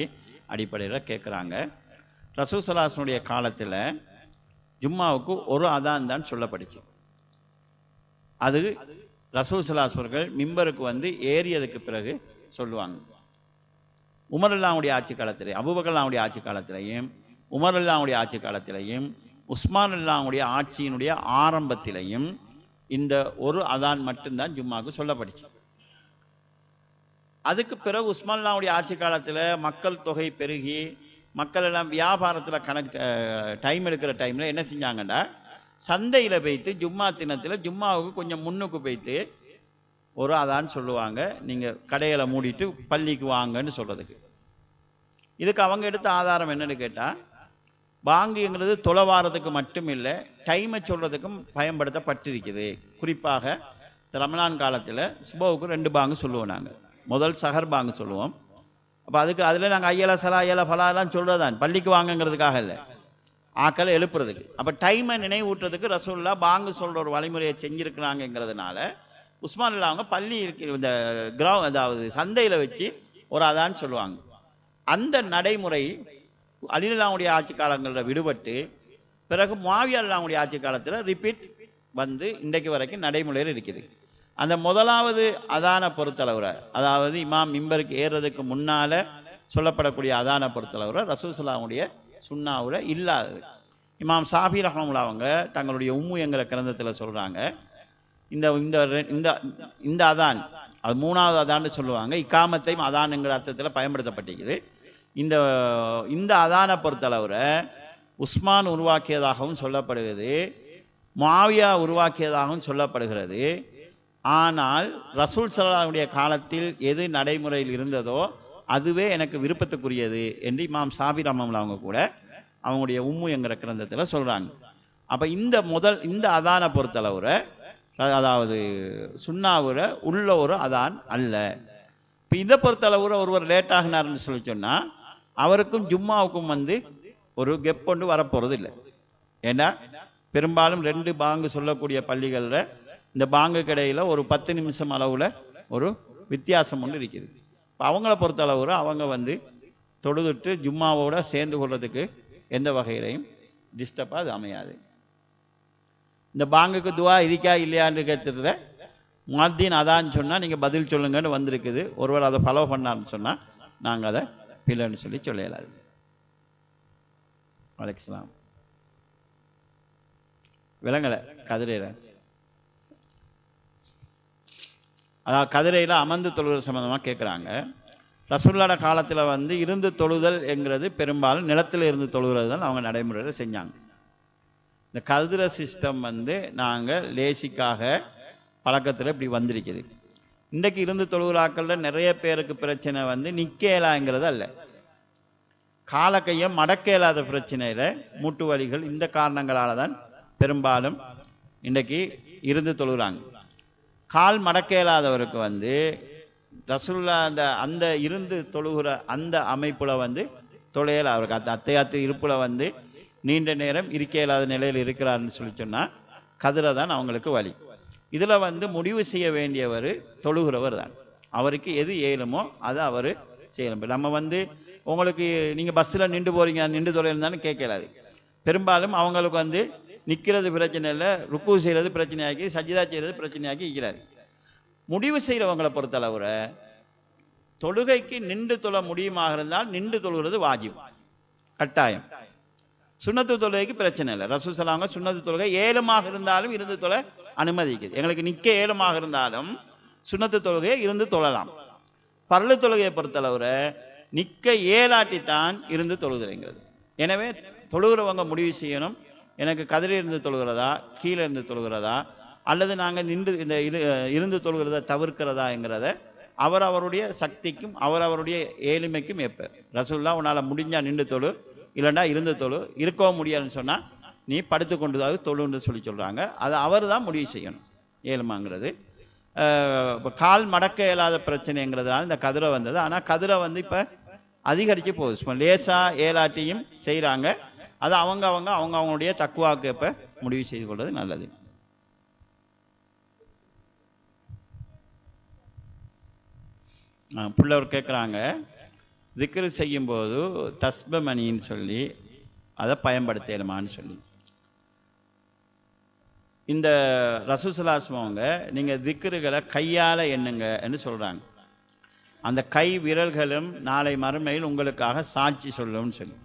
அடிப்படையில் கேட்குறாங்க. ரசூல் ஸல்லல்லாஹு அலைஹி வஸல்லம் காலத்தில் ஜும்மாவுக்கு ஒரு அதான் தான் சொல்லப்பட்டுச்சு. அது ரசூல் ஸல்லல்லாஹு அலைஹி வஸல்லம் மிம்பருக்கு வந்து ஏறியதுக்கு பிறகு சொல்லுவாங்க. உமர் அல்லாஹ்வுடைய ஆட்சி காலத்திலே, அபூபக்கர் அல்லாஹ்வுடைய ஆட்சி காலத்திலையும், உமர் அல்லாஹ்வுடைய ஆட்சி காலத்திலையும், உஸ்மான் அல்லாஹ்வுடைய ஆட்சியினுடைய ஆரம்பத்திலையும் இந்த ஒரு அதான் மட்டும்தான் ஜும்மாவுக்கு சொல்லப்பட்டுச்சு. அதுக்கு பிறகு உஸ்மான் அல்லாஹ்வுடைய ஆட்சி காலத்தில் மக்கள் தொகை பெருகி மக்கள் எல்லாம் வியாபாரத்தில் டைம் எடுக்கிற டைமில் என்ன செஞ்சாங்கன்னா, சந்தையில் போய்த்து ஜும்மா தினத்தில் ஜும்மாவுக்கு கொஞ்சம் முன்னுக்கு போய்த்து ஒரு அதான் சொல்லுவாங்க, நீங்கள் கடைகளை மூடிட்டு பள்ளிக்கு வாங்கன்னு சொல்கிறதுக்கு. இதுக்கு அவங்க எடுத்த ஆதாரம் என்னன்னு கேட்டால், பாங்குங்கிறது தொலைவாரத்துக்கு மட்டும் இல்லை, டைமை சொல்கிறதுக்கும் பயன்படுத்தப்பட்டிருக்குது. குறிப்பாக ரமலான் காலத்தில் சுபவுக்கு 2 பாங்கு சொல்லுவோம். நாங்கள் முதல் சஹர் பாங்கு சொல்லுவோம். அப்போ அதுக்கு அதில் நாங்கள் ஐயலா சலா ஐயலா ஃபலாலாம் சொல்கிறதான் பள்ளிக்கு வாங்கங்கிறதுக்காக இல்லை, ஆக்களை எழுப்புறதுக்கு. அப்போ டைமை நினைவூட்டுறதுக்கு ரசூலுல்லாஹ் பாங்கு சொல்கிற ஒரு வழிமுறையை செஞ்சுருக்கிறாங்கிறதுனால உஸ்மான் அல்லாஹ் அவங்க பள்ளி இருக்கிற இந்த அதாவது சந்தையில் வச்சு ஒரு அதான் சொல்லுவாங்க. அந்த நடைமுறை அலி அல்லாஹ்வுடைய ஆட்சி காலங்களில் விடுபட்டு பிறகு முஆவியா அல்லாஹ்வுடைய ஆட்சி காலத்தில் ரிப்பீட் வந்து இன்றைக்கு வரைக்கும் நடைமுறையில் இருக்குது. அந்த முதலாவது அதானை பொறுத்தளவுரை, அதாவது இமாம் மிம்பருக்கு ஏறுறதுக்கு முன்னால் சொல்லப்படக்கூடிய அதானை பொறுத்தளவுரை ரசூல் ஸல்லல்லாஹு அலைஹி வஸல்லம் சுன்னாவில் இல்லாதது. இமாம் ஷாஃபி ரஹ்மத்துல்லாஹி அவங்க தங்களுடைய என்கிற கிரந்தத்தில் சொல்கிறாங்க, இந்த இந்த இந்த அதான் அது 3வது அதான்னு சொல்லுவாங்க. இக்காமத்தையும் அதான்ங்கிற அர்த்தத்தில் பயன்படுத்தப்பட்டிருக்குது. இந்த இந்த அதானை பொறுத்தளவுரை உஸ்மான் உருவாக்கியதாகவும் சொல்லப்படுகிறது, முஆவியா உருவாக்கியதாகவும் சொல்லப்படுகிறது. ஆனால் ரசூல் ஸல்லல்லாஹு அலைஹி காலத்தில் எது நடைமுறையில் இருந்ததோ அதுவே எனக்கு விருப்பத்துக்குரியது என்று இமாம் ஷாஃபி ரஹ்மத்துல்லாஹி அவங்க கூட அவங்களுடைய என்கிற கிரந்தத்தில் சொல்கிறாங்க. அப்போ இந்த அதானை பொறுத்தளவுரை, அதாவது சுன்னாவுரை உள்ள ஒரு அதான் அல்ல. இப்போ இதை பொறுத்தளவுரை ஒருவர் லேட் ஆகினார்னு சொல்லி சொன்னால் அவருக்கும் ஜும்மாவுக்கும் வந்து ஒரு கெப் கொண்டு வரப்போகிறது இல்லை. ஏன்னா பெரும்பாலும் 2 பாங்கு சொல்லக்கூடிய பள்ளிகளில் இந்த பாங்குக்கு இடையில ஒரு 10 நிமிஷம் அளவில் ஒரு வித்தியாசம் ஒன்று இருக்குது. அவங்கள பொறுத்த அளவு அவங்க வந்து தொழுதுட்டு ஜும்மாவோட சேர்ந்து கொள்றதுக்கு எந்த வகையிலையும் டிஸ்டர்பாக அது அமையாது. இந்த பாங்குக்கு துவா இருக்கா இல்லையான்னு கேட்டதுல முஅத்தின் அதான்னு சொன்னால் நீங்கள் பதில் சொல்லுங்கன்னு வந்திருக்குது. ஒருவர் அதை ஃபாலோ பண்ணான்னு சொன்னால் நாங்கள் அதை பிள்ளைன்னு சொல்லி சொல்லலாது. வலைக்கலாம் விலங்கலை கதிரையில், அதாவது கதிரையில் அமர்ந்து தொழுகிற சம்பந்தமாக கேட்குறாங்க. ரசூலுல்லாஹ் காலத்தில் வந்து இருந்து தொழுதல் என்கிறது பெரும்பாலும் நிலத்தில் இருந்து தொழுகிறது தான் அவங்க நடைமுறையில் செஞ்சாங்க. இந்த கதிரை சிஸ்டம் வந்து நாங்கள் லேசிக்காக பழக்கத்தில் இப்படி வந்திருக்குது. இன்றைக்கு இருந்து தொழுகிறாக்களில் நிறைய பேருக்கு பிரச்சனை வந்து நிற்கலாங்கிறது அல்ல, காலக்கையை மடக்க இயலாத பிரச்சனையில் மூட்டு வலிகள், இந்த காரணங்களால் தான் பெரும்பாலும் இன்றைக்கு இருந்து தொழுகிறாங்க. கால் மடக்க இயலாதவருக்கு வந்து ரசூலுல்லாஹ் அந்த இருந்து தொழுகிற அந்த அமைப்புல வந்து தொழையல, அவருக்கு அந்த அத்தையாத்து இருப்புல வந்து நீண்ட நேரம் இருக்க இயலாத நிலையில் இருக்கிறாருன்னு சொல்லி சொன்னால் கதிரை தான் அவங்களுக்கு வழி. இதில் வந்து முடிவு செய்ய வேண்டியவர் தொழுகிறவர் தான். அவருக்கு எது ஏழுமோ அதை அவர் செய்யணும். நம்ம வந்து உங்களுக்கு நீங்கள் பஸ்ஸில் நின்று போகிறீங்க, நின்று தொழில்தானு கேட்கலாது. பெரும்பாலும் அவங்களுக்கு வந்து நிற்கிறது பிரச்சனை இல்லை, ருக்கு செய்கிறது பிரச்சனையாக்கி, சஜிதா செய்கிறது பிரச்சனையாக்கி இருக்கிறாரு. முடிவு செய்கிறவங்களை பொறுத்தளவுற தொழுகைக்கு நின்று தொழ முடியுமாக இருந்தால் நின்று தொழுகிறது வாஜிப், கட்டாயம். சுன்னத்து தொழுகைக்கு பிரச்சனை இல்லை. ரசூல் ஸல்லல்லாஹு அலைஹி வஸல்லம் சுன்னத்து தொழுகை ஏழுமாக இருந்தாலும் இருந்து தொழ அனுமதிக்குது. எங்களுக்கு நிற்க ஏழுமாக இருந்தாலும் சுன்னத்து தொழுகையை இருந்து தொழலாம். பர்லு தொழுகையை பொறுத்தளவுற நிற்க ஏலாட்டித்தான் இருந்து தொழுகிறேங்கிறது. எனவே தொழுகிறவங்க முடிவு செய்யணும், எனக்கு கதிரை இருந்து தொழுகிறதா, கீழே இருந்து தொழுகிறதா, அல்லது நாங்கள் நின்று இந்த இருந்து தொழுகிறத தவிர்க்கிறதாங்கிறத அவருடைய சக்திக்கும் அவருடைய ஏழ்மைக்கும் ஏற்ப. ரசூலுல்லாஹ் உன்னால் முடிஞ்சா நின்று தொழு, இல்லைன்னா இருந்து தொழு, இருக்கவும் முடியாதுன்னு சொன்னால் நீ படுத்து கொண்டுதாவது தொழுன்னு சொல்லி சொல்கிறாங்க. அதை அவர் தான் முடிவு செய்யணும் ஏழுமாங்கிறது. இப்போ கால் மடக்க இயலாத பிரச்சனைங்கிறதுனால இந்த கதிரை வந்தது. ஆனால் கதிரை வந்து இப்போ அதிகரித்து போகுது. இப்போ லேசாக ஏலாட்டியும் செய்கிறாங்க. அது அவங்களுடைய தக்குவாக்கு இப்போ முடிவு செய்து கொள்வது நல்லது. பிள்ளவர் கேட்குறாங்க, திக்ரு செய்யும்போது தஸ்பமணின்னு சொல்லி அதை பயன்படுத்தலுமான்னு சொல்லி. இந்த ரசூல் ஸல்லல்லாஹு அலைஹி வஸல்லம் அவங்க நீங்கள் திக்ருகளை கையால் எண்ணுங்கன்னு சொல்கிறாங்க. அந்த கை விரல்களும் நாளை மறுமையில் உங்களுக்காக சாட்சி சொல்லும்னு சொல்லி.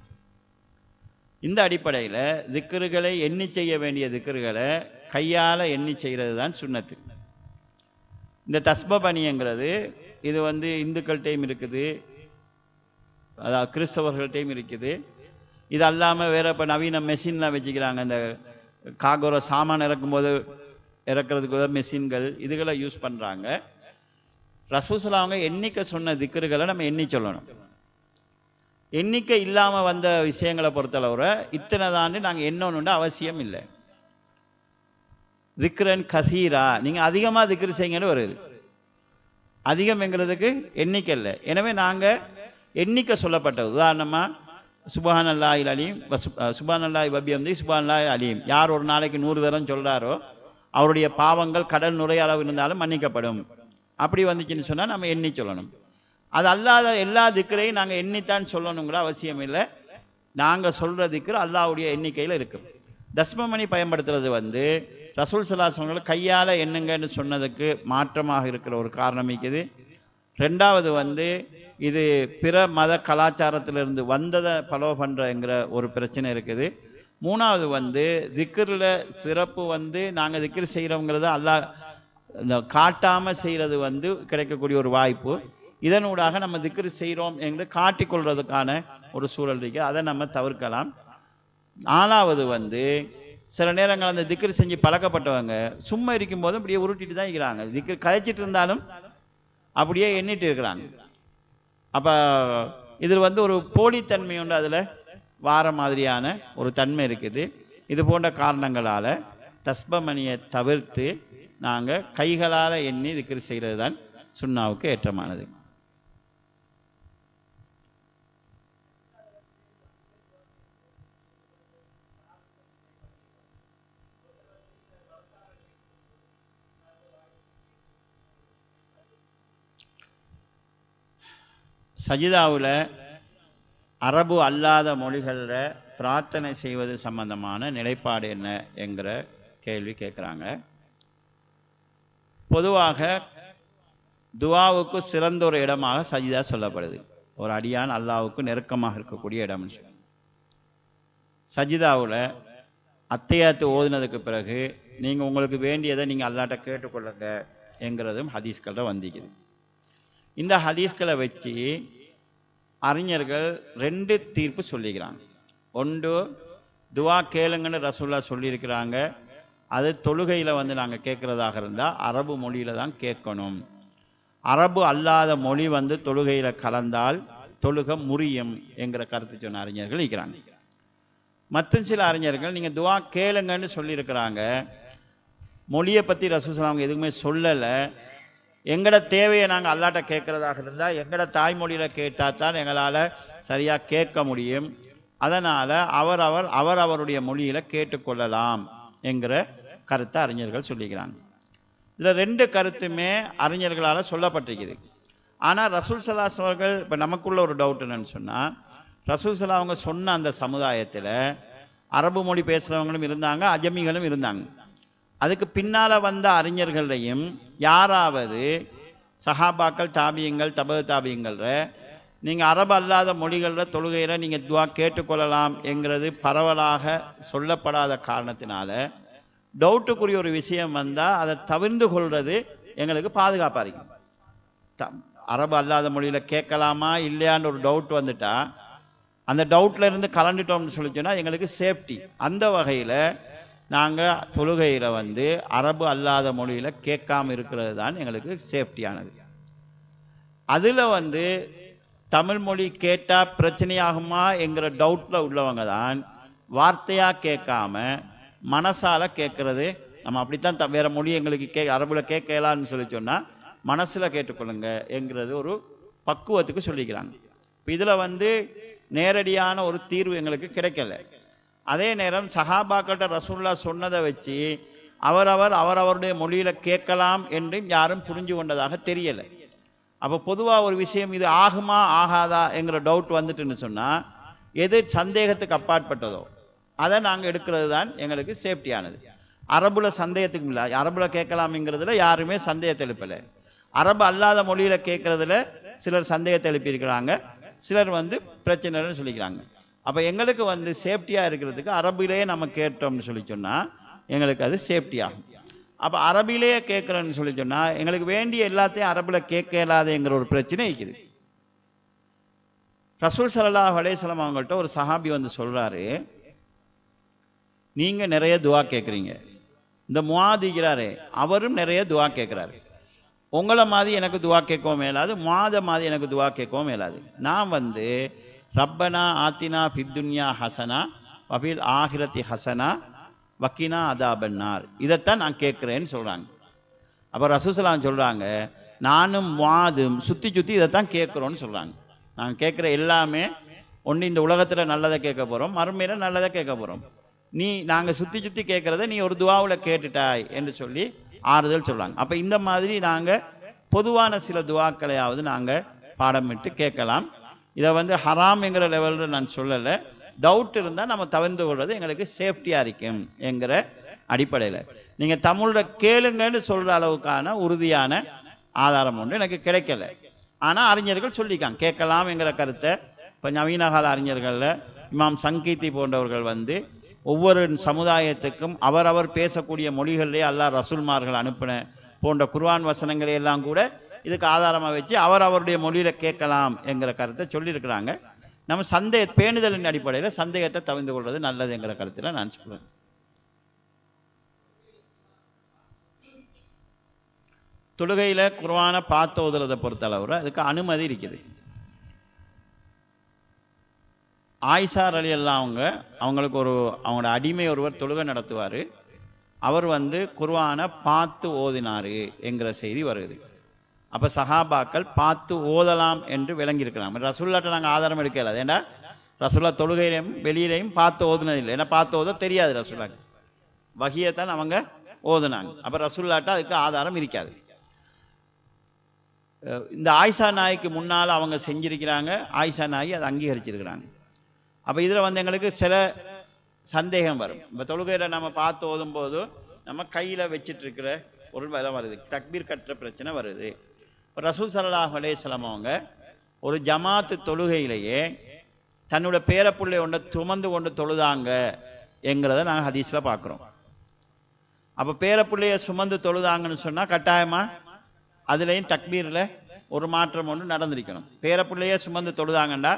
இந்த அடிப்படையில் திக்ருகளை எண்ணி செய்ய வேண்டிய திக்ருகளை கையால் எண்ணி செய்கிறது தான் சுன்னத்து. இந்த தஸ்பமணிங்கிறது இது வந்து இந்துக்கள்கிட்டையும் இருக்குது, அதாவது கிறிஸ்தவர்கள்ட்டையும் இருக்குது. இது அல்லாமல் வேற இப்போ நவீன மெஷின்லாம் வச்சுக்கிறாங்க. இந்த காகோர சாமான் இறக்கும்போது இறக்குறதுக்கு மெஷின்கள், இதுகளை யூஸ் பண்ணுறாங்க. ரசூல் ஸல்லல்லாஹு அலைஹி வஸல்லம் எண்ணிக்கை சொன்ன திக்ருகளை நம்ம எண்ணி சொல்லணும். எண்ணிக்கை இல்லாமல் வந்த விஷயங்களை பொறுத்தளவுற இத்தனை தாண்டு நாங்கள் எண்ணணுன்ற அவசியம் இல்லை. திக்ரன் கசீரா, நீங்கள் அதிகமாக திக்ரு செய்யுங்கன்னு வருது. அதிகம் என்கிறதுக்கு எண்ணிக்கை இல்லை. எனவே நாங்கள் எண்ணிக்கை சொல்லப்பட்டது. உதாரணமாக சுப்ஹானல்லாஹில் அலீம், சுப்ஹானல்லாஹி வபிஹம்தி, சுப்ஹானல்லாஹி அலீம். யார் ஒரு நாளைக்கு 100 தரம் சொல்கிறாரோ அவருடைய பாவங்கள் கடல் நுரை அளவு இருந்தாலும் மன்னிக்கப்படும். அப்படி வந்துச்சுன்னு சொன்னால் நம்ம எண்ணி சொல்லணும். அது அல்லாத எல்லா திக்ரையும் நாங்கள் எண்ணித்தான் சொல்லணுங்கிற அவசியம் இல்லை. நாங்கள் சொல்கிற திக்ரு அல்லாஹ்வுடைய எண்ணிக்கையில் இருக்கும். தஸ்மமணி பயன்படுத்துறது வந்து ரசூல் ஸல்லல்லாஹு அலைஹி வஸல்லம் கையால் எண்ணுங்கன்னு சொன்னதுக்கு மாற்றமாக இருக்கிற ஒரு காரணம் இருக்குது. ரெண்டாவது வந்து இது பிற மத கலாச்சாரத்திலிருந்து வந்ததை ஃபாலோ பண்ணுறங்கிற ஒரு பிரச்சனை இருக்குது. மூணாவது வந்து திக்ரில் சிறப்பு வந்து நாங்கள் திக்ர் செய்கிறோங்கிறத அல்லாஹ் இந்த காட்டாமல் செய்கிறது வந்து கிடைக்கக்கூடிய ஒரு வாய்ப்பு. இதனூடாக நம்ம திக்ர் செய்கிறோம் என்று காட்டிக்கொள்றதுக்கான ஒரு சூழல் இருக்குது, அதை நம்ம தவிர்க்கலாம். நாலாவது வந்து சில நேரங்கள் அந்த திக்ர் செஞ்சு பழக்கப்பட்டவங்க சும்மா இருக்கும்போதும் அப்படியே உருட்டிட்டு தான் இருக்கிறாங்க. திக்ர் கதைச்சிட்டு இருந்தாலும் அப்படியே எண்ணிட்டு இருக்கிறாங்க. அப்போ இதில் வந்து ஒரு போலித்தன்மை உண்டு, அதில் வார மாதிரியான ஒரு தன்மை இருக்குது. இது போன்ற காரணங்களால் தஸ்பமணியை தவிர்த்து நாங்கள் கைகளால் எண்ணி திக்ர் செய்கிறது தான் சுன்னாவுக்கு ஏற்றமானது. சஜிதாவில் அரபு அல்லாத மொழிகளில் பிரார்த்தனை செய்வது சம்பந்தமான நிலைப்பாடு என்ன என்கிற கேள்வி கேட்குறாங்க. பொதுவாக துவாவுக்கு சிறந்த ஒரு இடமாக சஜிதா சொல்லப்படுது. ஒரு அடியான் அல்லாவுக்கு நெருக்கமாக இருக்கக்கூடிய இடம். சஜிதாவில் அத்தையாத்து ஓதுனதுக்கு பிறகு நீங்கள் உங்களுக்கு வேண்டியதை நீங்கள் அல்லாட்ட கேட்டுக்கொள்ளுங்க என்கிறதும் ஹதீஸ்களில் வந்திக்குது. இந்த ஹதீஸ்களை வச்சு அறிஞர்கள் 2 தீர்ப்பு சொல்லிக்கிறாங்க. ஒன்று, துவா கேளுங்கன்னு ரசூல்லா சொல்லியிருக்கிறாங்க. அது தொழுகையில் நாங்கள் கேட்குறதாக இருந்தால் அரபு மொழியில் தான் கேட்கணும். அரபு அல்லாத மொழி தொழுகையில் கலந்தால் தொழுகை முறியும் என்கிற கருத்து சொன்ன அறிஞர்கள் இருக்கிறாங்க. மற்ற சில அறிஞர்கள் நீங்கள் துவா கேளுங்கன்னு சொல்லியிருக்கிறாங்க, மொழியை பற்றி ரசூலுல்லாஹ் அவங்க எதுவுமே சொல்லலை, எங்களோட தேவையை நாங்கள் அல்லாட்ட கேட்குறதாக இருந்தால் எங்களோட தாய்மொழியில் கேட்டால் தான் எங்களால் சரியாக கேட்க முடியும், அதனால் அவருடைய மொழியில் கேட்டுக்கொள்ளலாம் என்கிற கருத்தை அறிஞர்கள் சொல்லிக்கிறாங்க. இதில் 2 கருத்துமே அறிஞர்களால் சொல்லப்பட்டிருக்குது. ஆனால் ரசூல் ஸல்லல்லாஹு அலைஹி அவர்கள், இப்போ நமக்குள்ள ஒரு டவுட் என்னன்னு சொன்னால், ரசூல் ஸல்லல்லாஹு அவங்க சொன்ன அந்த சமுதாயத்தில் அரபு மொழி பேசுகிறவங்களும் இருந்தாங்க, அஜமிகளும் இருந்தாங்க. அதுக்கு பின்னால் வந்த அறிஞர்களையும் யாராவது சஹாபாக்கள், தாபியங்கள், தபு தாபியங்கள்ற நீங்கள் அரபு அல்லாத மொழிகளில் தொழுகையில் நீங்கள் துவா கேட்டுக்கொள்ளலாம் என்கிறது பரவலாக சொல்லப்படாத காரணத்தினால டவுட்டுக்குரிய ஒரு விஷயம் வந்தால் அதை தவிர்த்து கொள்வது எங்களுக்கு பாதுகாப்பாக இருக்கும். அரபு அல்லாத மொழியில் கேட்கலாமா இல்லையான்னு ஒரு டவுட் வந்துட்டா அந்த டவுட்ல இருந்து கலந்துட்டோம்னு சொல்லி சொன்னால் எங்களுக்கு சேஃப்டி. அந்த வகையில் நாங்கள் தொழுகையில் அரபு அல்லாத மொழியில் கேட்காம இருக்கிறது தான் எங்களுக்கு சேஃப்டியானது. அதில் தமிழ் மொழி கேட்டால் பிரச்சனையாகுமா என்கிற டவுட்டில் உள்ளவங்க தான் வார்த்தையாக கேட்காம மனசால கேட்கறது. நம்ம அப்படித்தான் வேற மொழி எங்களுக்கு அரபுல கேட்கலான்னு சொல்லி சொன்னால் மனசில் கேட்டுக்கொள்ளுங்க என்கிறது ஒரு பக்குவத்துக்கு சொல்லிக்கிறாங்க. இப்போ இதில் நேரடியான ஒரு தீர்வு எங்களுக்கு கிடைக்கல. அதே நேரம் சஹாபாக்கிட்ட ரசூலுல்லாஹ் சொன்னதை வச்சு அவருடைய மொழியில் கேட்கலாம் என்று யாரும் புரிஞ்சு கொண்டதாக தெரியலை. அப்போ பொதுவாக ஒரு விஷயம் இது ஆகுமா ஆகாதா என்கிற டவுட் வந்துட்டுன்னு சொன்னால் எது சந்தேகத்துக்கு அப்பாற்பட்டதோ அதை நாங்கள் எடுக்கிறது தான் எங்களுக்கு சேஃப்டியானது. அரபுல சந்தேகத்துக்கு இல்லை, அரபுல கேட்கலாம்ங்கிறதுல யாருமே சந்தேகத்தை எழுப்பலை. அரபு அல்லாத மொழியில் கேட்கறதுல சிலர் சந்தேகத்தை எழுப்பியிருக்கிறாங்க, சிலர் பிரச்சனைன்னு சொல்லிக்கிறாங்க. அப்போ எங்களுக்கு சேஃப்டியாக இருக்கிறதுக்கு அரபிலேயே நம்ம கேட்டோம்னு சொல்லி சொன்னால் எங்களுக்கு அது சேஃப்டியாகும். அப்போ அரபிலேயே கேட்குறோன்னு சொல்லி சொன்னால் எங்களுக்கு வேண்டிய எல்லாத்தையும் அரபில் கேட்க இயலாதுங்கிற ஒரு பிரச்சனை இருக்குது. ரசூல் ஸல்லல்லாஹு அலைஹி வஸல்லம் அவங்கள்ட்ட ஒரு சஹாபி சொல்கிறாரு, நீங்கள் நிறைய துவா கேட்குறீங்க, இந்த முஆதிக்கிறாரே அவரும் நிறைய துவா கேட்குறாரு, உங்களை மாதிரி எனக்கு துவா கேட்கவும் மேலாது, முஆத மாதிரி எனக்கு துவா கேட்கவும் மேலாது. நான் ரப்பனா ஆத்தினா ஃபித்துன்யா ஹசனா வஃபில் ஆஹிரத்தி ஹசனா வக்கினா அதாபன்னார், இதைத்தான் நான் கேட்குறேன்னு சொல்கிறாங்க. அப்போ ரசூல் ஸல்லல்லாஹு சொல்கிறாங்க, நானும் முஆதும் சுற்றி இதைத்தான் கேட்குறோன்னு சொல்கிறாங்க. நாங்கள் கேட்குற எல்லாமே ஒன்று இந்த உலகத்தில் நல்லதை கேட்க போகிறோம், மறுமையில் நல்லதை கேட்க போகிறோம். நாங்கள் சுற்றி கேட்குறத நீ ஒரு துவாவில் கேட்டுட்டாய் என்று சொல்லி ஆறுதல் சொல்கிறாங்க. அப்போ இந்த மாதிரி நாங்கள் பொதுவான சில துவாக்களையாவது நாங்கள் பாடமிட்டு கேட்கலாம். இதை ஹராம் என்கிற லெவலில் நான் சொல்லலை, டவுட் இருந்தால் நம்ம தவிர்த்து கொள்வது எங்களுக்கு சேஃப்டியாக இருக்கும் என்கிற அடிப்படையில். நீங்கள் தமிழில் கேளுங்கன்னு சொல்கிற அளவுக்கான உறுதியான ஆதாரம் ஒன்று எனக்கு கிடைக்கல. ஆனால் அறிஞர்கள் சொல்லிக்காங்க கேட்கலாம் என்கிற கருத்தை. இப்போ நவீன கால அறிஞர்களில் இமாம் சங்கீத்தி போன்றவர்கள் ஒவ்வொரு சமுதாயத்துக்கும் அவரவர் பேசக்கூடிய மொழிகளிலே அல்லாஹ் ரசூல்மார்கள் அனுப்பின போன்ற குர்ஆன் வசனங்களை எல்லாம் கூட இதுக்கு ஆதாரமாக வச்சு அவருடைய மொழியில் கேட்கலாம் என்கிற கருத்தை சொல்லியிருக்கிறாங்க. நம்ம பேணுதலின் அடிப்படையில் சந்தேகத்தை தவிர்த்து கொள்வது நல்லது என்கிற கருத்தில் நான் சொல்றேன். தொழுகையில் குர்ஆனை பார்த்து ஓதுறதை பொறுத்தளவில் அதுக்கு அனுமதி இருக்குது. ஆயிஷா ரலியல்லாஹு அவங்களுக்கு அவங்களோட அடிமை ஒருவர் தொழுகை நடத்துவார். அவர் குர்ஆனை பார்த்து ஓதினார் என்கிற செய்தி வருது. அப்போ சஹாபாக்கள் பார்த்து ஓதலாம் என்று விளங்கியிருக்கிறாங்க. ரசூலுல்லாஹ்ட்ட நாங்கள் ஆதாரம் எடுக்கல, ஏன்னா ரசூலுல்லாஹ் தொழுகையிலையும் வெளியிலையும் பார்த்து ஓதுனதில்லை, ஏன்னா பார்த்து ஓத தெரியாது ரசூலுல்லாஹ்க்கு, வஹியத்தான் அவங்க ஓதுனாங்க. அப்போ ரசூலுல்லாஹ்ட்ட அதுக்கு ஆதாரம் இருக்காது. இந்த ஆயிஷா நாய்க்கு முன்னால் அவங்க செஞ்சிருக்கிறாங்க, ஆயிஷா நாய் அதை அங்கீகரிச்சிருக்கிறாங்க. அப்போ இதில் வந்து எங்களுக்கு சில சந்தேகம் வரும். இப்போ தொழுகையில் நம்ம பார்த்து ஓதும் போது நம்ம கையில் வச்சிட்டு இருக்கிற ஒரு வேலை வருது, தக்பீர் கட்டுற பிரச்சனை வருது. ரசூல் ஸல்லல்லாஹு அலைஹி வஸல்லம் அவங்க ஒரு ஜமாத்து தொழுகையிலேயே தன்னோட பேரப்புள்ளை ஒன்றை சுமந்து கொண்டு தொழுதாங்க என்கிறத நாங்கள் ஹதீஸில் பார்க்குறோம். அப்போ பேரப்புள்ளைய சுமந்து தொழுதாங்கன்னு சொன்னால் கட்டாயமாக அதுலேயும் தக்பீரில் ஒரு மாற்றம் ஒன்று நடந்திருக்கணும். பேரப்புள்ளையே சுமந்து தொழுதாங்கண்டா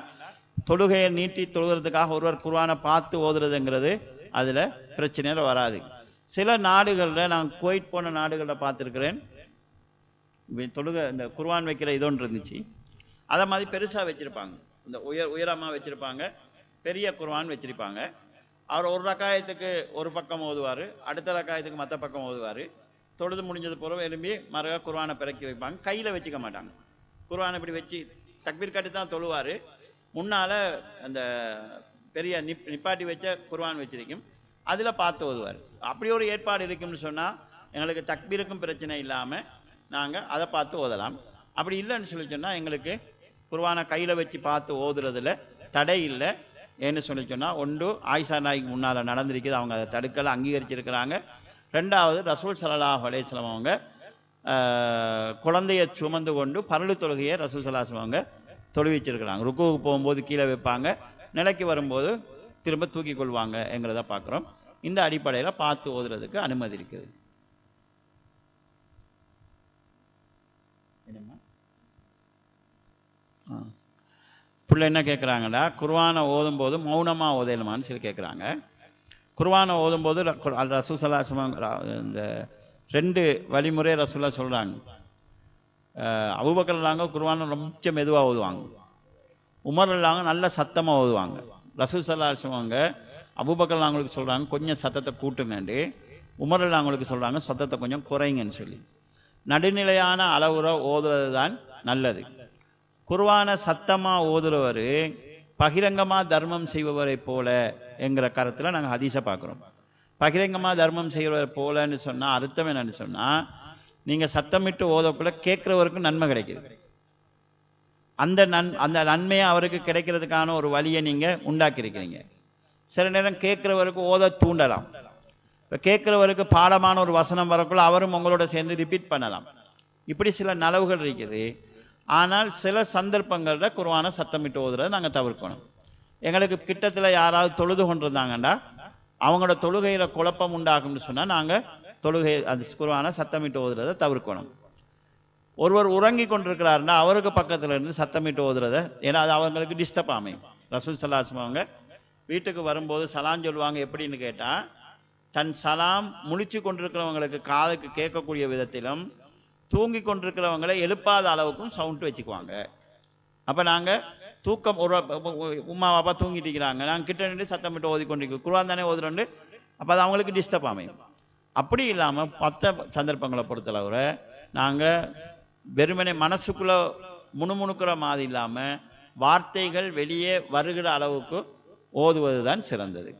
தொழுகையை நீட்டி தொழுகிறதுக்காக ஒருவர் குர்ஆனை பார்த்து ஓதுறதுங்கிறது அதில் பிரச்சனையில் வராது. சில நாடுகளில் நான் குவைத் போன நாடுகளில் பார்த்துருக்கிறேன், தொழுகை இந்த குர்ஆன் வைக்கிற இதொன்று இருந்துச்சு, அதை மாதிரி பெருசாக வச்சுருப்பாங்க, இந்த உயரமாக வச்சுருப்பாங்க, பெரிய குர்ஆன் வச்சுருப்பாங்க. அவர் ஒரு ரக்காயத்துக்கு ஒரு பக்கம் ஓதுவார், அடுத்த ரக்காயத்துக்கு மற்ற பக்கம் ஓதுவார். தொழுது முடிஞ்சது போல எழும்பி மறுக குர்ஆனை பிறக்கி வைப்பாங்க, கையில் வச்சுக்க மாட்டாங்க. குர்ஆனை இப்படி வச்சு தக்பீர் கட்டி தான் தொழுவார், முன்னால் அந்த பெரிய நிப்பாட்டி வச்ச குர்ஆன் வச்சிருக்கும், அதில் பார்த்து ஓதுவார். அப்படி ஒரு ஏற்பாடு இருக்கும்னு சொன்னால் எங்களுக்கு தக்பீருக்கும் பிரச்சனை இல்லாமல் நாங்கள் அதை பார்த்து ஓதலாம். அப்படி இல்லைன்னு சொல்லி சொன்னால் எங்களுக்கு குர்ஆனை கையில் வச்சு பார்த்து ஓதுறதுல தடை இல்லை. ஏன்னு சொல்லி சொன்னால் ஒன்று ஆயிஷா நாய்க்கு முன்னால் நடந்திருக்குது, அவங்க அதை தடுக்கலை, அங்கீகரிச்சிருக்கிறாங்க. ரெண்டாவது ரசூல் ஸல்லல்லாஹு அலைஹி வஸல்லம் அவங்க குழந்தையை சுமந்து கொண்டு பரலு தொழுகையை ரசூல் ஸல்லல்லாஹு அலைஹி வஸல்லம் அவங்க தொழுவிச்சிருக்கிறாங்க. ருக்குவுக்கு போகும்போது கீழே வைப்பாங்க, நிலைக்கு வரும்போது திரும்ப தூக்கி கொள்வாங்க என்கிறத பார்க்குறோம். இந்த அடிப்படையில் பார்த்து ஓதுறதுக்கு அனுமதி இருக்குது. பிள்ளை என்ன கேட்குறாங்கடா, குர்ஆனை ஓதும்போது மௌனமாக ஓதலுமான்னு சொல்லி கேட்குறாங்க. குர்ஆனை ஓதும்போது ரசூல் ஸல்லல்லாஹு அலைஹி வஸல்லம் இந்த 2 வழிமுறை ரசூலுல்லாஹ் சொல்கிறாங்க. அபூபக்கர் ரலியல்லாஹு குர்ஆனை ரொம்ப மெதுவாக ஓதுவாங்க, உமர் ரலியல்லாஹு நல்ல சத்தமாக ஓதுவாங்க. ரசூல் ஸல்லல்லாஹு அலைஹி வஸல்லம் அபூபக்கர் ரலியல்லாஹு சொல்கிறாங்க கொஞ்சம் சத்தத்தை கூட்டுங்கண்டு, உமர் ரலியல்லாஹு சொல்கிறாங்க சத்தத்தை கொஞ்சம் குறைங்கன்னு சொல்லி. நடுநிலையான அளவுற ஓதுறது தான் நல்லது. குர்ஆனை சத்தமாக ஓதுறவர் பகிரங்கமாக தர்மம் செய்பவரை போல என்கிற கருத்தில் நாங்கள் ஹதீஸை பார்க்குறோம். பகிரங்கமாக தர்மம் செய்கிறவர் போலன்னு சொன்னால் அர்த்தம் என்னன்னு சொன்னால், நீங்கள் சத்தமிட்டு ஓதக்குள்ள கேட்குறவருக்கும் நன்மை கிடைக்குது. அந்த நன்மையை அவருக்கு கிடைக்கிறதுக்கான ஒரு வழியை நீங்கள் உண்டாக்கியிருக்கிறீங்க. சில நேரம் கேட்குறவருக்கு ஓத தூண்டலாம். இப்போ கேட்குறவருக்கு பாடமான ஒரு வசனம் வரக்குள்ள அவரும் உங்களோட சேர்ந்து ரிப்பீட் பண்ணலாம். இப்படி சில நலவுகள் இருக்குது. ஆனால் சில சந்தர்ப்பங்களில் குர்ஆனை சத்தமிட்டு ஓதுறதை நாங்கள் தவிர்க்கணும். எங்களுக்கு கிட்டத்தில் யாராவது தொழுது கொண்டிருந்தாங்கண்டா அவங்களோட தொழுகையில் குழப்பம் உண்டாகும்னு சொன்னால் நாங்கள் அந்த குர்ஆனை சத்தமிட்டு ஓதுறதை தவிர்க்கணும். ஒருவர் உறங்கி கொண்டிருக்கிறாருன்னா அவருக்கு பக்கத்தில் இருந்து சத்தமிட்டு ஓதுறதை, ஏன்னா அது அவங்களுக்கு டிஸ்டர்ப் அமையும். ரசூல் ஸல்லல்லாஹு அலைஹி வஸல்லம் அவங்க வீட்டுக்கு வரும்போது சலாம் சொல்லுவாங்க. எப்படின்னு கேட்டால், தன் சலாம் முழிச்சு கொண்டிருக்கிறவங்களுக்கு காதுக்கு கேட்கக்கூடிய விதத்திலும் தூங்கி கொண்டிருக்கிறவங்களை எழுப்பாத அளவுக்கும் சவுண்ட் வச்சுக்குவாங்க. அப்போ நாங்கள் தூக்கம் ஒரு உமா பாப்பா தூங்கிட்டு இருக்கிறாங்க, நாங்கள் கிட்ட நின்று சத்தமிட்டு ஓதி கொண்டிருக்கோம், குர்ஆன் தானே ஓதுறோண்டு, அப்போ அது அவங்களுக்கு டிஸ்டர்ப் அமையும். அப்படி இல்லாமல் மற்ற சந்தர்ப்பங்களை பொறுத்தளவுல நாங்கள் வெறுமனே மனசுக்குள்ளே முணுமுணுக்கிற மாதிரி இல்லாமல் வார்த்தைகள் வெளியே வருகிற அளவுக்கு ஓதுவது தான் சிறந்தது.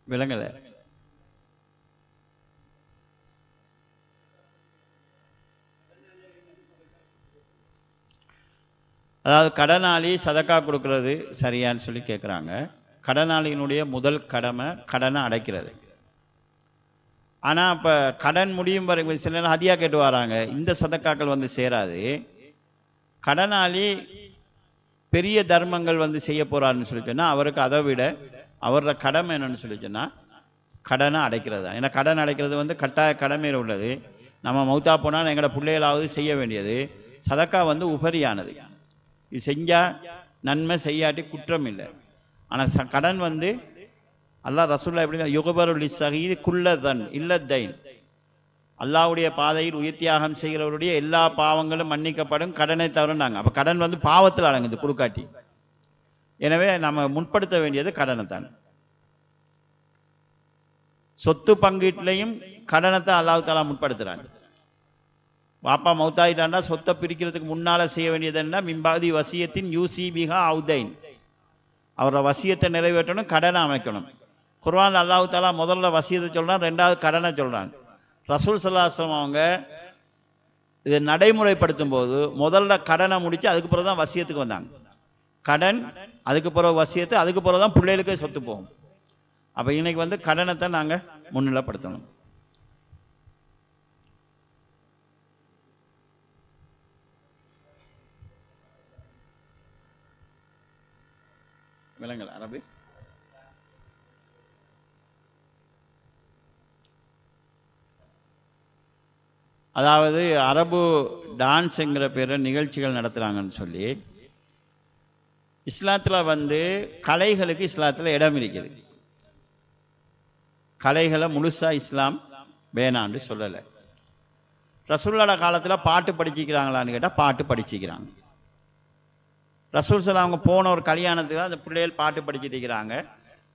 விளங்கல? அதாவது கடனாளி சதக்கா கொடுக்கறது சரியான்னு சொல்லி கேட்குறாங்க. கடனாளியினுடைய முதல் கடமை கடனை அடைக்கிறது. ஆனால் இப்போ கடன் முடியும் வரை சில நேரம் ஹதியா கேட்டு வராங்க, இந்த சதக்காக்கள் வந்து சேராது. கடனாளி பெரிய தர்மங்கள் வந்து செய்ய போறாருன்னு சொல்லி சொன்னால் அவருக்கு அதை விட அவரோட கடமை என்னன்னு சொல்லி சொன்னால் கடனை அடைக்கிறது தான். ஏன்னா கடன் அடைக்கிறது வந்து கட்டாய கடமையில் உள்ளது. நம்ம மௌத்தா போனால் எங்களோட பிள்ளைகளாவது செய்ய வேண்டியது. சதக்கா வந்து உபரியானது. இது செஞ்சால் நன்மை, செய்யாட்டி குற்றம் இல்லை. ஆனால் கடன் வந்து அல்லாஹ் ரசூலுல்லாஹ் எப்படி யுகபருல் லிஸ்ஸகீர் குல்லதன் இல்லத்தைன், அல்லாஹ்வுடைய பாதையில் உயிர் தியாகம் செய்கிறவருடைய எல்லா பாவங்களும் மன்னிக்கப்படும் கடனை தவறுனாங்க. அப்போ கடன் வந்து பாவத்தில் அடங்குது குறுக்காட்டி. எனவே நம்ம முன்படுத்த வேண்டியது கடனை தான். சொத்து பங்கீட்டிலையும் கடனத்தை அல்லாஹ் தஆலா முன்படுத்துறாங்க. வாப்பா மௌத்தாயிட்டாண்டா சொத்தை பிரிக்கிறதுக்கு முன்னால செய்ய வேண்டியது என்ன, மிம்பாதி வசியத்தின் யூசி பிஹா அவுதைன், அவரோட வசியத்தை நிறைவேற்றணும், கடனை அமைக்கணும். குர்ஆன் அல்லாஹ் தஆலா முதல்ல வசியத்தை சொல்றான், ரெண்டாவது கடனை சொல்றான். ரசூல் ஸல்லல்லாஹு அலைஹி வஸல்லம் அவங்க இதை நடைமுறைப்படுத்தும் போது முதல்ல கடனை முடிச்சு அதுக்கு பிறகு தான் வசியத்துக்கு வந்தாங்க. கடன், அதுக்கு பிறகு வசியத்து, அதுக்கு பிறகு தான் பிள்ளைகளுக்கே சொத்து போகும். அப்ப இன்னைக்கு வந்து கடனை தான் நாங்க முன்னிலைப்படுத்தணும். விலங்கல் அரபி அதாவது அரபு டான்ஸ்ங்கிற பேரில் நிகழ்ச்சிகள் நடத்துகிறாங்கன்னு சொல்லி இஸ்லாத்தில் வந்து கலைகளுக்கு இஸ்லாத்தில் இடம் இருக்குது. கலைகளை முழுசா இஸ்லாம் வேணான்னு சொல்லலை. ரசூலுல்லாஹ் காலத்தில் பாட்டு படிச்சுக்கிறாங்களான்னு கேட்டால் பாட்டு படிச்சுக்கிறாங்க. ரசூல் ஸல்லல்லாஹு அவங்க போன ஒரு கல்யாணத்துக்கு அந்த பிள்ளைகள் பாட்டு படிச்சுட்டு இருக்கிறாங்க.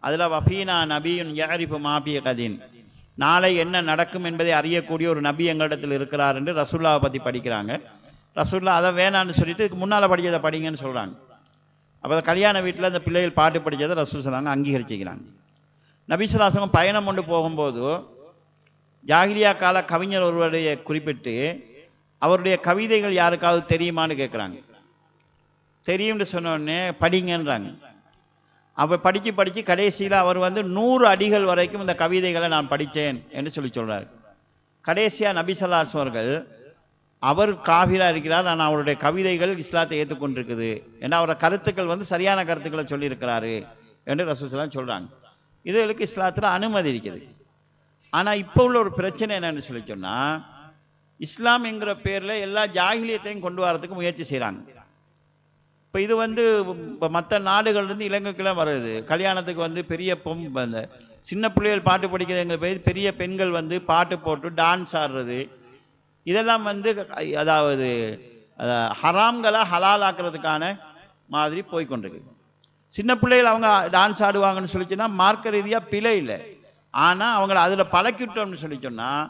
அதில் வஃபீனா நபியுன் யஅரிஃபு மா ஃபீ கதீன், நாளை என்ன நடக்கும் என்பதை அறியக்கூடிய ஒரு நபி எங்களிடத்தில் இருக்கிறார் என்று ரசூலுல்லாஹை பற்றி படிக்கிறாங்க. ரசூலுல்லாஹ் அதை வேணான்னு சொல்லிட்டு இதுக்கு முன்னால் படிச்சதை படிங்கன்னு சொல்கிறாங்க. அப்போ கல்யாண வீட்டில் அந்த பிள்ளைகள் பாட்டு படித்ததை ரசூல் ஸல்லல்லாஹு அங்கீகரிச்சுக்கிறாங்க. நபி ஸல்லல்லாஹு அலைஹி வஸல்லம் பயணம் கொண்டு போகும்போது ஜாகிலியா கால கவிஞர் ஒருவருடைய குறிப்பிட்டு அவருடைய கவிதைகள் யாருக்காவது தெரியுமான்னு கேட்குறாங்க. தெரியும்னு சொன்ன உடனே படிங்கன்றாங்க. அப்போ படித்து படித்து கடைசியில் அவர் வந்து 100 அடிகள் வரைக்கும் இந்த கவிதைகளை நான் படித்தேன் என்று சொல்கிறார். கடைசியாக நபி ஸல்லல்லாஹு அலைஹி அவர்கள் அவர் காஃபிலா இருக்கிறார், ஆனால் அவருடைய கவிதைகள் இஸ்லாத்தை ஏற்றுக்கொண்டிருக்குது, ஏன்னா அவரோட கருத்துக்கள் வந்து சரியான கருத்துக்களை சொல்லியிருக்கிறாரு என்று ரசூல் ஸல்லல்லாஹு அலைஹி சொல்கிறாங்க. இதுகளுக்கு இஸ்லாத்தில் அனுமதி இருக்குது. ஆனால் இப்போ உள்ள ஒரு பிரச்சனை என்னன்னு சொல்லி சொன்னால், இஸ்லாம் என்கிற பேரில் எல்லா ஜாகிலியத்தையும் கொண்டு வரதுக்கு முயற்சி செய்கிறாங்க. இப்போ இது வந்து இப்போ மற்ற நாடுகள்லேருந்து இலங்கைக்கெல்லாம் வருது. கல்யாணத்துக்கு வந்து பெரிய அந்த சின்ன பிள்ளைகள் பாட்டு படிக்கிறவங்க பெரிய பெண்கள் வந்து பாட்டு போட்டு டான்ஸ் ஆடுறது, இதெல்லாம் வந்து அதாவது ஹராம்களை ஹலால் ஆக்குறதுக்கான மாதிரி போய்கொண்டிருக்கு. சின்ன பிள்ளைகள் அவங்க டான்ஸ் ஆடுவாங்கன்னு சொல்லிச்சுன்னா மார்க்க ரீதியாக பிழை இல்லை. ஆனால் அவங்கள அதில் பழக்கிட்டோம்னு சொல்லி சொன்னால்,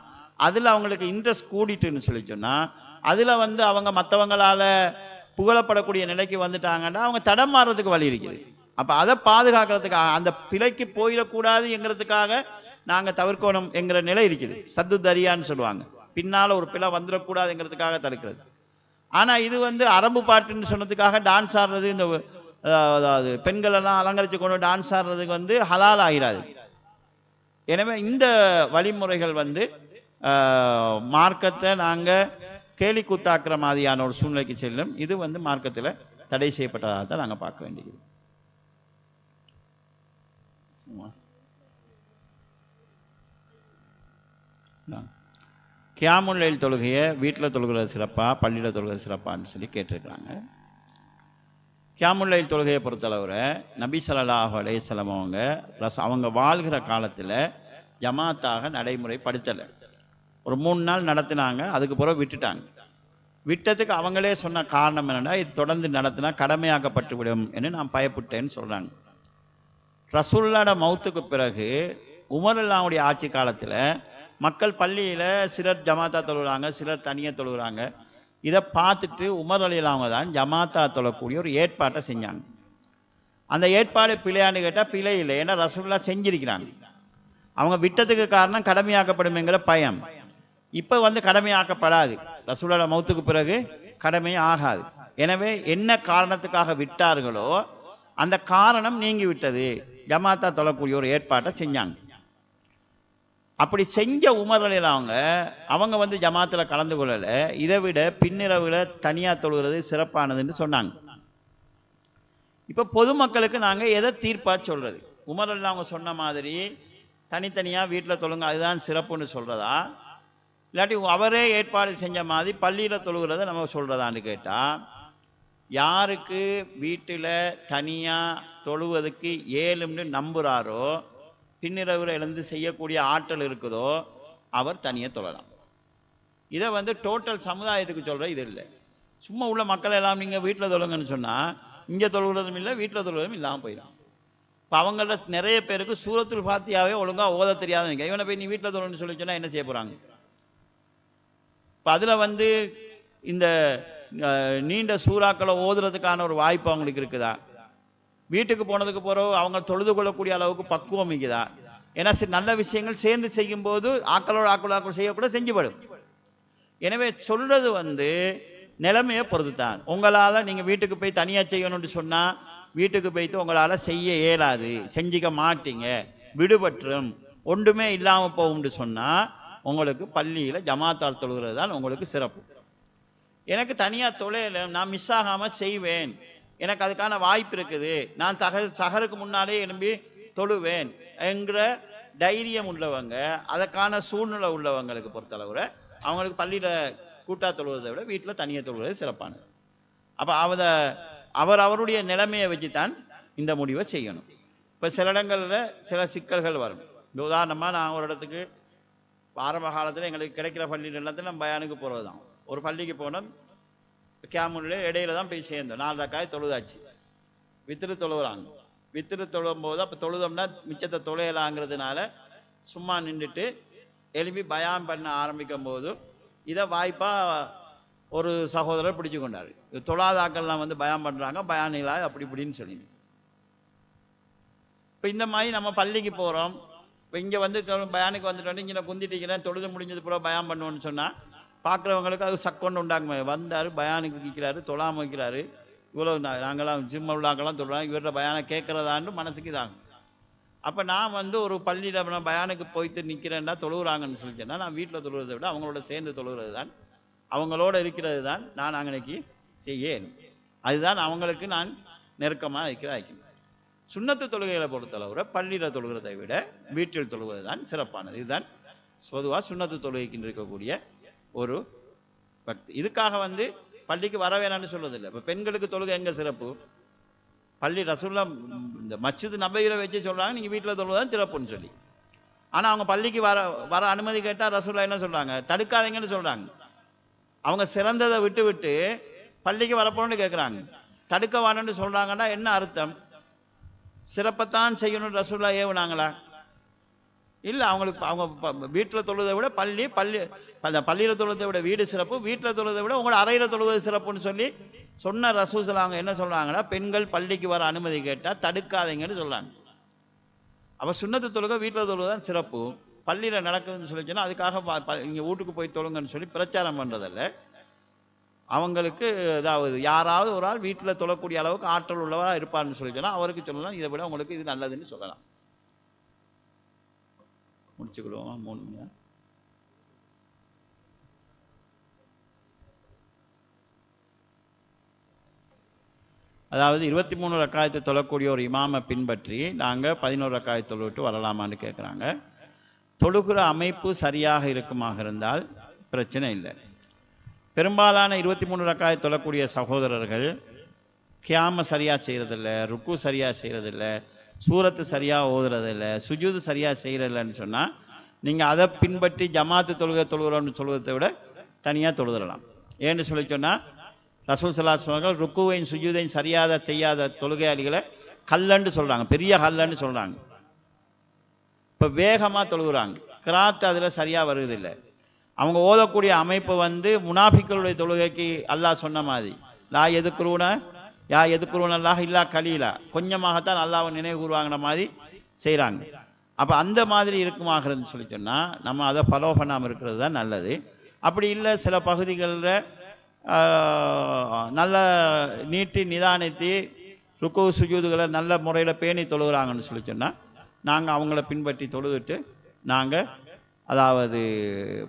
அதில் அவங்களுக்கு இன்ட்ரெஸ்ட் கூடிட்டுன்னு சொல்லி சொன்னால், அதில் வந்து அவங்க மற்றவங்களால் புகழப்படக்கூடிய நிலைக்கு வந்துட்டாங்கன்னா அவங்க தடமாறுறதுக்கு வழி இருக்குது. அப்போ அதை பாதுகாக்கிறதுக்காக, அந்த பிழைக்கு போயிடக்கூடாது என்கிறதுக்காக நாங்கள் தவிர்க்கணும் என்கிற நிலை இருக்குது. சத்து தரியான்னு சொல்லுவாங்க, பின்னால் ஒரு பிழை வந்துடக்கூடாதுங்கிறதுக்காக தடுக்கிறது. ஆனால் இது வந்து அரபு பாட்டுன்னு சொன்னதுக்காக டான்ஸ் ஆடுறது, இந்த அதாவது பெண்கள் எல்லாம் அலங்கரித்து கொண்டு டான்ஸ் ஆடுறதுக்கு வந்து ஹலால் ஆகிறாது. எனவே இந்த வழிமுறைகள் வந்து மார்க்கத்தை நாங்கள் கேலி கூத்தாக்குற மாதிரியான ஒரு சூழ்நிலைக்கு செல்லும். இது வந்து மார்க்கத்தில் தடை செய்யப்பட்டதாக தான் நாங்கள் பார்க்க வேண்டியது. கியாமுல் லைல் தொழுகையை வீட்டில் தொழுகிறது சிறப்பா பள்ளியில் தொழுகிறது சிறப்பான்னு சொல்லி கேட்டிருக்கிறாங்க. கியாமுல் லைல் தொழுகையை பொறுத்தளவில் நபி ஸல்லல்லாஹு அலைஹி வஸல்லம் அவங்க வாழ்கிற காலத்தில் ஜமாத்தாக நடைமுறைப்படுத்தலை. ஒரு 3 நாள் நடத்தினாங்க, அதுக்கு பிறகு விட்டுட்டாங்க. விட்டதுக்கு அவங்களே சொன்ன காரணம் என்னென்னா, இது தொடர்ந்து நடத்தினா கடமையாக்கப்பட்டு விடும் என்று நான் பயப்பட்டேன்னு சொல்கிறாங்க. ரசூலுல்லாஹ் மௌத்துக்கு பிறகு உமர் அல்லாஹ்வுடைய ஆட்சி காலத்தில் மக்கள் பள்ளியில் சிலர் ஜமாத்தா தொழுகிறாங்க, சிலர் தனியாக தொழுகிறாங்க. இதை பார்த்துட்டு உமர் அலியல்லாஹு தான் ஜமாத்தா தொழக்கூடிய ஒரு ஏற்பாட்டை செஞ்சாங்க. அந்த ஏற்பாடு பிழையான்னு கேட்டால் பிழை இல்லை, ஏன்னா ரசூலுல்லாஹ் செஞ்சிருக்கிறாங்க. அவங்க விட்டதுக்கு காரணம் கடமையாக்கப்படும்ங்கிற பயம். இப்போ வந்து கடமையாக்கப்படாது, ரசூலுல்லாஹ் மௌத்துக்கு பிறகு கடமை ஆகாது. எனவே என்ன காரணத்துக்காக விட்டார்களோ அந்த காரணம் நீங்கி விட்டது, ஜமாத்தா தொழக்கூடிய ஒரு ஏற்பாட்டை செஞ்சாங்க. அப்படி செஞ்ச உமர் அலியல்லாஹு அவங்க வந்து ஜமாத்தில் கலந்து கொள்ளலை. இதை விட பின்னிரவில் தனியாக தொழுகிறது சிறப்பானதுன்னு சொன்னாங்க. இப்போ பொதுமக்களுக்கு நாங்கள் எதை தீர்ப்பாக சொல்கிறது? உமர் அலியல்லாஹு அவங்க சொன்ன மாதிரி தனித்தனியாக வீட்டில் தொழுங்க அதுதான் சிறப்புன்னு சொல்கிறதா, இல்லாட்டி அவரே ஏற்பாடு செஞ்ச மாதிரி பள்ளியில் தொழுகிறத நம்ம சொல்கிறதான்னு கேட்டால், யாருக்கு வீட்டில் தனியாக தொழுவதுக்கு ஏழும்னு நம்புகிறாரோ, பின்னிரவில் எழுந்து செய்யக்கூடிய ஆற்றல் இருக்குதோ, அவர் தனியாக தொழலாம். இதை வந்து டோட்டல் சமுதாயத்துக்கு சொல்கிற இது இல்லை. சும்மா உள்ள மக்கள் எல்லாம் நீங்கள் வீட்டில் தொழுங்கன்னு சொன்னால் இங்கே தொழுகிறதும் இல்லை, வீட்டில் தொழுகிறதும் இல்லாமல் போயிடும். இப்போ அவங்கள நிறைய பேருக்கு சூரத்துல் ஃபாத்தியாவே ஒழுங்காக ஓத தெரியாதுன்னு, இவனை போய் நீ வீட்டில் தொழுன்னு சொல்லி சொன்னால் என்ன செய்ய போகிறாங்க? இப்போ அதில் வந்து இந்த நீண்ட சூறாக்களை ஓதுறதுக்கான ஒரு வாய்ப்பு அவங்களுக்கு இருக்குதா? வீட்டுக்கு போனதுக்கு பிறகு அவங்க தொழுது கொள்ளக்கூடிய அளவுக்கு பக்குவம் இருக்குதா? ஏன்னா நல்ல விஷயங்கள் சேர்ந்து செய்யும் போது ஆக்களோட செய்யக்கூட செஞ்சுபடும். எனவே சொல்றது நிலைமையை பொறுத்துத்தான். உங்களால நீங்க வீட்டுக்கு போய் தனியா செய்யணும்னு சொன்னா வீட்டுக்கு போய்த்து உங்களால செய்ய இயலாது, செஞ்சிக்க மாட்டீங்க, விடுபற்றும், ஒன்றுமே இல்லாம போகும்னு சொன்னா உங்களுக்கு பள்ளியில ஜமாத்தால் தொழுகிறது தான் உங்களுக்கு சிறப்பு. எனக்கு தனியா தொழில நான் மிஸ் ஆகாம செய்வேன், எனக்கு அதுக்கான வாய்ப்பு இருக்குது, நான் சஹருக்கு முன்னாலே எழும்பி தொழுவேன் என்கிற தைரியம் உள்ளவங்க, அதற்கான சூழ்நிலை உள்ளவங்களுக்கு பொறுத்தளவுல அவங்களுக்கு பள்ளியில கூட்டா தொழுவதை விட வீட்டில் தனியா தொழுவது சிறப்பானது. அப்ப அவருடைய நிலைமையை வச்சுத்தான் இந்த முடிவை செய்யணும். இப்ப சில இடங்கள்ல சில சிக்கல்கள் வரும். உதாரணமா நான் ஒரு இடத்துக்கு ஆரம்ப காலத்துல எங்களுக்கு கிடைக்கிற பள்ளியில் எல்லாத்தையும் நம்ம பயானுக்கு போறதுதான். ஒரு பள்ளிக்கு போனோம், கேமுல இடையில தான் போய் சேர்ந்தோம். 4 ரக்காய் தொழுதாச்சு, வித்திரு தொழுகிறாங்க. வித்திரு தொழும் போது அப்ப தொழுதோம்னா மிச்சத்தை தொழையலாங்கிறதுனால சும்மா நின்றுட்டு எழுப்பி பயான் பண்ண ஆரம்பிக்கும் போது இதை வாய்ப்பா ஒரு சகோதரர் பிடிச்சு கொண்டாரு. தொழாதாக்கள்லாம் பயான் பண்றாங்க, பயானிலா அப்படி இப்படின்னு சொல்லி. இப்ப இந்த மாதிரி நம்ம பள்ளிக்கு போறோம், இப்போ இங்க பயானுக்கு வந்துட்டு இங்கே குந்திட்டிக்கிறேன், தொழுது முடிஞ்சது பூரா பயான் பண்ணுவோன்னு சொன்னா பார்க்குறவங்களுக்கு அது சக்கொண்டு உண்டாக்குமே. வந்தாரு, பயானுக்கு வைக்கிறாரு, தொழாம வைக்கிறாரு, இவ்வளவு நாங்களாம் ஜிம்ம உள்ளாக்கெல்லாம் தொழுறாங்க, இவரோட பயானை கேட்கறதான்னு மனசுக்கு இதாங்க. அப்போ நான் ஒரு பள்ளியில் நான் பயானுக்கு போயிட்டு நிற்கிறேன்டா தொழுகிறாங்கன்னு சொல்லிச்சேன்னா நான் வீட்டில் தொழுகிறதை விட அவங்களோட சேர்ந்து தொழுகிறது தான், அவங்களோட இருக்கிறது தான் நான் அங்கனைக்கு செய்யணும். அதுதான் அவங்களுக்கு நான் நெருக்கமாக வைக்கிறேன். சுன்னத்து தொழுகைகளை பொறுத்தளவுல பள்ளியில் தொழுகிறதை விட வீட்டில் தொழுவது தான் சிறப்பானது. இதுதான் பொதுவாக சுன்னத்து தொழுகைக்கு இருக்கக்கூடிய ஒரு பக்தி. இதுக்காக பள்ளிக்கு வர வேணாம்னு சொல்றதில்லை. இப்போ பெண்களுக்கு தொழுகை எங்க சிறப்பு? பள்ளி ரசூலுல்லாஹ் இந்த மஸ்ஜித் நபவியில வச்சு சொல்றாங்க நீங்க வீட்டில் தொழுவதான் சிறப்புன்னு சொல்லி. ஆனா அவங்க பள்ளிக்கு வர அனுமதி கேட்டா ரசூலுல்லாஹ் என்ன சொல்றாங்க? தடுக்காதீங்கன்னு சொல்றாங்க. அவங்க சிறந்ததை விட்டு பள்ளிக்கு வரப்போன்னு கேட்குறாங்க, தடுக்க வானன்னு சொல்றாங்கன்னா என்ன அர்த்தம்? சிறப்பத்தான் செய்யணும் ரசூலுல்லாஹ் ஏவுனாங்களா? இல்லை, அவங்களுக்கு அவங்க வீட்டில் தொழுதை விட பள்ளியில் தொழுதை விட வீடு சிறப்பு, வீட்டில் தொழுதை விட உங்களோட அறையில் தொழுவது சிறப்புன்னு சொல்லி சொன்ன ரசூல் அவங்க என்ன சொல்றாங்கன்னா பெண்கள் பள்ளிக்கு வர அனுமதி கேட்டால் தடுக்காதீங்கன்னு சொல்றாங்க. அப்போ சுன்னத்து தொழுகை வீட்டில் தொழுதான் சிறப்பு, பள்ளியில் நடக்குதுன்னு சொல்லிச்சுன்னா அதுக்காக இங்கே வீட்டுக்கு போய் தொழுங்கன்னு சொல்லி பிரச்சாரம் பண்ணுறதில்ல. அவங்களுக்கு அதாவது யாராவது ஒரு ஆள் வீட்டில் தொழக்கூடிய அளவுக்கு ஆற்றல் உள்ளவராக இருப்பார்னு சொல்லிச்சுன்னா அவருக்கு சொல்லலாம், இதை விட உங்களுக்கு இது நல்லதுன்னு சொல்லலாம். முடிச்சுக்கிடுவோம். 3 மணியா? அதாவது 23 ரக்காயத்தை தொழக்கூடிய ஒரு இமாமை பின்பற்றி நாங்கள் 11 ரக்காயத்தை தொழுவிட்டு வரலாமான்னு கேட்குறாங்க. தொழுகிற அமைப்பு சரியாக இருக்குமாக இருந்தால் பிரச்சனை இல்லை. பெரும்பாலான 23 ரக்காயத்தை தொழக்கூடிய சகோதரர்கள் கியாம சரியாக செய்கிறதில்ல, ருக்கு சரியாக செய்கிறதில்ல, சூரத்து சரியாக ஓதுறதில்லை, சுஜூது சரியாக செய்கிறதில்லைன்னு சொன்னால் நீங்கள் அதை பின்பற்றி ஜமாத்து தொழுகிறோம்னு சொல்வதை விட தனியாக தொழுதலாம். ஏன்னு சொல்லி சொன்னால் ரசூல் ஸல்லல்லாஹு அலைஹி வஸல்லம் ருக்குவையும் சுஜூதையும் சரியாக செய்யாத தொழுகையாளிகளை கல்லன்னு சொல்கிறாங்க, பெரிய கல்லன்னு சொல்கிறாங்க. இப்போ வேகமாக தொழுகிறாங்க, கிராத் அதில் சரியாக வருவதில்லை. அவங்க ஓதக்கூடிய அமைப்பு முனாஃபிக்களுடைய தொழுகைக்கு அல்லாஹ் சொன்ன மாதிரி லா எதுக்குருவன அல்லாஹ் இல்லா கலீலா, கொஞ்சமாகத்தான் அல்லாஹ்வை நினைவு கூறுவாங்கிற மாதிரி செய்கிறாங்க. அப்போ அந்த மாதிரி இருக்குமாகிறதுன்னு சொல்லி சொன்னால் நம்ம அதை ஃபாலோ பண்ணாமல் இருக்கிறது தான் நல்லது. அப்படி இல்லை, சில பகுதிகளில் நல்ல நீட்டி நிதானித்து ருக்கு சுஜூதுகளை நல்ல முறையில் பேணி தொழுகிறாங்கன்னு சொல்லி சொன்னால் நாங்கள் அவங்கள பின்பற்றி தொழுதுட்டு நாங்கள் அதாவது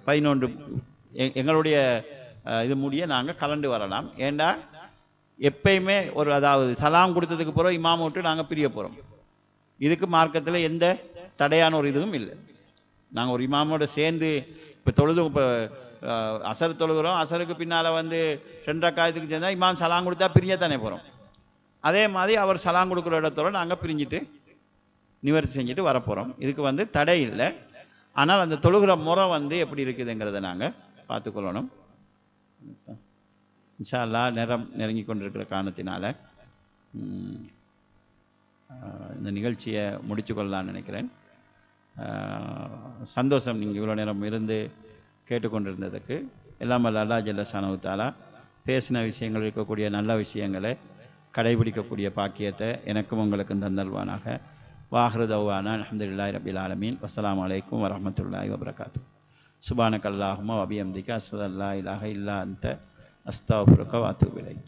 11 எங்களுடைய இது முடிய நாங்கள் கலந்து வரலாம். ஏண்டா எப்பயுமே அதாவது சலாம் கொடுத்ததுக்கு பிறகு இமாமை விட்டு நாங்கள் பிரிய போகிறோம். இதுக்கு மார்க்கத்தில் எந்த தடையான ஒரு இதுவும் இல்லை. நாங்கள் ஒரு இமாமோட சேர்ந்து இப்போ இப்போ அசர் தொழுகிறோம், அசருக்கு பின்னால் 2 ரக்காயத்துக்கு சேர்ந்தால் இமாம் சலாம் கொடுத்தா பிரியத்தானே போகிறோம். அதே மாதிரி அவர் சலாம் கொடுக்குற இடத்தோட நாங்கள் பிரிஞ்சுட்டு நிவர்த்தி செஞ்சுட்டு வரப்போகிறோம். இதுக்கு தடை இல்லை. ஆனால் அந்த தொழுகிற முறை எப்படி இருக்குதுங்கிறத நாங்கள் பார்த்துக்கொள்ளணும். இன்ஷா அல்லாஹ் நேரம் நெருங்கி கொண்டிருக்கிற காரணத்தினால இந்த நிகழ்ச்சியை முடிச்சு கொள்ளலான்னு நினைக்கிறேன். சந்தோஷம் நீங்கள் இவ்வளோ நேரம் இருந்து கேட்டுக்கொண்டிருந்ததுக்கு. எல்லாம் வல்ல அல்லாஹ் ஜல்ல ஷானஹு தஆலா பேசின விஷயங்கள் இருக்கக்கூடிய நல்ல விஷயங்களை கடைபிடிக்கக்கூடிய பாக்கியத்தை எனக்கும் உங்களுக்கும் தந்தல்வானாக. வாஹிரு தௌவானா அல்ஹம்துலில்லாஹி ரப்பில் ஆலமீன். வஸ்ஸலாமு அலைக்கும் வரஹ்மத்துல்லாஹி வபரகாத்துஹு. சுப்ஹானக அல்லாஹும்ம வபிஹம்திக அஷ்ஹது அல்லா இலாஹா இல்லா அன்த அஸ்தக்ஃபிருக வ அத்தூபு இலைக்.